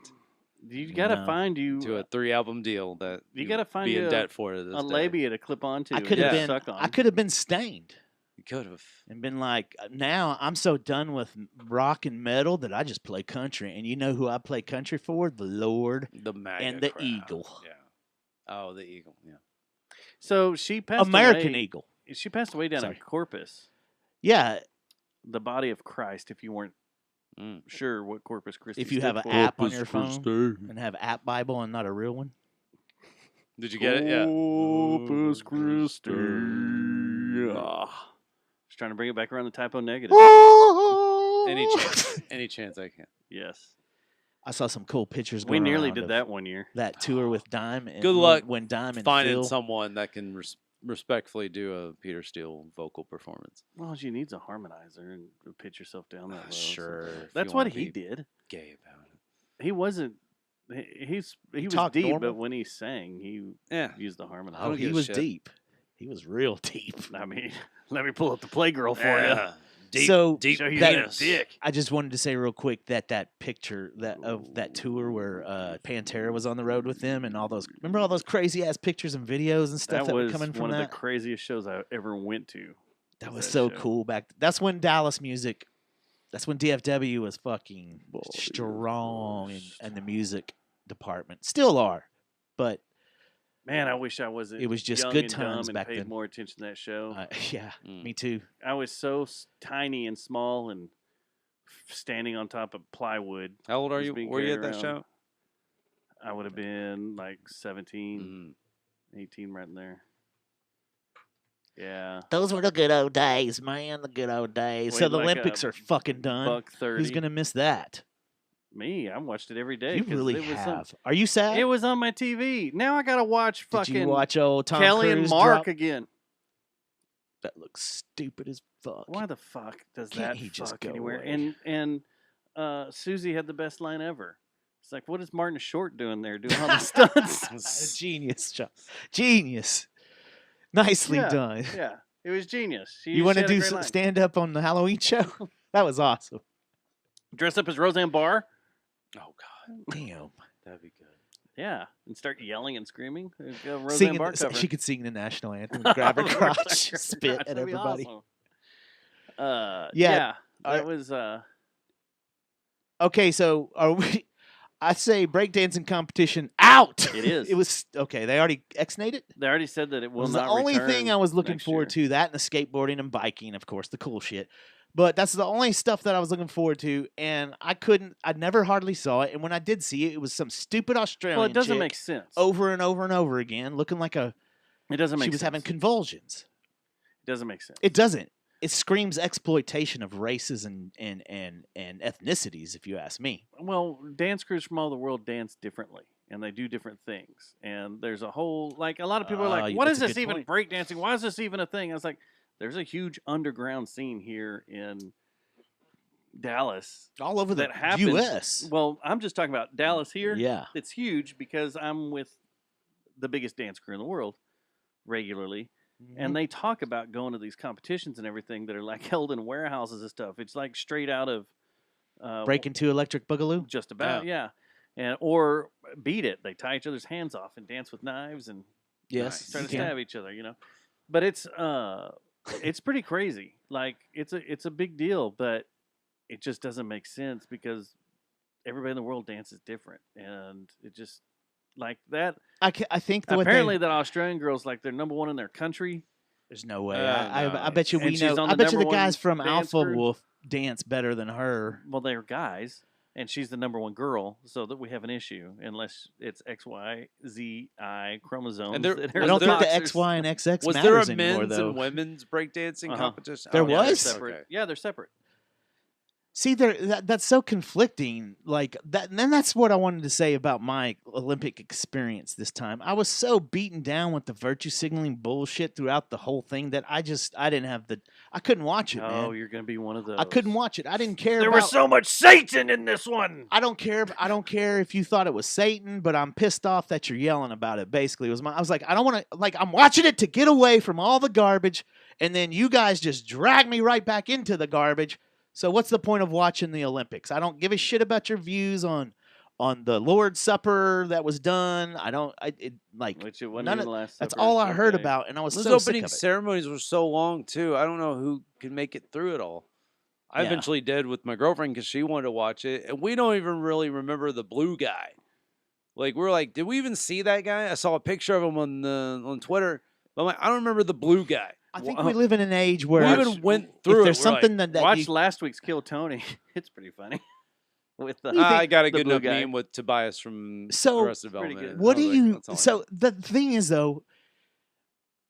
You got to No. find you to a 3-album deal that You gotta find be you in debt for to this a day. labia to clip onto. I and could have just been. suck on. I could have been stained You could have. and been like, now I'm so done with rock and metal that I just play country. And you know who I play country for? The Lord The MAGA and the crowd. Eagle, Yeah. Oh, the Eagle. Yeah. So she passed American away. Eagle. She passed away down Sorry. in Corpus, Yeah, the body of Christ. If you weren't Mm. sure what Corpus Christi. if you stood have an for. app on your phone and have app Bible and not a real one. Did you get it? Yeah. Corpus Christi. Just trying to bring it back around the typo negative. Any chance I can. Yes, I saw some cool pictures. we Going nearly around did of that one year. That tour with Dime. And Good luck when Dime and Finding Phil. someone that can respectfully do a Peter Steele vocal performance. Well, she needs a harmonizer and pitch yourself down that low. so- Sure. if That's you what wanna he be did. Gay about it. He wasn't. He was talked deep, normal? but when he sang, he Yeah. used the harmonizer. I Oh, don't he give a was shit. deep. He was real deep. I mean, let me pull up the Playgirl for Yeah. Deep, So, deep Show you that- that dick. I just wanted to say real quick that picture of that tour where Pantera was on the road with them and all those. Remember all those crazy ass pictures and videos and stuff that, were was coming from one of that. the craziest shows I ever went to. That was that so show. cool back. That's when Dallas music. That's when DFW was fucking strong in the music department. Still are, but Man, I wish I wasn't. It was just young good and times dumb back and paid then. more attention to that show. yeah, Mm. me too. I was so tiny and small and standing on top of plywood. How old are Just you? being Were you at carried that show? around. I would have been like 17, Mm. 18 right in there. Yeah. Those were the good old days, man. The good old days. So Weighed the like Olympics a are fucking done. $1.30. Who's gonna miss that? Me, I watched it every day. You 'cause really it was have. Are you sad? it was on my TV. Now I gotta watch Did fucking you watch old Tom Kelly Cruise and Mark drop? again. That looks stupid as fuck. Why the fuck does Can't that he just fuck go anywhere? away? And Susie had the best line ever. It's like, what is Martin Short doing there, doing all the stunts? Genius, John. Genius. Nicely Yeah, done. Yeah, it was genius. You want to had a do great line. stand up on the Halloween show? That was awesome. Dress up as Roseanne Barr? Oh God, Damn. that'd be good. Yeah, and start yelling and screaming. Roseanne Singing, Barr cover. she could sing the national anthem, grab her crotch, spit at That'd be everybody. awesome. Yeah, that I- was. Okay, so are we? I say breakdancing competition out. It is. It was okay. They already ex-nayed it. They already said that it It will was the not only return thing I was looking next forward year. to. That and the skateboarding and biking, of course, the cool shit. But that's the only stuff that I was looking forward to, and I never hardly saw it. And when I did see it, it was some stupid Australian Well, it doesn't chick make sense. over and over and over again, looking like it doesn't make she was sense. having convulsions. It doesn't make sense. It doesn't. It screams exploitation of races and ethnicities, if you ask me. Well, dance crews from all the world dance differently, and they do different things. And there's a whole a lot of people are like, "What that's is a this good even point. breakdancing? Why is this even a thing?" I was like, "There's a huge underground scene here in Dallas all over the that happens. U.S. Well, I'm just talking about Dallas here. Yeah. It's huge because I'm with the biggest dance crew in the world regularly. And they talk about going to these competitions and everything that are like held in warehouses and stuff. It's like straight out of Break into Electric Boogaloo. just about, yeah. And or beat it. They tie each other's hands off and dance with knives and Yes, try you to can. stab each other, you know. But it's pretty crazy. Like it's a big deal, but it just doesn't make sense because everybody in the world dances different, and it just like that. I think that Apparently, that Australian girl's like they're number one in their country. there's no way. No, I bet you and we she's know. on I the bet you the number guys one from dance Alpha crew. will dance better than her. Well, they're guys, and she's the number one girl, so that we have an issue unless it's XYZI chromosomes. And there- that I are don't the think the boxers. X, Y, and XX Was there matters a anymore, men's though. and women's breakdancing Uh-huh. competition? There Oh, yeah, was? they're separate. okay. Yeah, they're separate. See, that's so conflicting. Like that, and then that's what I wanted to say about my Olympic experience this time. I was so beaten down with the virtue signaling bullshit throughout the whole thing that I couldn't watch it, Oh, man. you're gonna be one of those. I couldn't watch it. I didn't care. There about, was so much Satan in this one. I don't care. I don't care if you thought it was Satan, but I'm pissed off that you're yelling about it. Basically, I was like, I don't want to. Like, I'm watching it to get away from all the garbage, and then you guys just drag me right back into the garbage. So what's the point of watching the Olympics? I don't give a shit about your views on the Lord's Supper that was done. Which it wasn't none even of- the last. that's Supper, all it's I heard okay. about, and I was Those so sick opening of it. ceremonies were so long too. I don't know who could make it through it all. I Yeah. eventually did with my girlfriend because she wanted to watch it, and we don't even really remember the blue guy. Like we're like, did we even see that guy? I saw a picture of him on Twitter. But I'm like, I don't remember the blue guy. I think we live in an age where We even went if through it. there's We're like, something that Watch you, last week's Kill Tony. It's pretty funny. With the I got a the good blue enough guy. meme with Tobias from So, Arrested pretty Development. good. what I do was like, you? that's all I So got. the thing is though,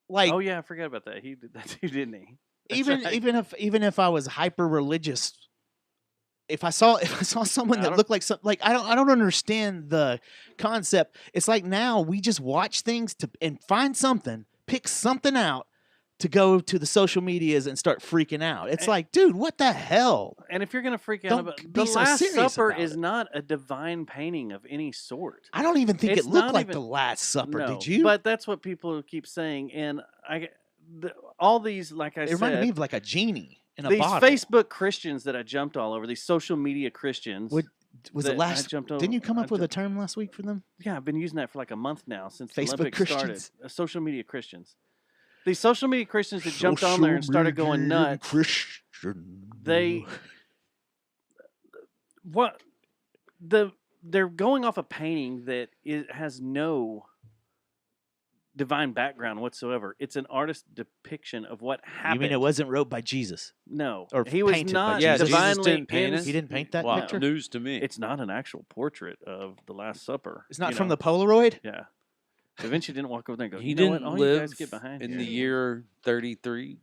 like Oh yeah, I forgot about that. He did that too, didn't he? That's even right. even if I was hyper religious, if I saw someone I that don't- looked like I don't understand the concept. It's like now we just watch things and find something, pick something out to go to the social medias and start freaking out. It's And- like, dude, what the hell? And if you're gonna freak out Don't about be the so Last serious Supper about is it. not a divine painting of any sort. I don't even think It's it looked not like even- the Last Supper. No, Did you? But that's what people keep saying, and all these, like I it said, reminded me of like a genie in a these bottle. Facebook Christians that I jumped all over, these social media Christians. Was that it I last? jumped over- Didn't you come I up with a jumped- term last week for them? Yeah, I've been using that for like a month now since the Facebook Olympics Christians. started. Social media Christians. These social media Christians that jumped on there and started going nuts. Christian. They they're going off a painting that has no divine background whatsoever. It's an artist depiction of what happened. You mean it wasn't wrote by Jesus? No, or he was painted by not Yeah, Jesus? Jesus divinely. didn't paint it. He didn't paint that Wow, picture. news to me. It's not an actual portrait of the Last Supper. It's not you from know. the Polaroid. Yeah. Da Vinci didn't walk over there and go. He you know didn't what? All you live guys get behind in here." the year 33.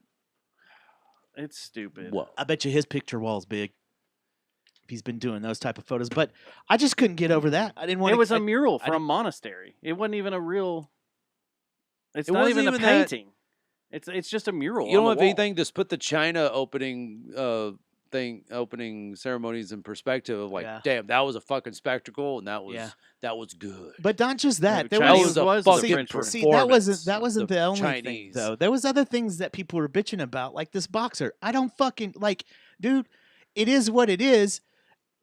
It's stupid. Whoa. I bet you his picture wall's big. He's been doing those type of photos, but I just couldn't get over that. I didn't want. It was I, a mural I for a didn't- monostery. It wasn't even a real. It's It not wasn't even a even that- painting. It's just a mural. You don't on have the wall. anything. Just put the China opening opening ceremonies in perspective of like, Yeah. damn, that was a fucking spectacle, and that was Yeah. good. But not just that. the There That Chinese was a was the fucking French word. See, that wasn't performance of the only thing Chinese. though. There was other things that people were bitching about, like this boxer. I don't fucking like, dude. It is what it is,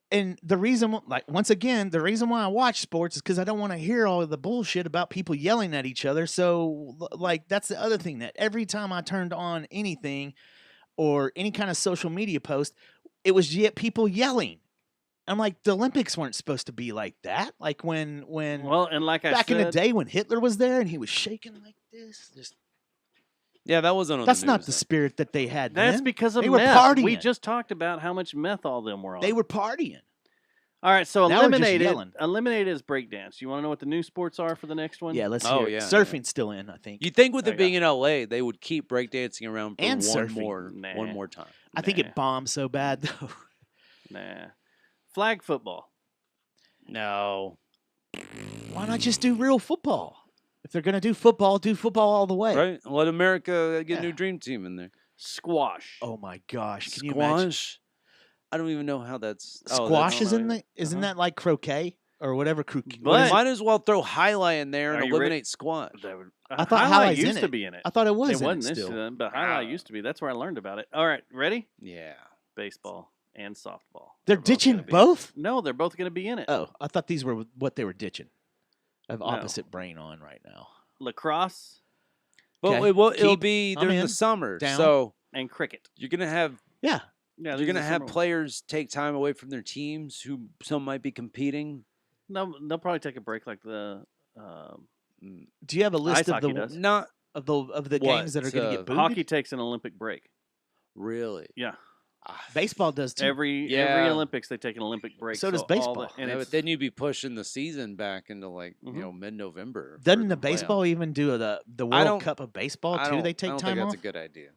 and the reason, like, once again, the reason why I watch sports is because I don't want to hear all of the bullshit about people yelling at each other. So, like, that's the other thing that every time I turned on anything or any kind of social media post, it was yet people yelling. I'm like, the Olympics weren't supposed to be like that. Like when Well, and like I back said, in the day when Hitler was there and he was shaking like this. Just Yeah, that wasn't on that's the not news, the though. spirit that they had. that's then. because of They were meth. We partying. just talked about how much meth all them were on. They were partying. All right, so Now we're just eliminated. yelling. Eliminated is breakdance. You want to know what the new sports are for the next one? Yeah, let's Oh, hear it. yeah, Surfing's still in, I think. You'd think with There it you being in LA, they would keep breakdancing around for And one surfing. Nah. more time. I think Nah. it bombed so bad though. Nah. Flag football. No. Why not just do real football? If they're gonna do football all the way. Right? Let America get a Yeah. new dream team in there. Squash. Oh my gosh! Can you imagine? Squash. I don't even know how that's Squash is in know. the. Isn't Uh-huh. that like croquet or whatever? But- might as well throw highlight in there Are and you ready? eliminate squash. That would, I thought highlight highlight's used in to it. be in it. I thought it was. It wasn't in it this still. season, but highlight used to be. That's where I learned about it. All right, ready? Yeah. Baseball and softball. They're both ditching gonna be- both. No, they're both going to be in it. Oh, I thought these were what they were ditching. I have No. opposite brain on right now. Lacrosse But Okay. it'll Keep. be I'm during in. the summer. Down. So and cricket. you're going to have Yeah. Yeah, you're these going to are the have summer ones. players take time away from their teams who some might be competing. No, they'll probably take a break like the Do you have a list Ice of hockey the does. Not of the What? games that are going to get booted? hockey takes an Olympic break. really. Yeah, Baseball does too. every Yeah. Olympics they take an Olympic break. So does all baseball. and Yeah, it's, but then you'd be pushing the season back into like Mhm. mid-November. for Doesn't the playoffs. baseball even do the I World don't- Cup of baseball I too? don't- They I take don't time think off. that's a good idea.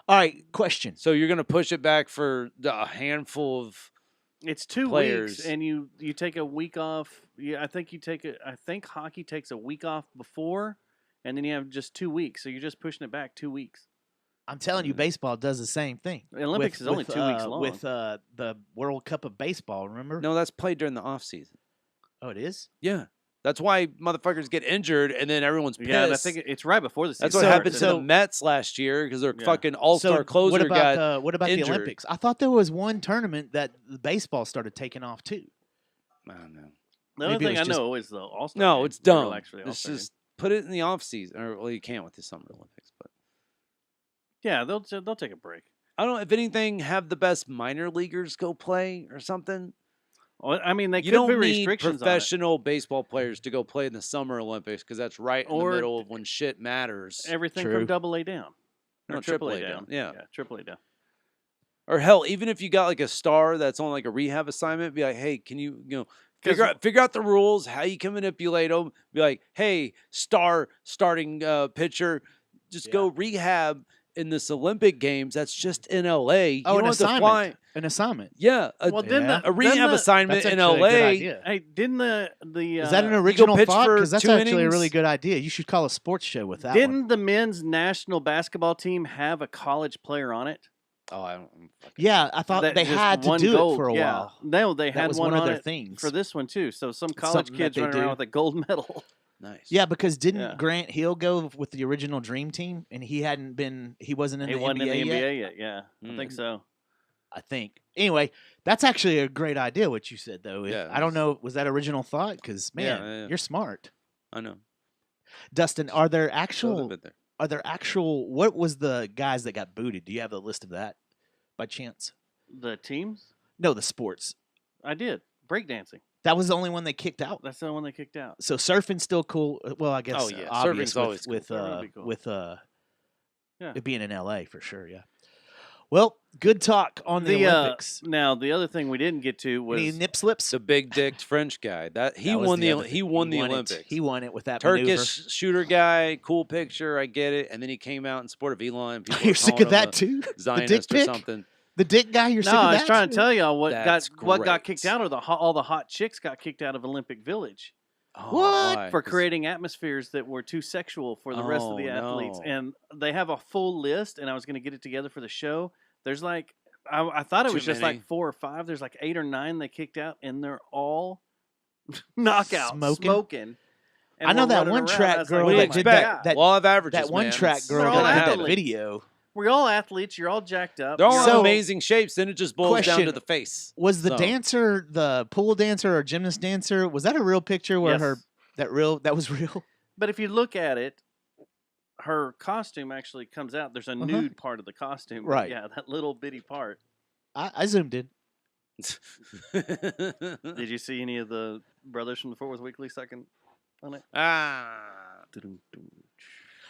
All right, question. So you're going to push it back for a handful of. it's 2 players. weeks, and you take a week off. Yeah, I think hockey takes a week off before, and then you have just 2 weeks. So you're just pushing it back 2 weeks. I'm telling you, baseball does the same thing. The Olympics is only 2 weeks long. With the World Cup of baseball, remember? No, that's played during the off season. Oh, it is. Yeah, that's why motherfuckers get injured and then everyone's pissed. Yeah, and I think it's right before the season. that's what So- happened to so- the Mets last year because their Yeah. fucking all-star So closer what about got. what about injured. the Olympics? I thought there was one tournament that the baseball started taking off too. I don't know. The only maybe it thing I was just- know is the All-Star No, game. it's They dumb. relax for the It's All-Star game. just put it in the off season, or well, you can't with the Summer Olympics, but. Yeah, they'll take a break. I don't know. If anything, have the best minor leaguers go play or something. Well, I mean, they You could put don't need restrictions on it. professional baseball players to go play in the Summer Olympics because that's right in Or the middle of when shit matters. Everything True. from Double A down. Or No, Triple A AAA down. down, yeah. Triple A down. Or hell, even if you got like a star that's on like a rehab assignment, be like, hey, can you figure out the rules, how you can manipulate them? Be like, hey, starting pitcher, just go rehab in this Olympic games. That's just in LA. You Oh, don't an have to assignment. fly. An assignment. Yeah, Well, then Yeah. a rehab assignment That's in actually a good LA. idea. Hey, didn't the Is that an go original pitch thought? for Because that's 2 actually a innings? really good idea. You should call a sports show with that didn't one. the men's national basketball team have a college player on it? Oh, I don't. fucking- Yeah, I thought That they just had to won do gold. it for a Yeah. while. No, they That had was one one of on their it things. for this one too. So some It's college something that kids they running around do. with a gold medal. Nice. Yeah, because didn't Yeah. Grant Hill go with the original Dream Team, and he wasn't in He the wasn't NBA in the yet? NBA yet. Yeah, I think Mm. so. I think. Anyway, that's actually a great idea. What you said, though. Yeah, I don't know. Was that original thought? Because man, Yeah. you're smart, I know. Dustin. Are there Should have actual? been there. Are there actual? What was the guys that got booted? Do you have the list of that by chance? The teams, No, the sports. I did breakdancing. That was the only one they kicked out. That's the one they kicked out. So surfing's still cool. Well, I guess. Oh, yeah. Obvious Surfing's always cool. with Surfing would be cool. Yeah. it being in LA for sure. Yeah. Well, good talk on the Olympics. Now the other thing we didn't get to was Any nip slips? The big dicked French guy. He That was won the other thing. he won the it. Olympics. He won it with that Turkish maneuver. shooter guy, cool picture, I get it. And then he came out in support of Elon. And people You're were sick calling of him that a too. Zionist or pic? something. The dick guy. You're sick no. of I was that trying too? to tell y'all what That's got great. kicked out, or all the hot chicks got kicked out of Olympic Village Oh, What? why? for 'Cause- creating atmospheres that were too sexual for the rest of the Oh, athletes. no. And they have a full list, and I was going to get it together for the show. There's like I thought it Too was just many. like 4 or 5. There's like 8 or 9 they kicked out, and they're all knockouts, Smoking? And I know we're that running one around. track I was girl like, that oh my did God. that Law of averages. that one man. track It's- girl They're all that did that athletes. video. We're all athletes. You're all jacked up. They're all You're in So- amazing shapes. Then it just boils down to Question. the face. Was the So- dancer, the pool dancer or gymnast dancer, was that a real picture where Yes. that was real? But if you look at it, her costume actually comes out. There's a nude part of the costume. but Right. Yeah, that little bitty part. I zoomed in. Did you see any of the brothers from the Fort Worth Weekly second on it?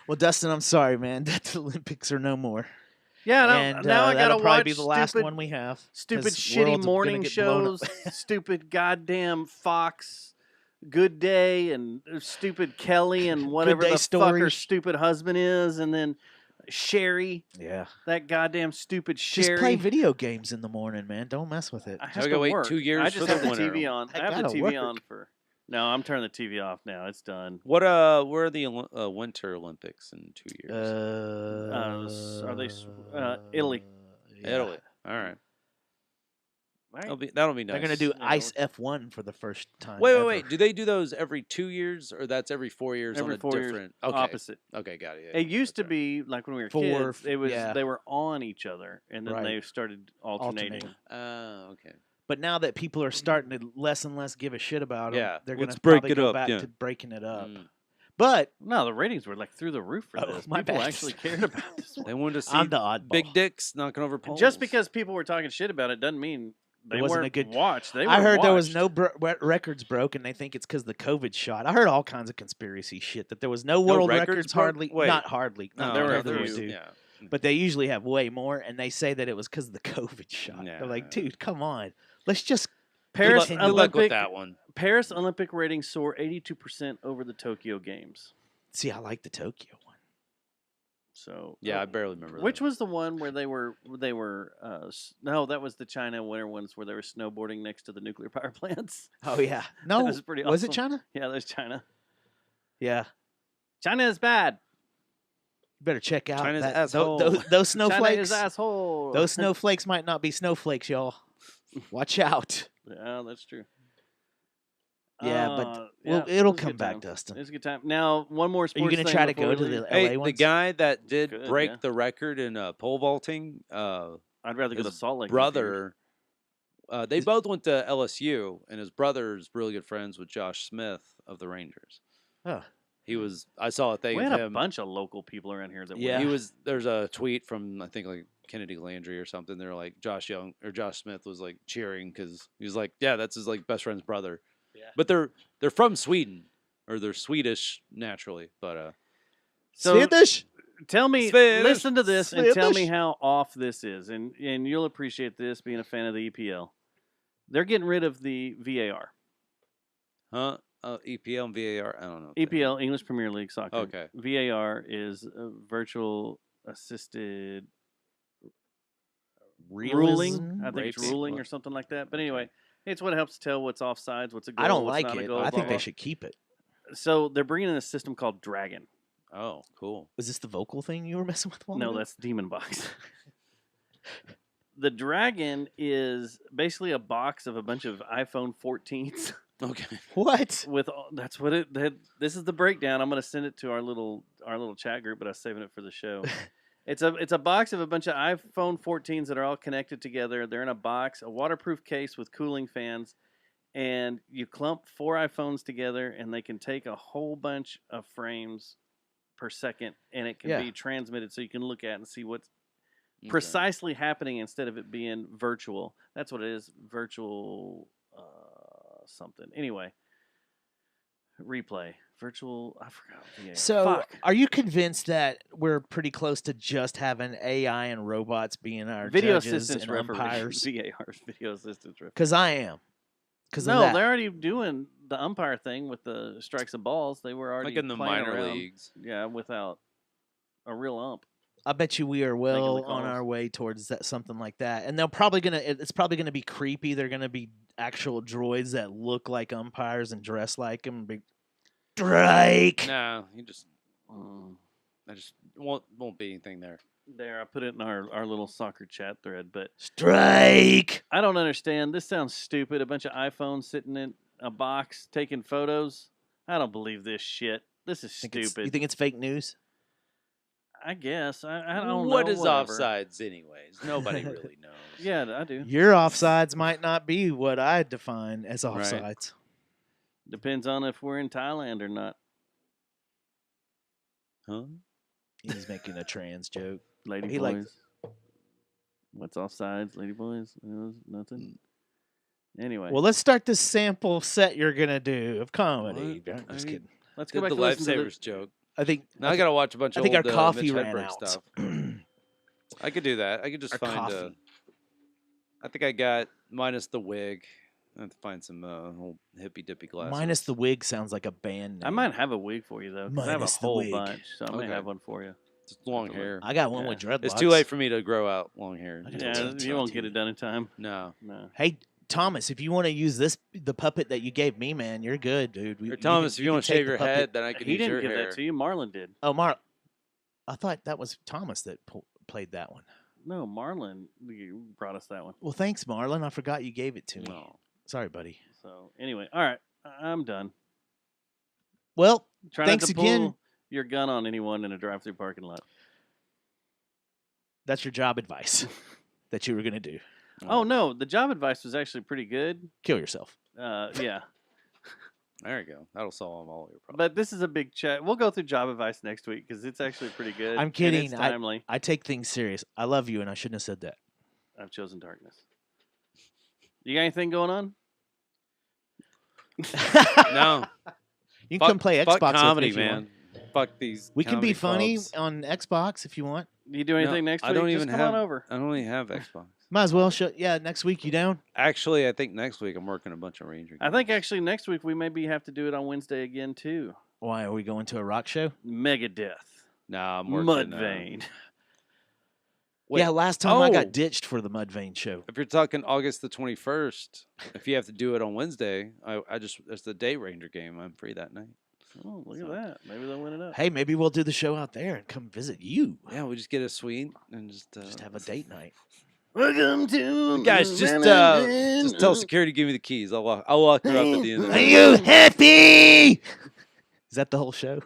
Well, Dustin, I'm sorry, man. That the Olympics are no more. Yeah, And now I gotta that'll probably watch be the last stupid, one we have. Stupid 'cause shitty world's gonna morning get blown up. shows, stupid goddamn Fox, Good Day, and stupid Kelly and whatever Day the fuck her Stories. stupid husband is, and then Sherry, Yeah. that goddamn stupid Just Sherry. play video games in the morning, man. Don't mess with it. I I have gotta to wait work. 2 years I for just the have the winter. TV on. I I have the gotta TV work. on for. No, I'm turning the TV off now. It's done. What where are the Winter Olympics in 2 years? Are they Italy? yeah. Italy. All right. Right? That'll be nice. They're gonna do Yeah, Ice F1 for the first time. Wait, wait, ever. wait. Do they do those every 2 years, or that's every 4 years Every on a 4 years, different? Okay. opposite. Okay, got it. Yeah, It yeah, used to that's right. be like when we were Four, kids. It was yeah. they were on each other, and then Right. they started alternating. Alternating. Okay. But now that people are starting to less and less give a shit about them, Yeah, they're going let's to break probably it go up, back yeah. to breaking it up. Mm. But No, the ratings were like through the roof for Oh, this. my People bad. actually cared about this one. They wanted to see I'm the oddball. big dicks knocking over poles. Just because people were talking shit about it doesn't mean they wasn't a weren't good- watched. They I were heard there was watched. no records broken. They think it's because the COVID shot. I heard all kinds of conspiracy shit that there was no No world records records broke? hardly. Wait. Not hardly. No, Not there were a everyone few. do. Yeah. But they usually have way more, and they say that it was because of the COVID shot. They're like, Nah. dude, come on. Let's just Paris Good luck with Olympic that one. Paris Olympic ratings soar 82% over the Tokyo Games. see. I like the Tokyo one. So Yeah, I barely remember. Which that. was the one where they were no, that was the China winter ones where they were snowboarding next to the nuclear power plants. Oh yeah. No, was pretty was it awesome. China? Yeah, there's China. Yeah. China is bad. You better check out China's that, asshole. those China snowflakes. is asshole. Those snowflakes might not be snowflakes, y'all. Watch out. Yeah, that's true. Yeah, but Uh, well, yeah, it'll it was a come good back, time. Dustin. It was a good time. Now, one more Are you sports going to thing try to before go we to the leave. LA Hey, the ones? guy that did Good, break yeah. the record in pole vaulting, I'd rather go to his Salt Lake. brother. They both went to LSU, and his brother's really good friends with Josh Smith of the Rangers. Huh. He was. I saw a thing We of had a him. bunch of local people around here that Yeah. went. He was. There's a tweet from I think like Kennedy Landry or something. They're like Josh Smith was like cheering because he was like, yeah, that's his like best friend's brother. Yeah. But they're from Sweden or they're Swedish naturally. But So Swedish? tell me, Swedish. listen to this and tell me Swedish. how off this is, and you'll appreciate this being a fan of the EPL. They're getting rid of the VAR. huh? EPL and VAR. I don't know. EPL, English Premier League Soccer. Okay. VAR is a virtual assisted ruling. I think it's Rates? ruling What? or something like that. But anyway, it's what helps tell what's offsides, what's a goal. I don't what's like not a it. goal, I blah, think blah. they should keep it. So they're bringing in a system called Dragon. Oh, cool. Was this the vocal thing you were messing with? a while No, ago? that's Demon Box. The Dragon is basically a box of a bunch of iPhone 14s Okay. what? with that's what it. This is the breakdown. I'm going to send it to our little chat group, but I was saving it for the show. It's a box of a bunch of iPhone 14s that are all connected together. They're in a box, a waterproof case with cooling fans, and you clump 4 iPhones together, and they can take a whole bunch of frames per second, and it can Yeah. be transmitted so you can look at and see what's Okay. precisely happening instead of it being virtual. That's what it is, virtual something. Anyway, replay, virtual. I forgot. VAR. So, Fuck. are you convinced that we're pretty close to just having AI and robots being our Video judges assistance and referees. umpires? VAR's video assistance referees. Because I am. Because No, of that. they're already doing the umpire thing with the strikes and balls. They were already Like in the playing minor around, leagues. yeah, without a real ump. I bet you we are the well on calls. our way towards that something like that. And they're probably gonna. It's probably gonna be creepy. They're gonna be actual droids that look like umpires and dress like them. Big Drake. No, you just. Mm. I just won't be anything there. There, I put it in our little soccer chat thread, but Strike. I don't understand. This sounds stupid. A bunch of iPhones sitting in a box taking photos. I don't believe this shit. This is stupid. You think it's fake news? I guess. I don't know. What is whatever. offsides, anyways? Nobody really knows. Yeah, I do. Your offsides might not be what I define as Right. offsides. Depends on if we're in Thailand or not. Huh? He's making a trans joke. Lady He boys. likes- What's offsides, lady boys? Nothing. Anyway, Well, let's start this sample set you're gonna do of comedy. What? I'm just I mean, kidding. let's go Did back the to listen to lifesavers joke. I think Now I gotta watch a bunch I of think our old coffee Mitch ran Hedberg out. stuff. I could do that. I could just Our find. coffee. I think I got minus the wig. I have to find some old hippy dippy glasses. Minus the wig sounds like a band name. I might have a wig for you though, 'cause I have a Minus the whole wig. bunch, so I may Okay. have one for you. Just long hair. I got one Yeah. with dreadlocks. It's too late for me to grow out long hair. I got Yeah, a you won't get it done in time. No. No. Hey, Thomas, if you want to use the puppet that you gave me, man, you're good, dude. Or Thomas, if you want to can take shave the your puppet. head, then I can He use didn't your give hair. that to you. Marlon did. Oh, Mark, I thought that was Thomas that played that one. No, Marlon brought us that one. Well, thanks, Marlon. I forgot you gave it to me. No. Sorry, buddy. So anyway, all right, I'm done. Well, Try thanks not to again. pull your gun on anyone in a drive-through parking lot. That's your job advice that you were going to do. Oh no, the job advice was actually pretty good. Kill yourself. Yeah. There you go. That'll solve all your problems. But this is a big chat. We'll go through job advice next week because it's actually pretty good. I'm and kidding. It's timely. I take things serious. I love you, and I shouldn't have said that. I've chosen darkness. You got anything going on? No. You can come play fuck Xbox comedy, with me if you man. want. Fuck these. We can be comedy funny clubs. on Xbox if you want. You do anything No, next I week? don't Just even come have. on over. I don't even have Xbox. Might as well. Next week you down? Actually, I think next week I'm working a bunch of Ranger. I think actually next week we maybe have to do it on Wednesday again too. Why are we going to a rock show? Megadeth. Nah, I'm working. Mudvayne. Wait, Yeah, last time I got oh. ditched for the Mudvayne show. If you're talking August the 21st, if you have to do it on Wednesday, it's the day Ranger game. I'm free that night. Oh, look at that. Maybe they'll win it up. Hey, maybe we'll do the show out there and come visit you. Yeah, we just get a suite and Just have a date night. Welcome to Guys, just tell security give me the keys. I'll walk you up at the end. Of Are the you happy? Is that the whole show?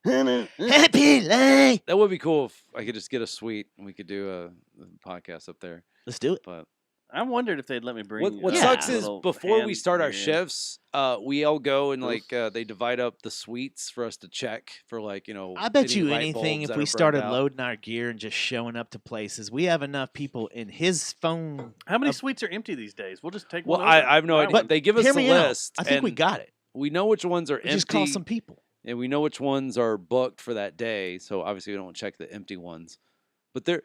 Happy life. That would be cool if I could just get a suite and we could do a podcast up there. Let's do it. But I wondered if they'd let me bring. what Yeah. sucks is little before we hand start our gear. shifts, we all go and Oof. they divide up the suites for us to check for I bet any you light anything bulbs if that we are started burned out. loading our gear and just showing up to places, we have enough people in his phone. How many up- suites are empty these days? We'll just take Well, one. Over. I have no Buy idea. one. They give us Hear a me out. list. I think we and got it. We know which ones are We empty. just call some people. And we know which ones are booked for that day. So obviously we don't check the empty ones. But there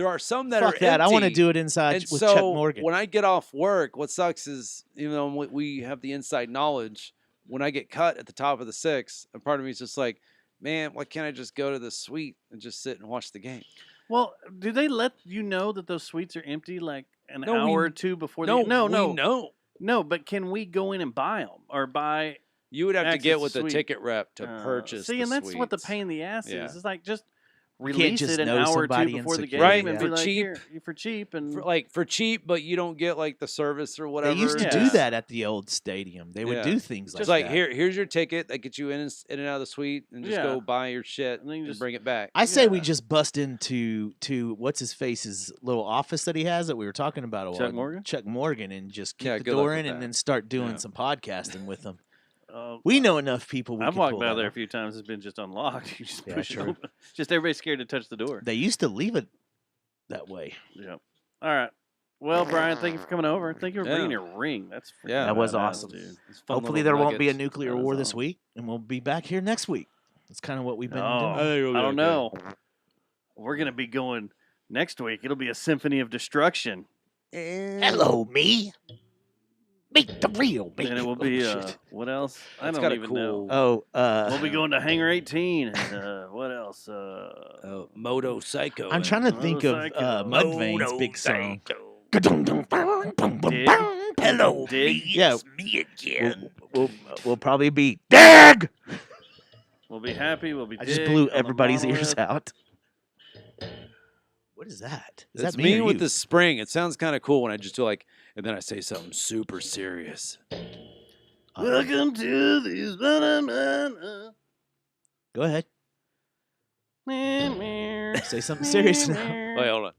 are some that Fuck are that. I want to empty. do it inside And with so Chuck Morgan. when I get off work, what sucks is even though we have the inside knowledge, when I get cut at the top of the 6, a part of me is just like, man, why can't I just go to the suite and just sit and watch the game? Well, do they let you know that those suites are empty like an No, hour we- or two before? No, No. we know. No, but can we go in and buy them or buy? You would have to Access get to with the suite. ticket rep to purchase. See, the and that's what the suites. pain in the ass Yeah. is. It's like just can't release just it an know hour or somebody two in before the game, security, and yeah. be For like, cheap. "Here, for cheap, and for cheap, but you don't get like the service or whatever. They used to Yeah. do that at the old stadium. They would Yeah. do things like It's like that. here's your ticket that gets you in and out of the suite, and just Yeah. go buy your shit And then you and just- bring it back. I say we Yeah. just bust into what's his face's little office that he has that we were talking about a while Chuck ago. Morgan? Chuck Morgan, and just kick Yeah, the good luck door with in and that. then start doing Yeah. some podcasting with them. uh, We know enough people. I've could walked pull by that there a off. few times. It's been just unlocked. You just Yeah, push it true. open. Just everybody's scared to touch the door. They used to leave it that way. Yeah. All right. Well, Brian, thank you for coming over. Thank you for bringing Yeah. your ring. That's freaking Yeah, That was badass, awesome. dude. It's fun Hopefully, little there won't be a nuggets. nuclear That is war this awesome. week, and we'll be back here next week. That's kind of what we've been No, doing. I don't know. We're gonna be going next week. It'll be a symphony of destruction. Hello, me. Meet the real me. And it will be Oh, shit. what else? I That's don't got a even cool- know. Oh, We'll be going to Hangar 18. And, what else? Moto Psycho. I'm trying to Moto think of Psycho. Mudvayne's big song. Hello, Dig. Yeah, we'll probably be Dag. We'll be happy. We'll be. I just Dig blew on the everybody's ears monolith. out. What is that? Is It's that me or with you? the spring. It sounds kind of cool when I just do like, and then I say something super serious. Welcome to these. Go ahead. Say something serious now. Wait, hold on.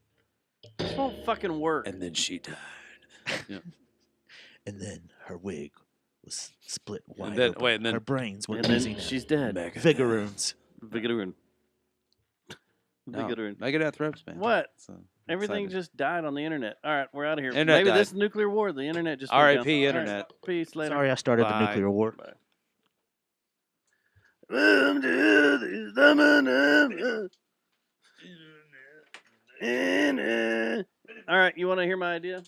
This won't fucking work. And then she died. And then her wig was split wide then- open. wait, and then- her brains were And then losing she's dead. Vigaroons. Vigaroon. No, Vigaroon. Megadeth reps, man. What? So, Everything excited. just died on the internet. All right, we're out of here. Internet Maybe died. this nuclear war, the internet just went R.I.P. down. All right, internet. Peace later. Sorry, I started the Bye. nuclear war. Bye. All right, you want to hear my idea?